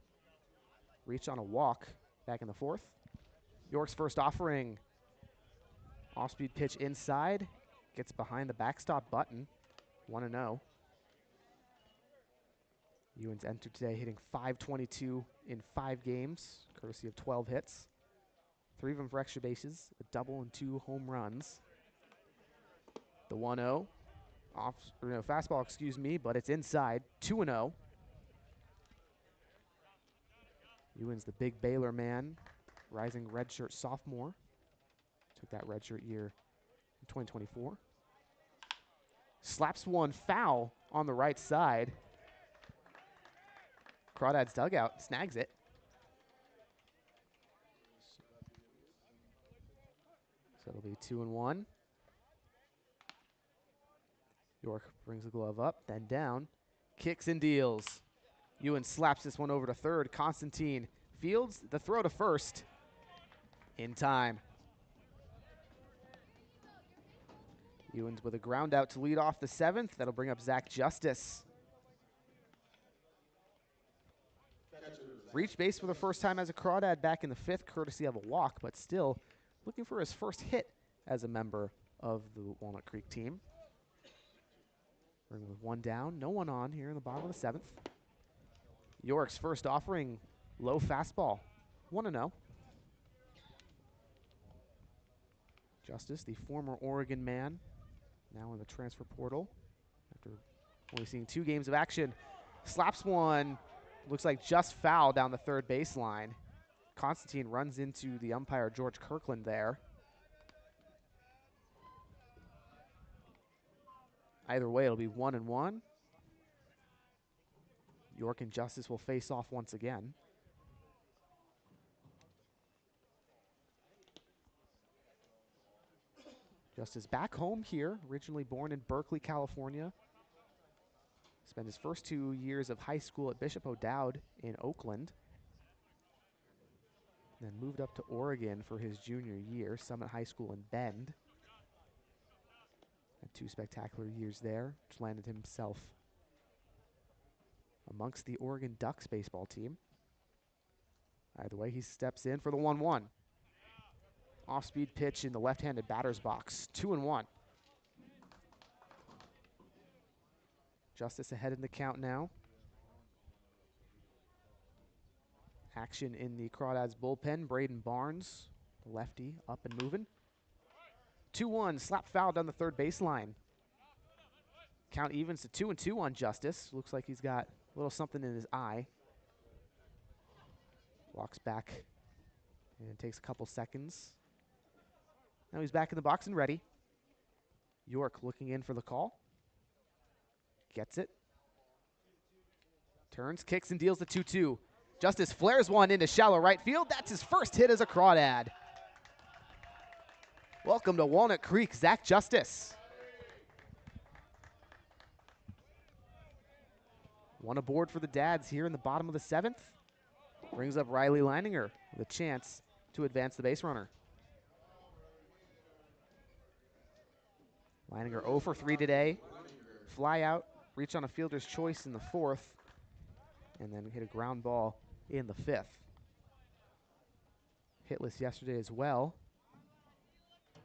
Reached on a walk back in the 4th. York's first offering. Off-speed pitch inside. Gets behind the backstop button. 1-0. Ewens entered today hitting .522 in 5 games, courtesy of 12 hits. 3 of them for extra bases, a double and 2 home runs. The 1-0. Fastball, excuse me, but it's inside. 2-0. Ewens, the big Baylor man, rising redshirt sophomore. Took that redshirt year in 2024. Slaps one foul on the right side. Crawdads dugout snags it. So it'll be 2-1. York brings the glove up, then down. Kicks and deals. Ewens slaps this one over to third. Constantine fields the throw to first in time. Ewens with a ground out to lead off the 7th. That'll bring up Zach Justice. Reached base for the first time as a Crawdad back in the 5th, courtesy of a walk, but still looking for his first hit as a member of the Walnut Creek team. With 1 down, no one on here in the bottom of the 7th. York's first offering, low fastball, 1-0. Justice, the former Oregon man, now in the transfer portal after only seeing 2 games of action. Slaps one, looks like just foul down the third baseline. Constantine runs into the umpire, George Kirkland, there. Either way, it'll be 1-1. York and Justice will face off once again. Justice back home here, originally born in Berkeley, California. Spent his first 2 years of high school at Bishop O'Dowd in Oakland. Then moved up to Oregon for his junior year, Summit High School in Bend. Had 2 spectacular years there, which landed himself amongst the Oregon Ducks baseball team. Either way, he steps in for the 1-1. Off-speed pitch in the left-handed batter's box, 2-1. Justice ahead in the count now. Action in the Crawdads bullpen. Braden Barnes, the lefty, up and moving. 2-1, slap foul down the third baseline. Count evens to 2-2 on Justice. Looks like he's got a little something in his eye. Walks back and takes a couple seconds. Now he's back in the box and ready. York looking in for the call. Gets it. Turns, kicks, and deals the 2-2. Justice flares one into shallow right field. That's his first hit as a Crawdad. Welcome to Walnut Creek, Zach Justice. One aboard for the Dads here in the bottom of the 7th. Brings up Riley Leininger with a chance to advance the base runner. Leininger 0 for 3 today. Fly out, reach on a fielder's choice in the 4th, and then hit a ground ball in the 5th. Hitless yesterday as well.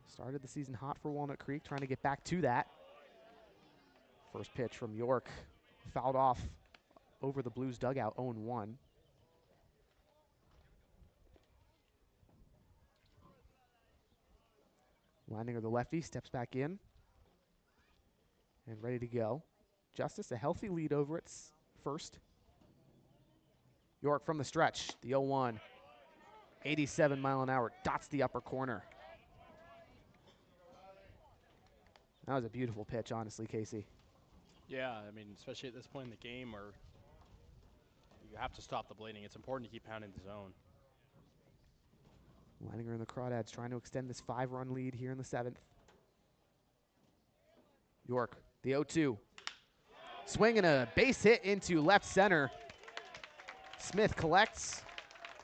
Started the season hot for Walnut Creek, trying to get back to that. First pitch from York, fouled off over the Blues dugout, 0-1. Leininger, the lefty, steps back in and ready to go. Justice, a healthy lead over its first. York from the stretch, the 0-1. 87 mile an hour, dots the upper corner. That was a beautiful pitch, honestly, Kasey. Yeah, I mean, especially at this point in the game where you have to stop the blading. It's important to keep pounding the zone. Leininger and the Crawdads trying to extend this 5-run lead here in the 7th. York, the 0-2. Swinging a base hit into left center. Smith collects,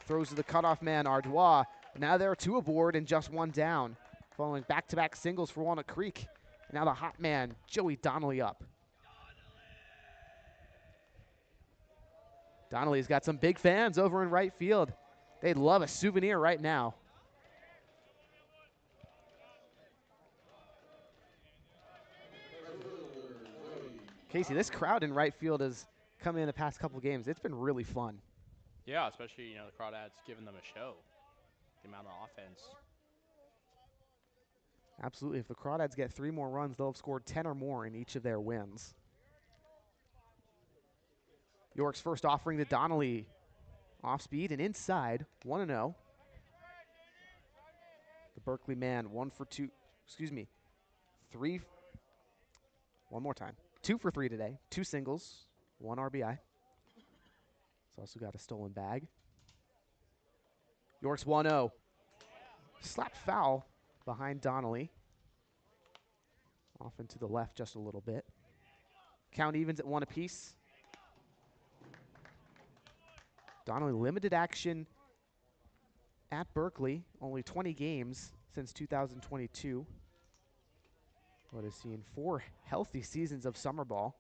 throws to the cutoff man, Ardois. Now there are 2 aboard and just 1 down. Following back-to-back singles for Walnut Creek. And now the hot man, Joey Donnelly, up. Donnelly's got some big fans over in right field. They'd love a souvenir right now. Kasey, this crowd in right field has come in the past couple games. It's been really fun. Yeah, especially, you know, the Crawdads giving them a show. The amount of offense. Absolutely. If the Crawdads get 3 more runs, they'll have scored 10 or more in each of their wins. York's first offering to Donnelly. Off speed and inside, 1-0. The Berkeley man, 1 for 2, one more time. 2 for 3 today, 2 singles, 1 RBI. He's also got a stolen bag. York's 1-0. Slapped foul behind Donnelly. Off and to the left just a little bit. Count evens at 1 apiece. Donnelly limited action at Berkeley, only 20 games since 2022. But has seen 4 healthy seasons of summer ball.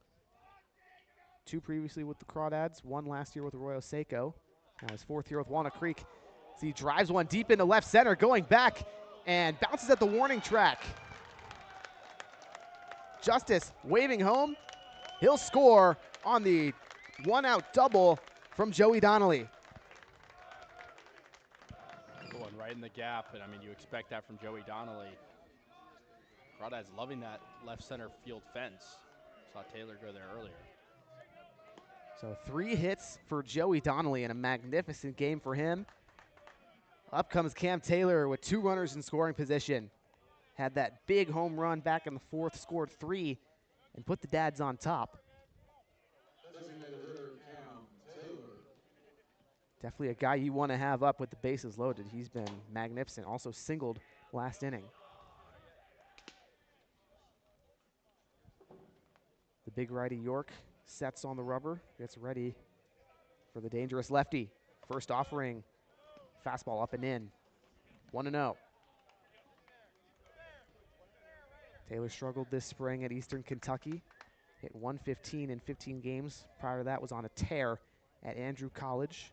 2 previously with the Crawdads, 1 last year with Arroyo Seco. Now his 4th year with Walnut Creek. As he drives one deep into left center, going back and bounces at the warning track. Justice waving home. He'll score on the 1-out double from Joey Donnelly. Going right in the gap, and I mean, you expect that from Joey Donnelly. Crawdads loving that left center field fence. Saw Taylor go there earlier. So 3 hits for Joey Donnelly and a magnificent game for him. Up comes Cam Taylor with 2 runners in scoring position. Had that big home run back in the 4th, scored 3, and put the Dads on top. Definitely a guy you want to have up with the bases loaded. He's been magnificent. Also singled last inning. The big righty York sets on the rubber, gets ready for the dangerous lefty. First offering, fastball up and in. 1-0. Taylor struggled this spring at Eastern Kentucky. Hit 115 in 15 games. Prior to that was on a tear at Andrew College.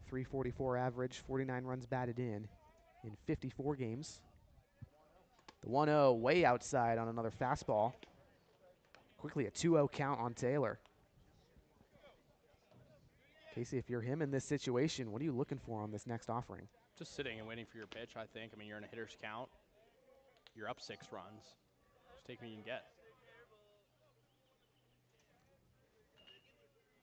344 average, 49 runs batted in 54 games. The 1-0 way outside on another fastball. Quickly a 2-0 count on Taylor. Kasey, if you're him in this situation, what are you looking for on this next offering? Just sitting and waiting for your pitch, I think. I mean, you're in a hitter's count. You're up 6 runs. Just take what you can get.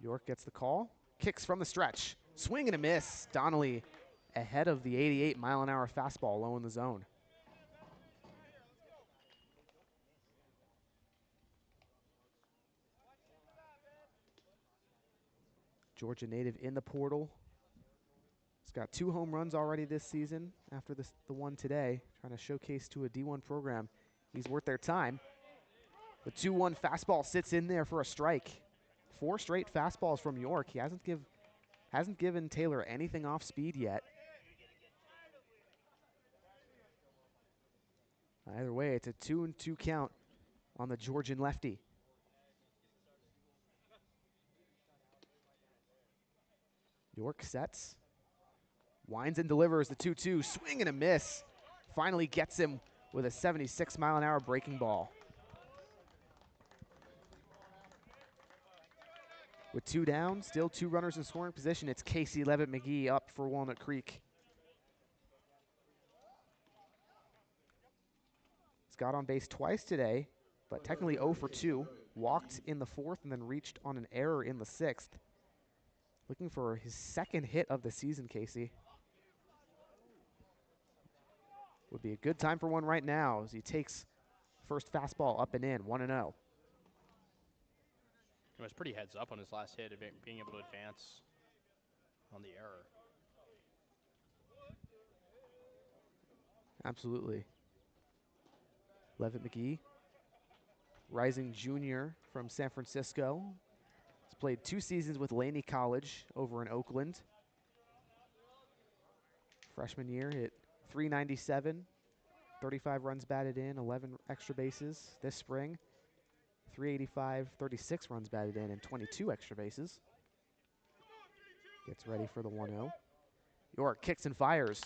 York gets the call. Kicks from the stretch. Swing and a miss. Donnelly ahead of the 88-mile-an-hour fastball low in the zone. Georgia native in the portal. He's got 2 home runs already this season after the one today. Trying to showcase to a D1 program he's worth their time. The 2-1 fastball sits in there for a strike. 4 straight fastballs from York. He hasn't given Taylor anything off speed yet. Either way, it's a 2-2 count on the Georgian lefty. York sets. Winds and delivers the 2-2. Swing and a miss. Finally gets him with a 76-mile-an-hour breaking ball. With 2 down, still 2 runners in scoring position, it's Kasey Levitt McGee up for Walnut Creek. He's got on base twice today, but technically 0 for 2. Walked in the 4th and then reached on an error in the 6th. Looking for his 2nd hit of the season, Kasey. Would be a good time for one right now as he takes first fastball up and in, 1-0. He was pretty heads up on his last hit, of being able to advance on the error. Absolutely. Levitt McGee, rising junior from San Francisco. He's played 2 seasons with Laney College over in Oakland. Freshman year hit .397, 35 runs batted in, 11 extra bases. This spring, .385, 36 runs batted in, and 22 extra bases. Gets ready for the 1-0. York kicks and fires.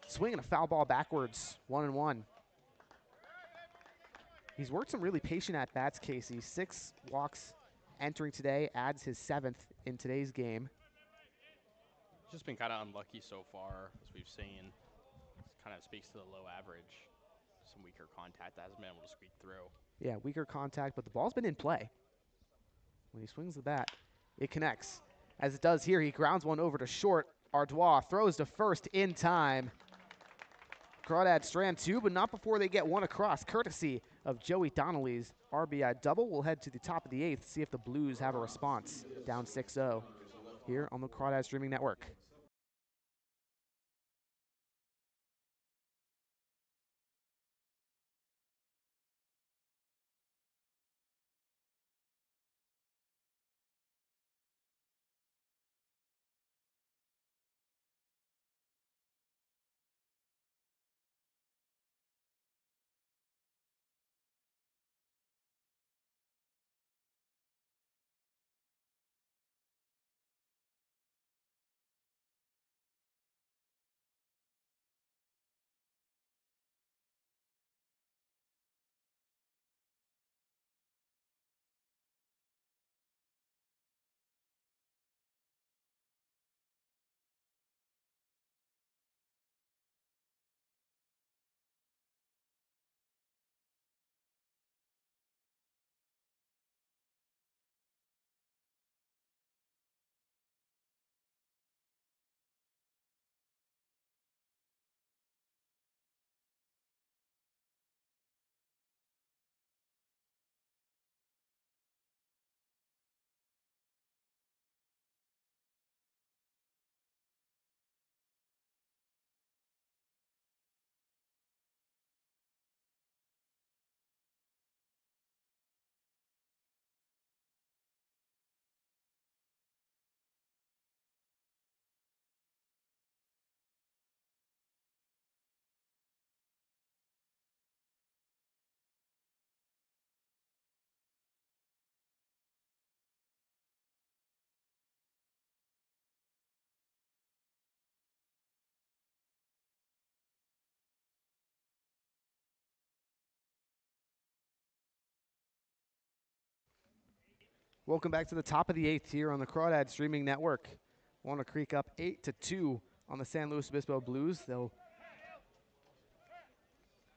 Swinging a foul ball backwards, 1-1. He's worked some really patient at-bats, Kasey. 6 walks entering today, adds his 7th in today's game. He's just been kind of unlucky so far, as we've seen. Kind of speaks to the low average. Some weaker contact that hasn't been able to squeak through. Yeah, weaker contact, but the ball's been in play. When he swings the bat, it connects. As it does here, he grounds one over to short. Ardois throws to first in time. Crawdads strand 2, but not before they get one across, courtesy of Joey Donnelly's RBI double. We'll head to the top of the 8th, see if the Blues have a response. Down 6-0 here on the Crawdads Streaming Network. Welcome back to the top of the 8th here on the Crawdad Streaming Network. Walnut Creek up 8-2 on the San Luis Obispo Blues. They'll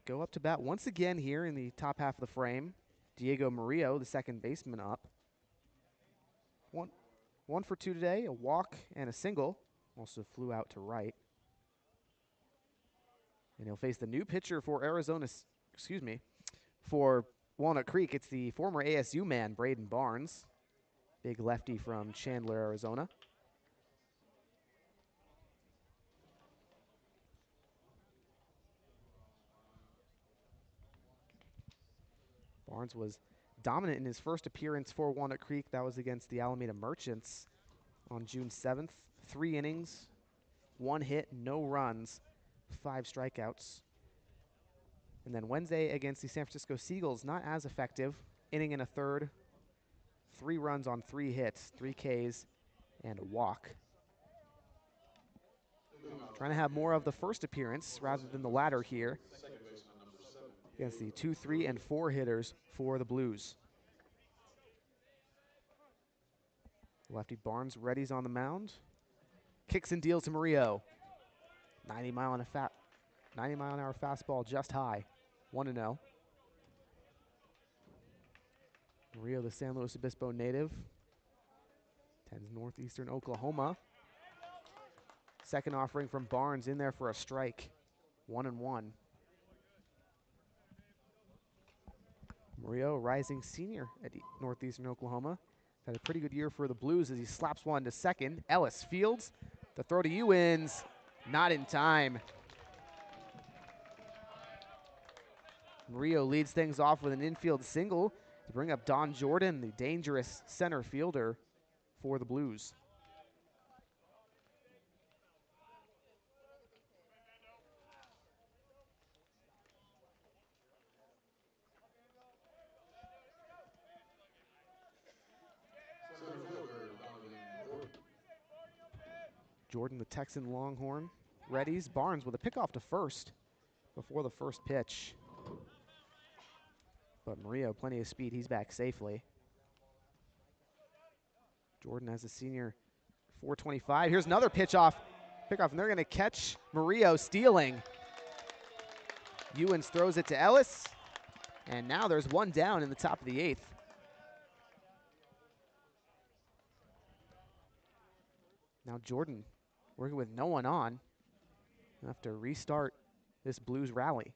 go up to bat once again here in the top half of the frame. Diego Murillo, the second baseman, up. One for 2 today, a walk and a single. Also flew out to right. And he'll face the new pitcher for for Walnut Creek. It's the former ASU man, Braden Barnes. Big lefty from Chandler, Arizona. Barnes was dominant in his first appearance for Walnut Creek. That was against the Alameda Merchants on June 7th. 3 innings, 1 hit, no runs, 5 strikeouts. And then Wednesday against the San Francisco Seagulls, not as effective. Inning and a third, 3 runs on 3 hits, 3 Ks, and a walk. Trying to have more of the first appearance rather than the latter here against the 2, 3, and 4 hitters for the Blues. Lefty Barnes readies on the mound. Kicks and deals to Murillo. 90 mile an hour fastball just high. 1-0. Murillo, the San Luis Obispo native. Tends northeastern Oklahoma. Second offering from Barnes in there for a strike. 1-1. Murillo, rising senior at northeastern Oklahoma. Had a pretty good year for the Blues as he slaps one to second. Ellis fields. The throw to Ewins. Not in time. Murillo leads things off with an infield single to bring up Don Jordan, the dangerous center fielder for the Blues. Jordan, the Texan Longhorn, readies. Barnes with a pickoff to first before the first pitch. But Murillo, plenty of speed. He's back safely. Jordan as a senior, 425. Here's another pickoff, and they're going to catch Murillo stealing. Ewins throws it to Ellis, and now there's one down in the top of the 8th. Now Jordan working with no one on. Have to restart this Blues rally.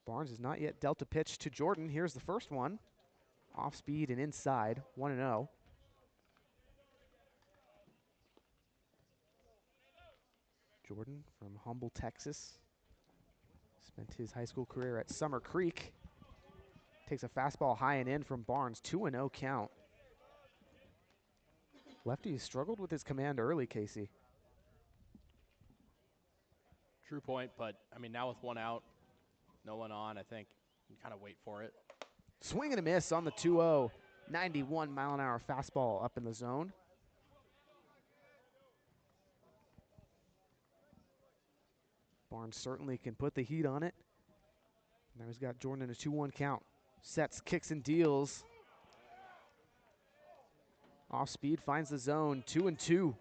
Barnes has not yet dealt a pitch to Jordan. Here's the first one. Off speed and inside, 1-0. Jordan from Humble, Texas. Spent his high school career at Summer Creek. Takes a fastball high and in from Barnes, 2-0 count. Lefty struggled with his command early, Kasey. True point, but I mean, now with one out, no one on, I think you kind of wait for it. Swing and a miss on the 2-0. 91 mile an hour fastball up in the zone. Barnes certainly can put the heat on it. Now he's got Jordan in a 2-1 count. Sets, kicks, and deals. Off speed, finds the zone, 2-2.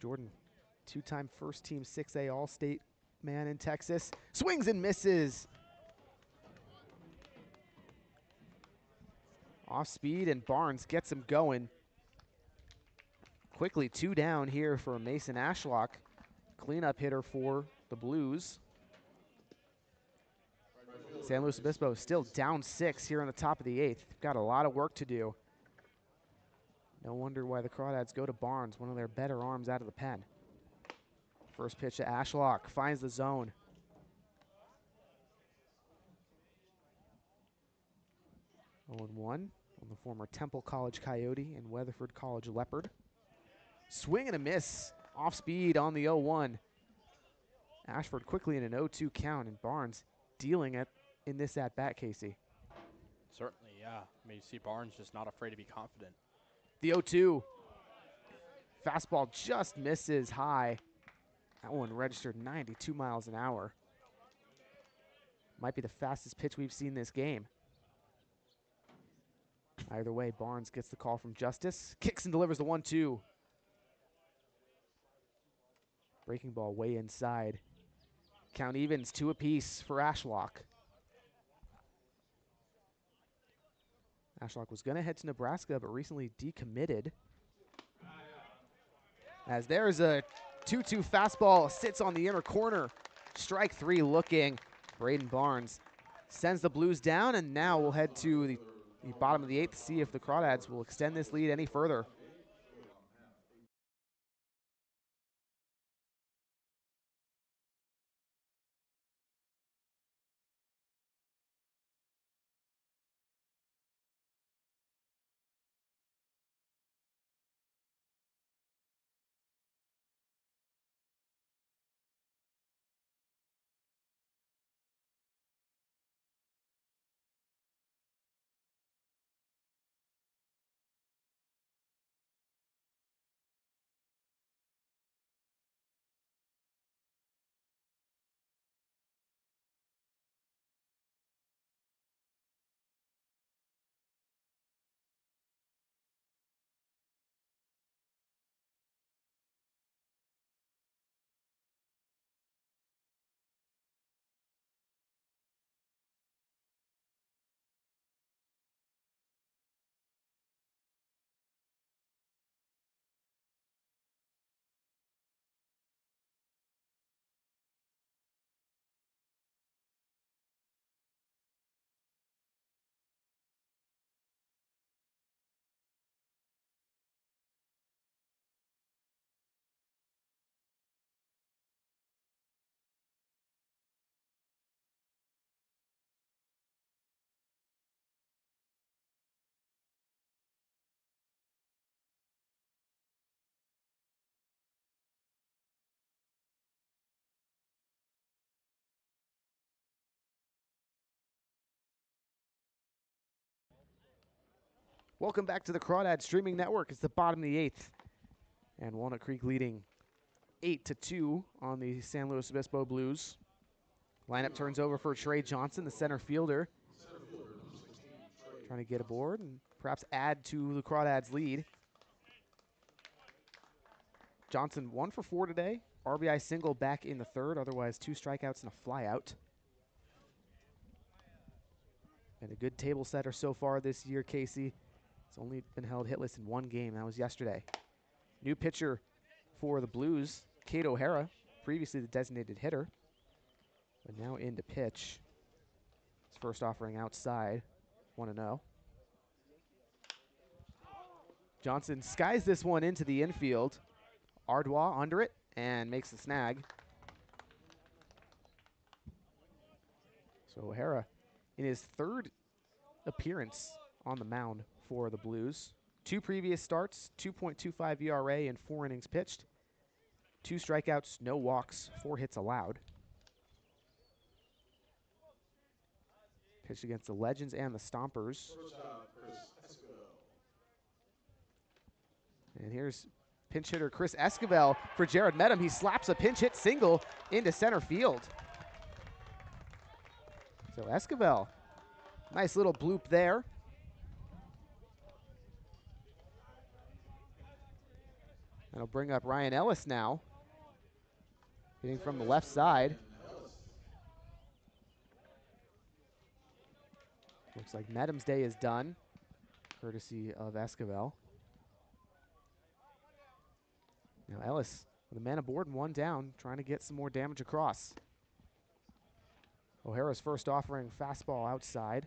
Jordan, 2-time first team 6A All-State man in Texas. Swings and misses. Off speed, and Barnes gets him going. Quickly 2 down here for Mason Ashlock. Cleanup hitter for the Blues. San Luis Obispo still down 6 here on the top of the 8th. Got a lot of work to do. No wonder why the Crawdads go to Barnes, one of their better arms out of the pen. First pitch to Ashlock, finds the zone. Oh, 0-1 on the former Temple College Coyote and Weatherford College Leopard. Swing and a miss, off speed on the 0-1. Ashford quickly in an 0-2 count, and Barnes dealing it in this at-bat, Kasey. Certainly, yeah. I mean, you see Barnes just not afraid to be confident. The 0-2. Fastball just misses high. That one registered 92 miles an hour. Might be the fastest pitch we've seen this game. Either way, Barnes gets the call from Justice. Kicks and delivers the 1-2. Breaking ball way inside. Count evens, 2 apiece for Ashlock. Ashlock was going to head to Nebraska, but recently decommitted. As there's a 2-2 fastball, sits on the inner corner. Strike 3 looking. Braden Barnes sends the Blues down, and now we'll head to the bottom of the 8th to see if the Crawdads will extend this lead any further. Welcome back to the Crawdad Streaming Network. It's the bottom of the 8th. And Walnut Creek leading 8-2 on the San Luis Obispo Blues. Lineup turns over for Trey Johnson, the center fielder. Trying to get aboard and perhaps add to the Crawdads' lead. Johnson 1 for 4 today. RBI single back in the 3rd, otherwise 2 strikeouts and a flyout. And a good table setter so far this year, Kasey. It's only been held hitless in 1 game. That was yesterday. New pitcher for the Blues, Cade O'Hara, previously the designated hitter, but now in to pitch. His first offering outside, 1-0. Johnson skies this one into the infield. Ardois under it and makes the snag. So O'Hara in his 3rd appearance on the mound for the Blues. 2 previous starts, 2.25 ERA and 4 innings pitched. 2 strikeouts, no walks, 4 hits allowed. Pitched against the Legends and the Stompers. And here's pinch hitter Chris Esquivel for Jared Medham. He slaps a pinch hit single into center field. So Esquivel, nice little bloop there. That'll bring up Ryan Ellis now, hitting from the left side. Looks like Medham's day is done, courtesy of Esquivel. Now Ellis with a man aboard and 1 down, trying to get some more damage across. O'Hara's first offering, fastball outside,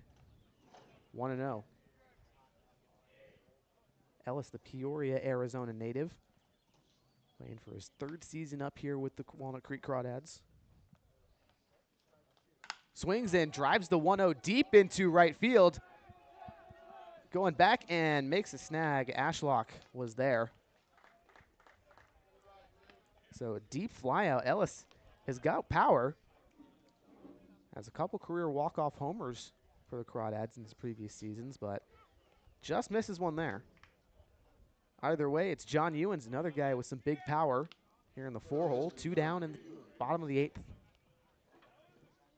1-0. Ellis, the Peoria, Arizona native, playing for his 3rd season up here with the Walnut Creek Crawdads. Swings in, drives the 1-0 deep into right field. Going back and makes a snag. Ashlock was there. So a deep flyout. Ellis has got power. Has a couple career walk-off homers for the Crawdads in his previous seasons, but just misses one there. Either way, it's John Ewens, another guy with some big power here in the 4-hole. 2 down in the bottom of the 8th.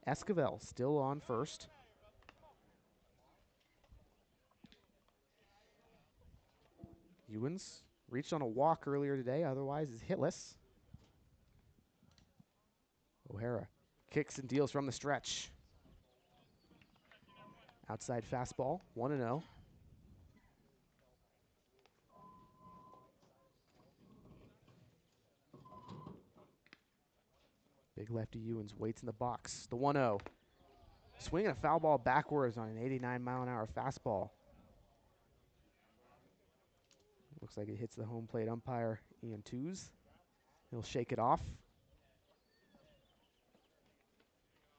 Esquivel still on first. Ewens reached on a walk earlier today, otherwise is hitless. O'Hara kicks and deals from the stretch. Outside fastball, 1-0. Big lefty Ewens waits in the box. The 1-0. Swinging a foul ball backwards on an 89-mile-an-hour fastball. Looks like it hits the home plate umpire, Ian Tews. He'll shake it off.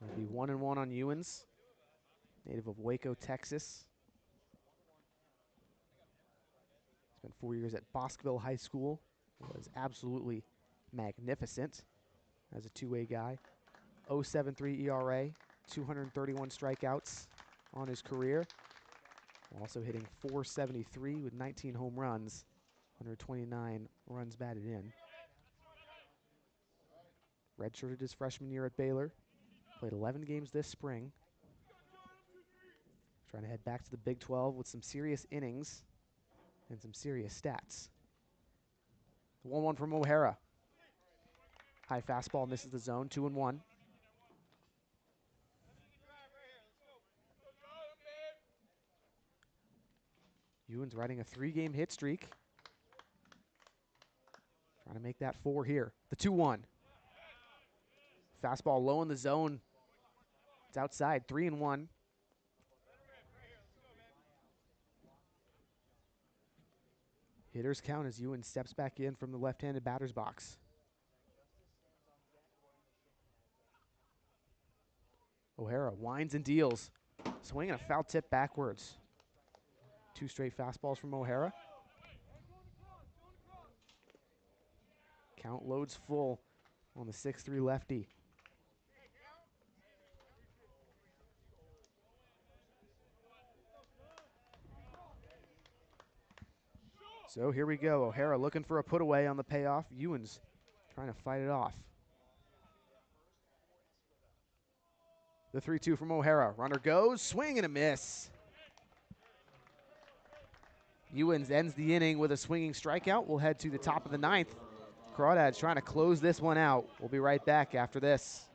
It'll be 1-1 on Ewens, native of Waco, Texas. Spent 4 years at Bosqueville High School. Was absolutely magnificent as a two-way guy. 0.73 ERA, 231 strikeouts on his career. Also hitting .473 with 19 home runs, 129 runs batted in. Redshirted his freshman year at Baylor. Played 11 games this spring. Trying to head back to the Big 12 with some serious innings and some serious stats. The 1-1 from O'Hara. High fastball misses the zone, 2-1. Ewens riding a 3-game hit streak. Trying to make that 4 here. The 2-1. Fastball low in the zone. It's outside, 3-1. Hitters count as Ewens steps back in from the left-handed batter's box. O'Hara winds and deals. Swinging a foul tip backwards. 2 straight fastballs from O'Hara. Count loads full on the 6'3 lefty. So here we go. O'Hara looking for a put away on the payoff. Ewens trying to fight it off. The 3-2 from O'Hara. Runner goes, swing and a miss. Ewens ends the inning with a swinging strikeout. We'll head to the top of the 9th. Crawdads trying to close this one out. We'll be right back after this.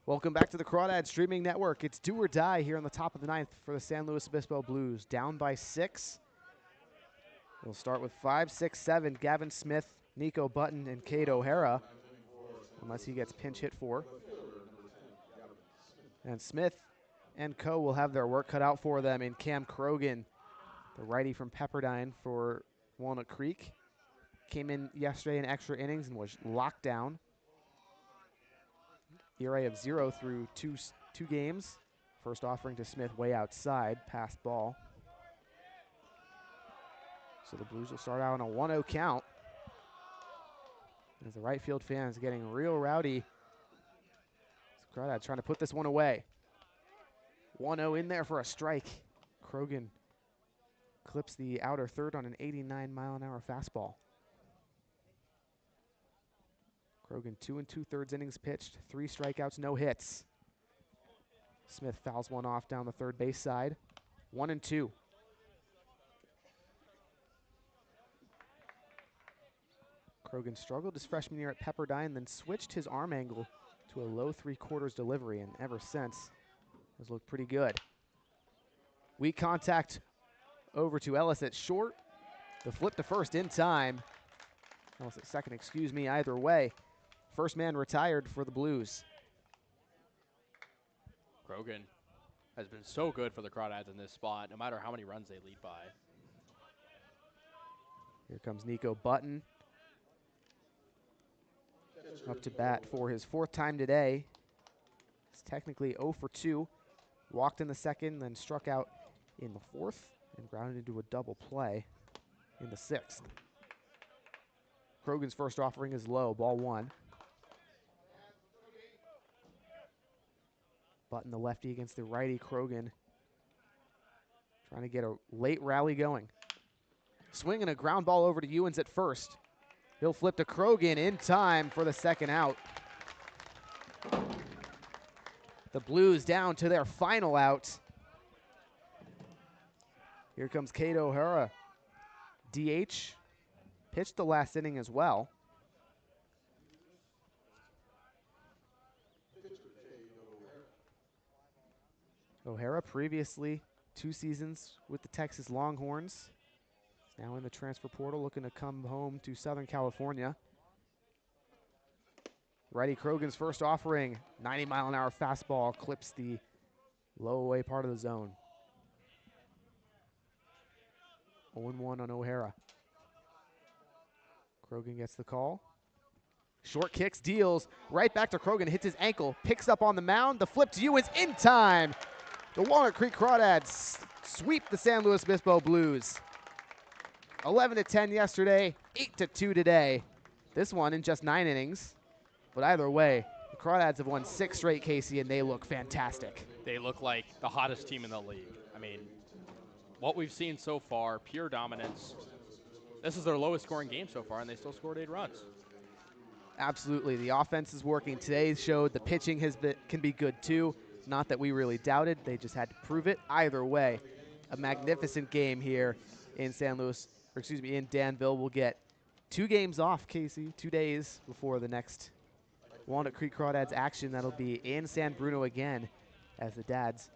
Welcome back to the Crawdads Streaming Network. It's do or die here on the top of the 9th for the San Luis Obispo Blues. Down by 6. We'll start with 5, 6, 7. Gavin Smith, Nico Button, and Cade O'Hara, unless he gets pinch hit for. And Smith and co. will have their work cut out for them in Cam Krogan, the righty from Pepperdine for Walnut Creek. Came in yesterday in extra innings and was locked down. ERA of 0 through two games. First offering to Smith way outside, pass ball. So the Blues will start out on a 1-0 count. As the right field fans getting real rowdy. Crawdads trying to put this one away. 1-0 in there for a strike. Krogan clips the outer third on an 89-mile-an-hour fastball. Krogan 2 2/3 innings pitched, 3 strikeouts, no hits. Smith fouls one off down the third base side. 1-2. Krogan struggled his freshman year at Pepperdine, then switched his arm angle to a low 3/4 delivery, and ever since has looked pretty good. Weak contact over to Ellis at short. The flip to first in time. Ellis at second, excuse me, either way. First man retired for the Blues. Krogan has been so good for the Crawdads in this spot, no matter how many runs they lead by. Here comes Nico Button. Up to bat for his 4th time today. It's technically 0 for 2. Walked in the second, then struck out in the 4th and grounded into a double play in the 6th. Krogan's first offering is low, ball 1. Button the lefty against the righty. Krogan trying to get a late rally going. Swinging a ground ball over to Ewens at first. He'll flip to Krogan in time for the second out. The Blues down to their final out. Here comes Cade O'Hara. DH. Pitched the last inning as well. O'Hara previously 2 seasons with the Texas Longhorns. Now in the transfer portal, looking to come home to Southern California. Righty Krogan's first offering, 90-mile-an-hour fastball, clips the low away part of the zone. 0-1 on O'Hara. Krogan gets the call. Short kicks, deals, right back to Krogan, hits his ankle, picks up on the mound, the flip to Ewens in time. The Walnut Creek Crawdads sweep the San Luis Obispo Blues. 11-10 yesterday, 8-2 today. This one in just 9 innings. But either way, the Crawdads have won 6 straight, Casey, and they look fantastic. They look like the hottest team in the league. I mean, what we've seen so far, pure dominance. This is their lowest scoring game so far, and they still scored 8 runs. Absolutely. The offense is working. Today showed the pitching can be good too. Not that we really doubted. They just had to prove it. Either way, a magnificent game here in in Danville. We'll get 2 games off, Casey, 2 days before the next Walnut Creek Crawdads action. That'll be in San Bruno again as the Dads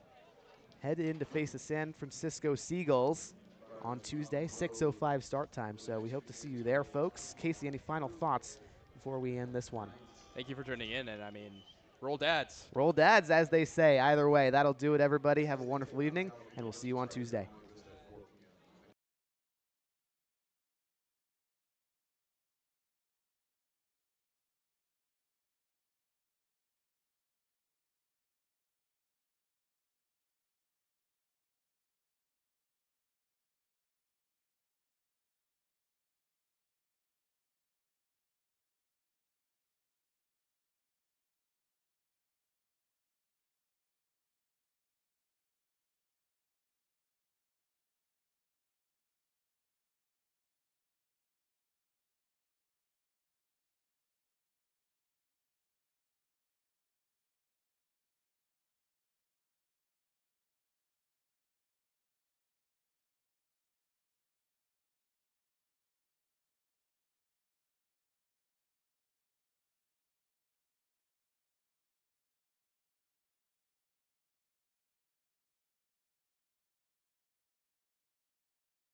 head in to face the San Francisco Seagulls on Tuesday, 6:05 start time. So we hope to see you there, folks. Casey, any final thoughts before we end this one? Thank you for tuning in, and I mean, roll Dads. Roll Dads, as they say. Either way, that'll do it, everybody. Have a wonderful evening, and we'll see you on Tuesday.